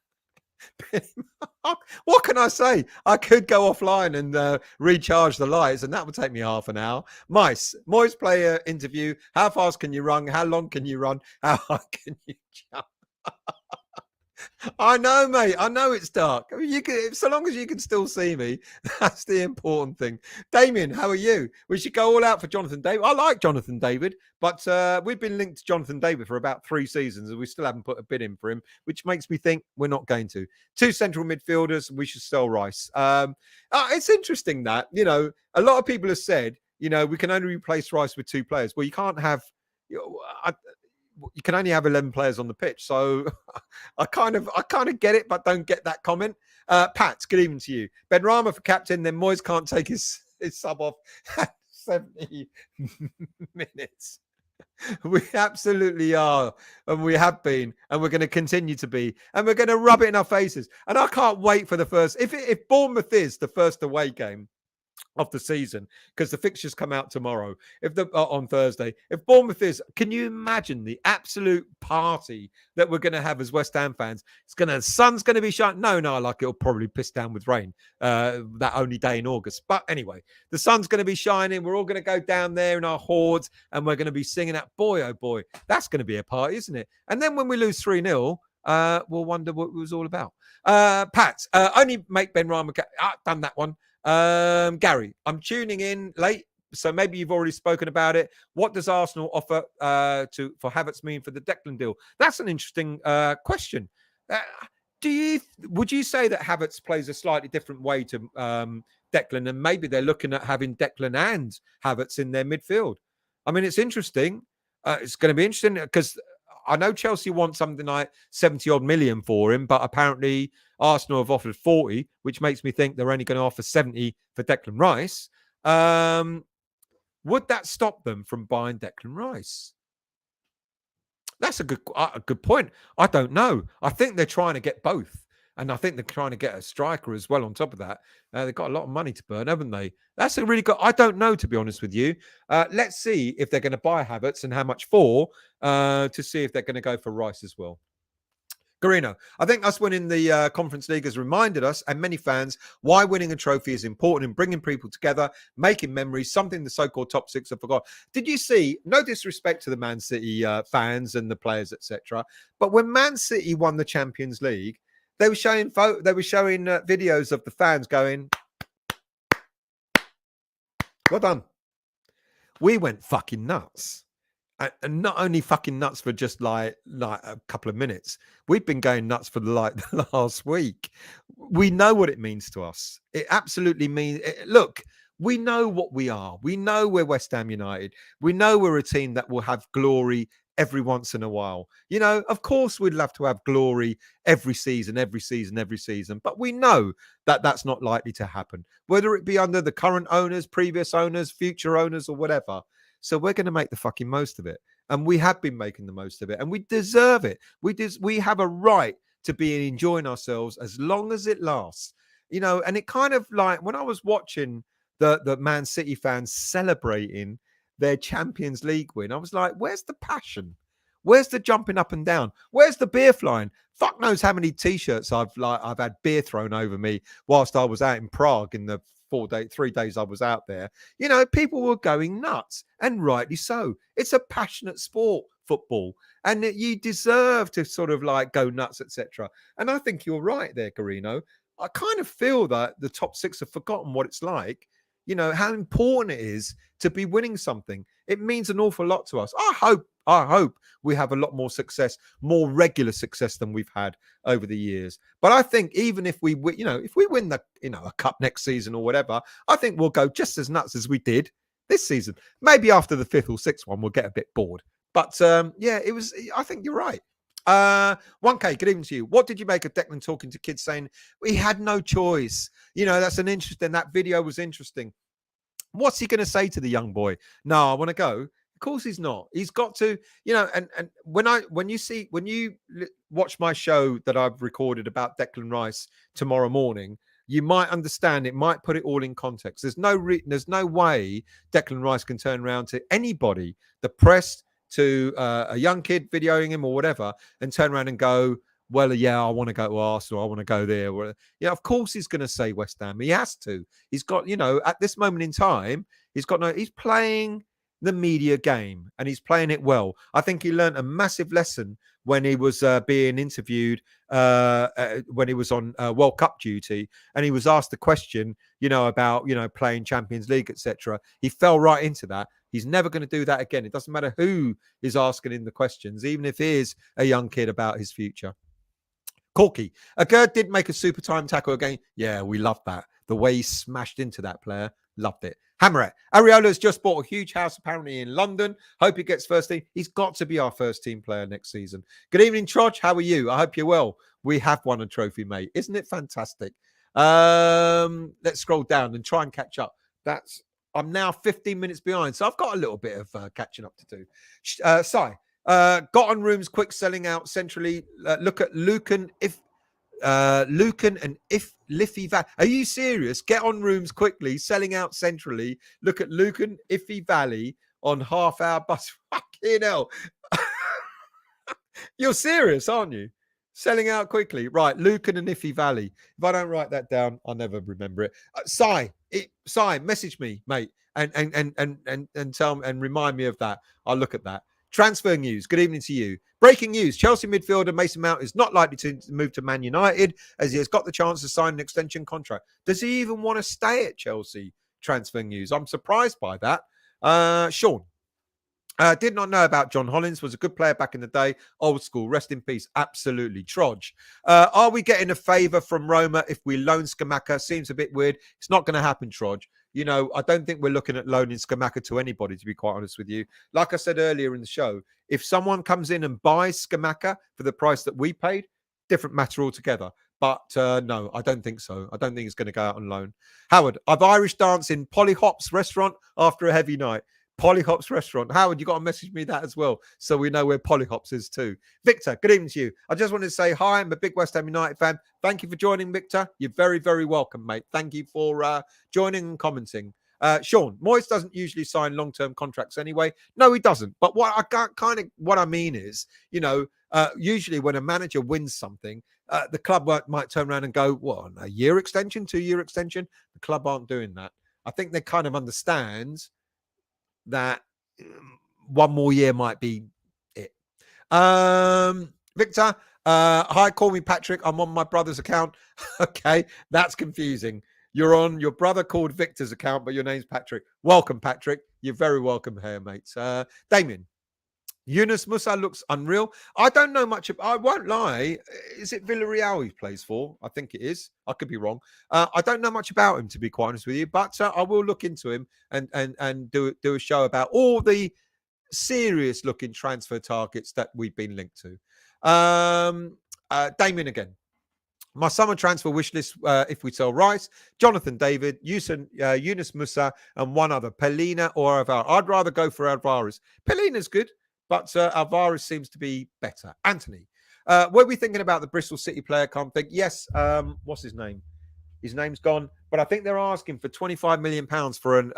What can I say? I could go offline and recharge the lights, and that would take me half an hour. Moyes player interview. How fast can you run? How long can you run? How high can you jump? I know, mate. I know it's dark. I mean, you can, so long as you can still see me, that's the important thing. Damien, how are you? We should go all out for Jonathan David. I like Jonathan David, but we've been linked to Jonathan David for about 3 seasons, and we still haven't put a bid in for him, which makes me think we're not going to. 2 central midfielders. We should sell Rice. It's interesting that, you know, a lot of people have said, you know, we can only replace Rice with 2 players. Well, you can't have. You can only have 11 players on the pitch. So I kind of get it, but don't get that comment. Pat, good evening to you. Benrahma for captain, then Moyes can't take his sub off at 70 minutes. We absolutely are. And we have been, and we're going to continue to be, and we're going to rub it in our faces. And I can't wait for the first, if Bournemouth is the first away game of the season, because the fixtures come out tomorrow, on Thursday. If Bournemouth is, can you imagine the absolute party that we're going to have as West Ham fans? The sun's going to be shining. No, like it'll probably piss down with rain that only day in August. But anyway, the sun's going to be shining. We're all going to go down there in our hordes, and we're going to be singing that. Boy, oh boy, that's going to be a party, isn't it? And then when we lose 3-0, we'll wonder what it was all about. Pat, only make Benrahma. Done that one. Gary, I'm tuning in late, so maybe you've already spoken about it. What does Arsenal offer for Havertz mean for the Declan deal? That's an interesting question. Would you say that Havertz plays a slightly different way to Declan, and maybe they're looking at having Declan and Havertz in their midfield? I mean, it's interesting. It's going to be interesting because I know Chelsea want something like 70 odd million for him, but apparently Arsenal have offered 40, which makes me think they're only going to offer 70 for Declan Rice. Would that stop them from buying Declan Rice? That's a good point. I don't know. I think they're trying to get both. And I think they're trying to get a striker as well on top of that. They've got a lot of money to burn, haven't they? That's a really good... I don't know, to be honest with you. Let's see if they're going to buy Havertz and how much for, to see if they're going to go for Rice as well. Garino, I think us winning the Conference League has reminded us and many fans why winning a trophy is important in bringing people together, making memories, something the so-called top 6 have forgot. Did you see, no disrespect to the Man City fans and the players, etc., but when Man City won the Champions League, they were showing videos of the fans going, well done. We went fucking nuts. And not only fucking nuts for just like a couple of minutes. We've been going nuts for the last week. We know what it means to us. It absolutely means, look, we know what we are. We know we're West Ham United. We know we're a team that will have glory every once in a while. You know, of course, we'd love to have glory every season. But we know that that's not likely to happen, whether it be under the current owners, previous owners, future owners, or whatever. So we're going to make the fucking most of it. And we have been making the most of it. And we deserve it. We have a right to be enjoying ourselves as long as it lasts. You know, and it kind of like when I was watching the Man City fans celebrating their Champions League win, I was like, where's the passion? Where's the jumping up and down? Where's the beer flying? Fuck knows how many T-shirts I've had beer thrown over me whilst I was out in Prague in the 3 days I was out there. You know, people were going nuts, and rightly so. It's a passionate sport, football, and you deserve to sort of like go nuts, etc. And I think you're right there, Garino. I kind of feel that the top 6 have forgotten what it's like. You know, how important it is to be winning something. It means an awful lot to us. I hope we have a lot more success, more regular success than we've had over the years. But I think even if we win a cup next season or whatever, I think we'll go just as nuts as we did this season. Maybe after the 5th or 6th one, we'll get a bit bored. But I think you're right. 1K, good evening to you. What did you make of Declan talking to kids saying we had no choice? You know, that's that video was interesting. What's he going to say to the young boy? No, I want to go. Of course he's not. He's got to, you know, and when you watch my show that I've recorded about Declan Rice tomorrow morning, you might understand, it might put it all in context. There's no way Declan Rice can turn around to anybody, the press, to a young kid videoing him or whatever, and turn around and go, well, yeah, I want to go to Arsenal. I want to go there. Well, yeah, of course he's going to say West Ham. He has to. He's got, at this moment in time, he's playing the media game and he's playing it well. I think he learned a massive lesson when he was being interviewed when he was on World Cup duty, and he was asked the question, about, playing Champions League, etc. He fell right into that. He's never going to do that again. It doesn't matter who is asking him the questions, even if he is a young kid about his future. Corky, Gerd did make a super time tackle again. Yeah, we loved that. The way he smashed into that player, loved it. Hammer it. Areola's just bought a huge house apparently in London. Hope he gets first team. He's got to be our first team player next season. Good evening, Trodge. How are you? I hope you're well. We have won a trophy, mate. Isn't it fantastic? Let's scroll down and try and catch up. I'm now 15 minutes behind, so I've got a little bit of catching up to do. Got on rooms quick selling out centrally. Look at Lucan and if Liffey Valley. Are you serious? Get on rooms quickly, selling out centrally. Look at Lucan, Iffy Valley on half-hour bus. Fucking hell. You're serious, aren't you? Selling out quickly. Right, Lucan and Iffy Valley. If I don't write that down, I'll never remember it. Si, message me, mate, and tell me and remind me of that. I'll look at that. Transfer news. Good evening to you. Breaking news. Chelsea midfielder Mason Mount is not likely to move to Man United as he has got the chance to sign an extension contract. Does he even want to stay at Chelsea? Transfer news. I'm surprised by that. Sean. Did not know about John Hollins. Was a good player back in the day. Old school. Rest in peace. Absolutely. Trodge. Are we getting a favour from Roma if we loan Scamacca? Seems a bit weird. It's not going to happen, Trodge. I don't think we're looking at loaning Scamacca to anybody, to be quite honest with you. Like I said earlier in the show, if someone comes in and buys Scamacca for the price that we paid, different matter altogether. But no, I don't think so. I don't think it's going to go out on loan. Howard, I've Irish dance in Pollyhops restaurant after a heavy night. Pollyhops restaurant. Howard, you got to message me that as well, so we know where Pollyhops is too. Victor, good evening to you. I just wanted to say hi. I'm a big West Ham United fan. Thank you for joining, Victor. You're very, very welcome, mate. Thank you for joining and commenting. Sean, Moyes doesn't usually sign long-term contracts anyway. No, he doesn't. But what I mean is, usually when a manager wins something, the club might turn around and go, well, a year extension, 2-year extension. The club aren't doing that. I think they kind of understand that one more year might be it. Victor, hi, call me Patrick. I'm on my brother's account. Okay, that's confusing. You're on your brother called Victor's account, but your name's Patrick. Welcome, Patrick. You're very welcome here, mates. Damien, Yunus Musa looks unreal. I don't know much. I won't lie. Is it Villarreal he plays for? I think it is. I could be wrong. I don't know much about him, to be quite honest with you, but I will look into him and do a show about all the serious looking transfer targets that we've been linked to. Damien again. My summer transfer wish list, if we sell Rice, Jonathan David, Yunus Musa, and one other, Pelina or Alvarez. I'd rather go for Alvarez. Pelina's good, but Alvarez seems to be better. Anthony, were we thinking about the Bristol City player? Can't think. Yes. What's his name? His name's gone. But I think they're asking for £25 million for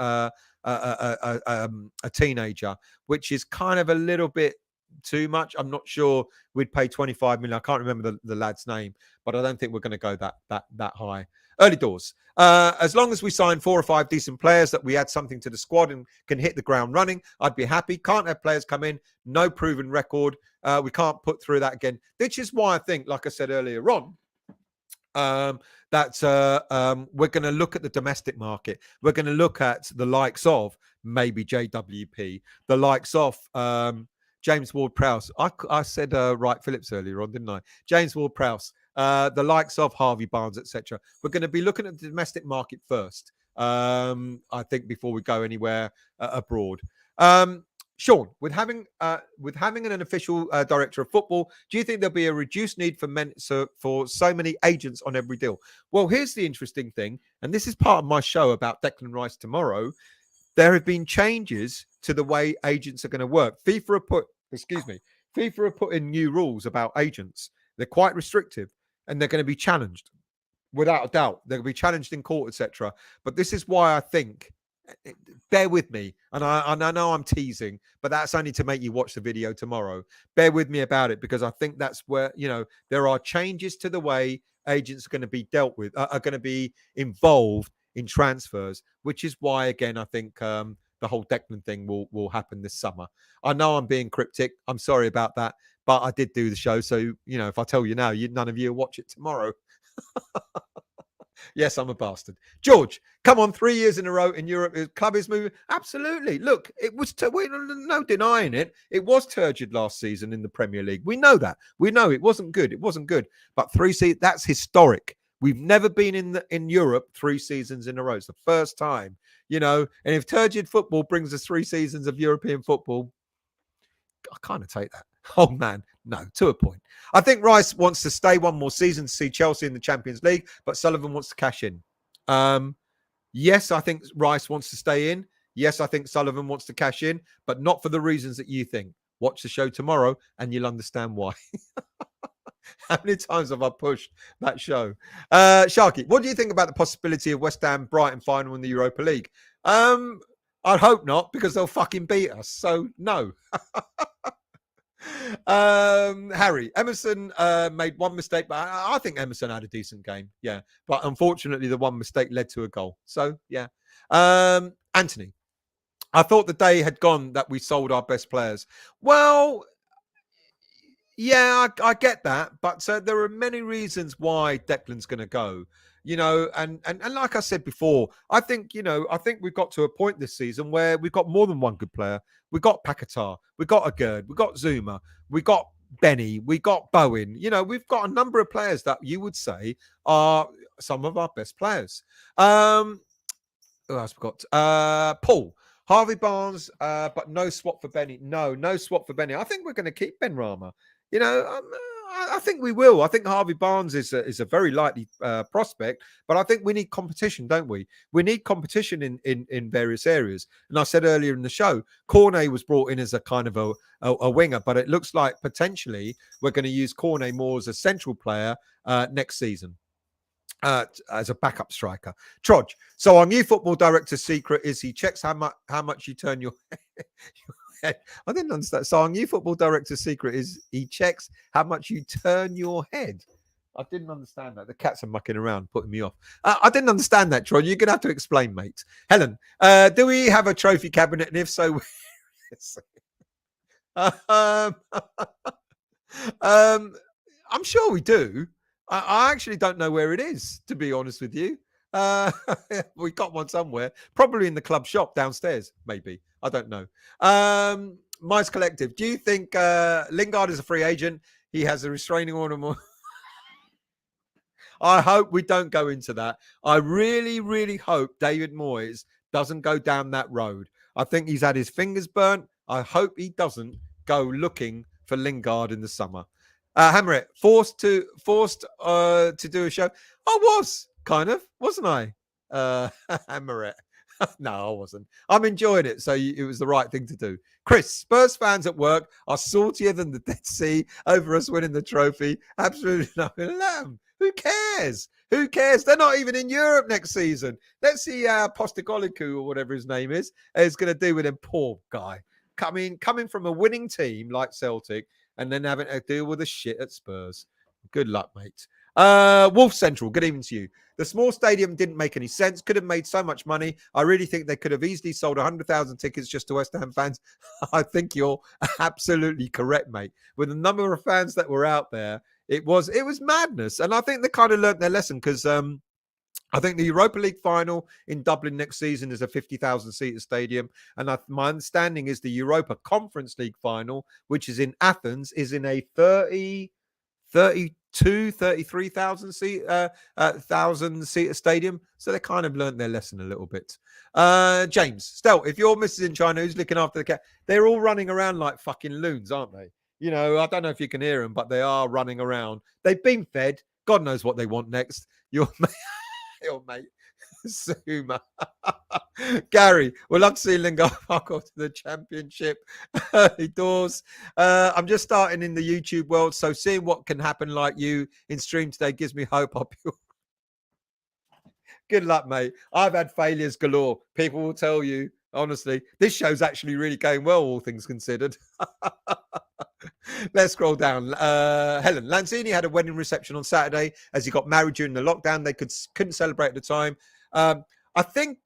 a teenager, which is kind of a little bit too much. I'm not sure we'd pay 25 million. I can't remember the lad's name, but I don't think we're going to go that high. Early doors. As long as we sign 4 or 5 decent players that we add something to the squad and can hit the ground running, I'd be happy. Can't have players come in, no proven record. We can't put through that again, which is why I think, like I said earlier on, that we're going to look at the domestic market. We're going to look at the likes of maybe JWP, the likes of James Ward-Prowse. I said Wright Phillips earlier on, didn't I? James Ward-Prowse, the likes of Harvey Barnes, etc. We're going to be looking at the domestic market first, I think, before we go anywhere abroad. Sean, with having an official director of football, do you think there'll be a reduced need for so many agents on every deal? Well, here's the interesting thing, and this is part of my show about Declan Rice tomorrow. There have been changes to the way agents are going to work. FIFA have put in new rules about agents. They're quite restrictive, and they're going to be challenged, without a doubt. They're going to be challenged in court, etc. But this is why I think bear with me. And I know I'm teasing, but that's only to make you watch the video tomorrow. Bear with me about it, because I think that's where, there are changes to the way agents are going to be dealt with, are going to be involved in transfers, which is why, again, I think the whole Declan thing will happen this summer. I know I'm being cryptic. I'm sorry about that, but I did do the show. So, if I tell you now, none of you will watch it tomorrow. Yes, I'm a bastard. George, come on, 3 years in a row in Europe. The club is moving. Absolutely. Look, it was no denying it. It was turgid last season in the Premier League. We know that. We know it wasn't good. It wasn't good. But 3 seasons, that's historic. We've never been in Europe 3 seasons in a row. It's the first time, And if turgid football brings us 3 seasons of European football, I kind of take that. Oh, man. No, to a point. I think Rice wants to stay one more season to see Chelsea in the Champions League, but Sullivan wants to cash in. Yes, I think Rice wants to stay in. Yes, I think Sullivan wants to cash in, but not for the reasons that you think. Watch the show tomorrow and you'll understand why. How many times have I pushed that show? Sharky, what do you think about the possibility of West Ham Brighton final in the Europa League? I'd hope not, because they'll fucking beat us. So no. Harry, Emerson made one mistake, but I think Emerson had a decent game. Yeah. But unfortunately, the one mistake led to a goal. So yeah. Anthony, I thought the day had gone that we sold our best players. Well, yeah, I get that, but there are many reasons why Declan's going to go, and like I said before, I think we've got to a point this season where we've got more than one good player. We've got Paquetá, we've got Agerd, we've got Zuma, we've got Benny, we've got Bowen. We've got a number of players that you would say are some of our best players. Who else we got? Paul. Harvey Barnes, but no swap for Benny. No swap for Benny. I think we're going to keep Ben Rama. I think we will. I think Harvey Barnes is a very likely prospect, but I think we need competition, don't we? We need competition in various areas. And I said earlier in the show, Cornet was brought in as a kind of a winger, but it looks like potentially we're going to use Cornet more as a central player next season. As a backup striker. Trodge. So our new football director's secret is he checks how much you turn your head. I didn't understand. So our new football director's secret is he checks how much you turn your head. I didn't understand that. The cats are mucking around, putting me off. I didn't understand that, Trodge. You're going to have to explain, mate. Helen, do we have a trophy cabinet? And if so, I'm sure we do. I actually don't know where it is, to be honest with you. We got one somewhere, probably in the club shop downstairs, maybe. I don't know. Mice Collective, do you think Lingard is a free agent? He has a restraining order more. I hope we don't go into that. I really, really hope David Moyes doesn't go down that road. I think he's had his fingers burnt. I hope he doesn't go looking for Lingard in the summer. Hammer it, forced to do a show. I was kind of, wasn't I? Hammer it. No, I wasn't. I'm enjoying it, so it was the right thing to do. Chris, Spurs fans at work are saltier than the Dead Sea over us winning the trophy. Absolutely nothing. Who cares? Who cares? They're not even in Europe next season. Let's see how Postecoglou or whatever his name is going to do with him. Poor guy. Coming from a winning team like Celtic and then having to deal with the shit at Spurs. Good luck, mate. Wolf Central, good evening to you. The small stadium didn't make any sense. Could have made so much money. I really think they could have easily sold 100,000 tickets just to West Ham fans. I think you're absolutely correct, mate. With the number of fans that were out there, it was madness. And I think they kind of learnt their lesson because I think the Europa League final in Dublin next season is a 50,000 seater stadium. And my understanding is the Europa Conference League final, which is in Athens, is in a 33,000 seater stadium. So they kind of learnt their lesson a little bit. James, Stel, if your missus in China, who's looking after the cat? They're all running around like fucking loons, aren't they? You know, I don't know if you can hear them, but they are running around. They've been fed. God knows what they want next. Your mate, Zuma. Gary, we'd love to see Lingard fuck off to the championship early doors. I'm just starting in the YouTube world, so seeing what can happen like you in stream today gives me hope. Good luck, mate. I've had failures galore. People will tell you, honestly, this show's actually really going well, all things considered. Let's scroll down. Helen, Lanzini had a wedding reception on Saturday as he got married during the lockdown. They couldn't celebrate at the time. I think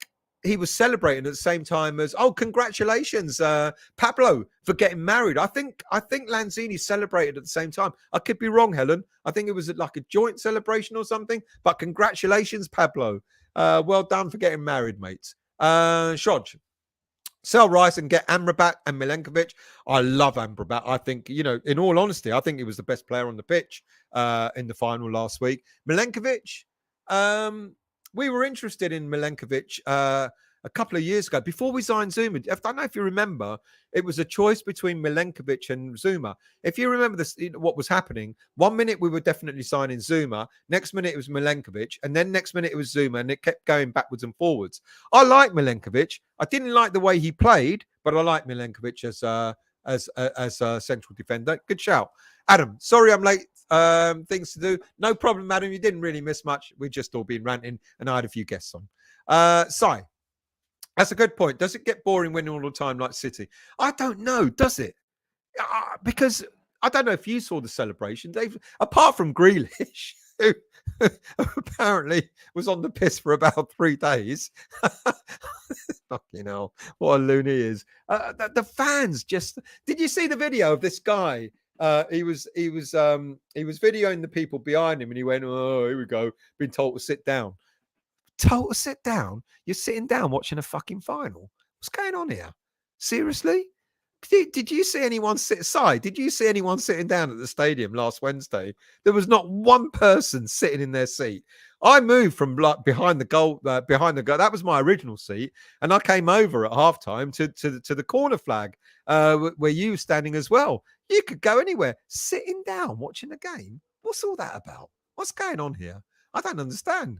he was celebrating at the same time as, congratulations, Pablo, for getting married. I think Lanzini celebrated at the same time. I could be wrong, Helen. I think it was like a joint celebration or something. But congratulations, Pablo. Well done for getting married, mate. Shoj. Sell Rice and get Amrabat and Milenkovic. I love Amrabat. I think, in all honesty, I think he was the best player on the pitch in the final last week. Milenkovic, we were interested in Milenkovic a couple of years ago before we signed Zuma. I don't know if you remember, it was a choice between Milenkovic and Zuma. If you remember this, what was happening, 1 minute we were definitely signing Zuma, next minute it was Milenkovic, and then next minute it was Zuma, and it kept going backwards and forwards. I like Milenkovic. I didn't like the way he played, but I like Milenkovic as a central defender. Good shout. Adam, sorry I'm late. Things to do. No problem, Adam. You didn't really miss much. We've just all been ranting, and I had a few guests on. Sai, that's a good point. Does it get boring winning all the time like City? I don't know. Does it? Because I don't know if you saw the celebration, Dave. Apart from Grealish, who apparently was on the piss for about 3 days. Fucking hell, what a loony he is. The fans just. Did you see the video of this guy? He was videoing the people behind him, and he went, "Oh, here we go. Been told to sit down." Told to sit down? You're sitting down watching a fucking final. What's going on here? Seriously? Did you see anyone sit aside? Did you see anyone sitting down at the stadium last Wednesday? There was not one person sitting in their seat. I moved from behind the goal. That was my original seat, and I came over at halftime to the corner flag where you were standing as well. You could go anywhere. Sitting down watching a game. What's all that about? What's going on here? I don't understand.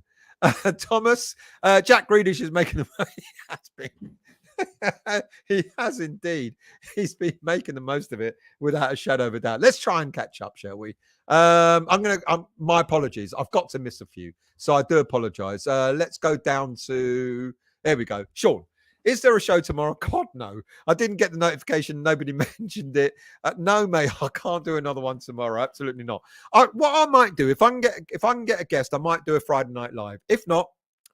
Thomas, Jack Grealish is making the money. He has been. He has indeed. He's been making the most of it without a shadow of a doubt. Let's try and catch up, shall we? My apologies. I've got to miss a few, so I do apologize. Let's go down to. There we go. Sean, is there a show tomorrow? God, no. I didn't get the notification. Nobody mentioned it. No, mate. I can't do another one tomorrow. Absolutely not. What I might do, if I can get a guest, I might do a Friday Night Live. If not,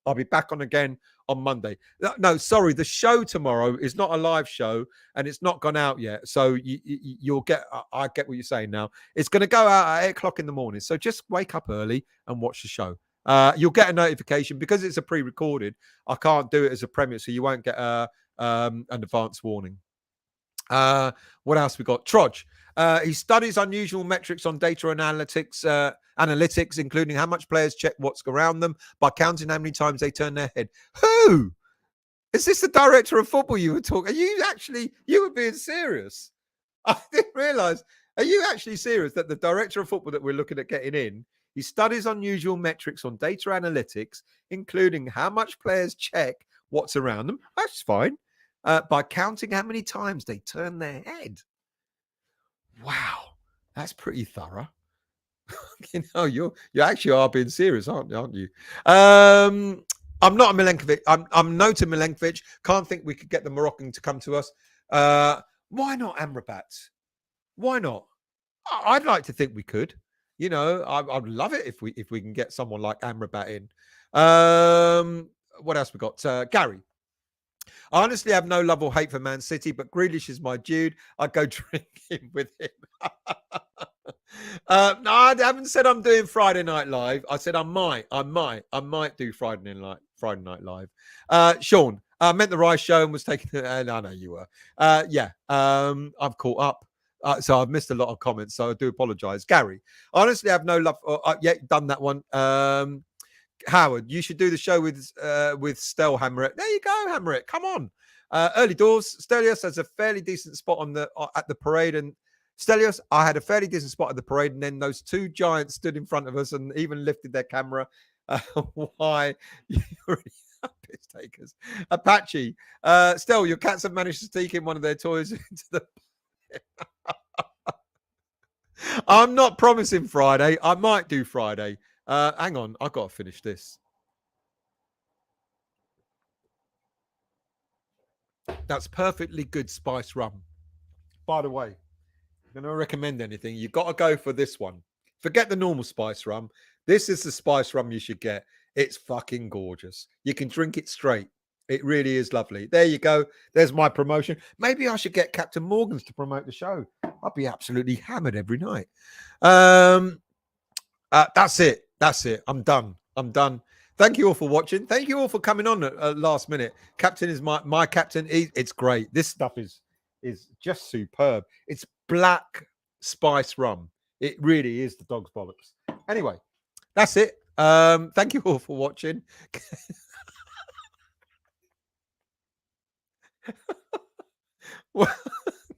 I'll be back on again on Monday. No, sorry. The show tomorrow is not a live show, and it's not gone out yet. So you'll get. I get what you're saying now. It's going to go out at 8 o'clock in the morning. So just wake up early and watch the show. You'll get a notification because it's a pre-recorded. I can't do it as a premiere, so you won't get an advance warning. What else we got? Trodge. He studies unusual metrics on data analytics, including how much players check what's around them by counting how many times they turn their head. Who? Is this the director of football you were talking? You were being serious? I didn't realise. Are you actually serious that the director of football that we're looking at getting in, he studies unusual metrics on data analytics, including how much players check what's around them. That's fine. By counting how many times they turn their head. Wow, that's pretty thorough. You actually are being serious, aren't you? I'm not a Milenkovic. I'm no to Milenkovic. Can't think we could get the Moroccan to come to us. Why not Amrabat? Why not? I'd like to think we could. I'd love it if we can get someone like Amrabat in. What else we got? Gary. I honestly have no love or hate for Man City, but Grealish is my dude. I'd go drinking with him. No, I haven't said I'm doing Friday Night Live. I said I might do Friday Night Live. Sean, I meant the Rice show and was taking. I know you were. I've caught up. So I've missed a lot of comments, so I do apologise. Gary, honestly, I have no love. Done that one. Howard, you should do the show with Stel Hammerit. There you go, Hammerit. Come on. Early doors. Stelios has a fairly decent spot at the parade, and Stelios, I had a fairly decent spot at the parade, and then those two giants stood in front of us and even lifted their camera. Why? You really are piss takers. Apache, Stel, your cats have managed to sneak in one of their toys into the. I'm not promising Friday. I might do Friday. Hang on, I've got to finish this. That's perfectly good spice rum. By the way, if I'm going to recommend anything, you've got to go for this one. Forget the normal spice rum. This is the spice rum you should get. It's fucking gorgeous. You can drink it straight. It really is lovely. There you go. There's my promotion. Maybe I should get Captain Morgan's to promote the show. I'd be absolutely hammered every night. That's it. That's it. I'm done. Thank you all for watching. Thank you all for coming on at last minute. Captain is my captain. It's great. This stuff is just superb. It's black spice rum. It really is the dog's bollocks. Anyway, that's it. Thank you all for watching. Well,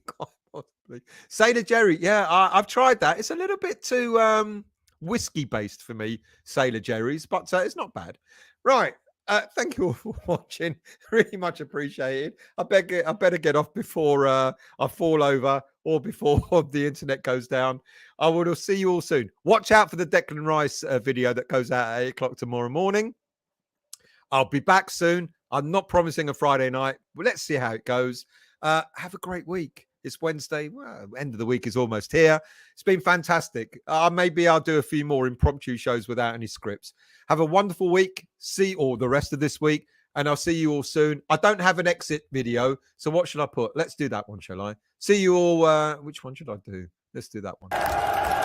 quite possibly. Sailor Jerry. Yeah, I've tried that. It's a little bit too whiskey based for me, Sailor Jerry's, but it's not bad. Right. Thank you all for watching. Really much appreciated. I better get off before I fall over or before the internet goes down. I will see you all soon. Watch out for the Declan Rice video that goes out at 8 o'clock tomorrow morning. I'll be back soon. I'm not promising a Friday night, but let's see how it goes. Have a great week. It's Wednesday. Well, end of the week is almost here. It's been fantastic. Maybe I'll do a few more impromptu shows without any scripts. Have a wonderful week. See all the rest of this week, and I'll see you all soon. I don't have an exit video, so what should I put? Let's do that one, shall I? See you all. Which one should I do? Let's do that one.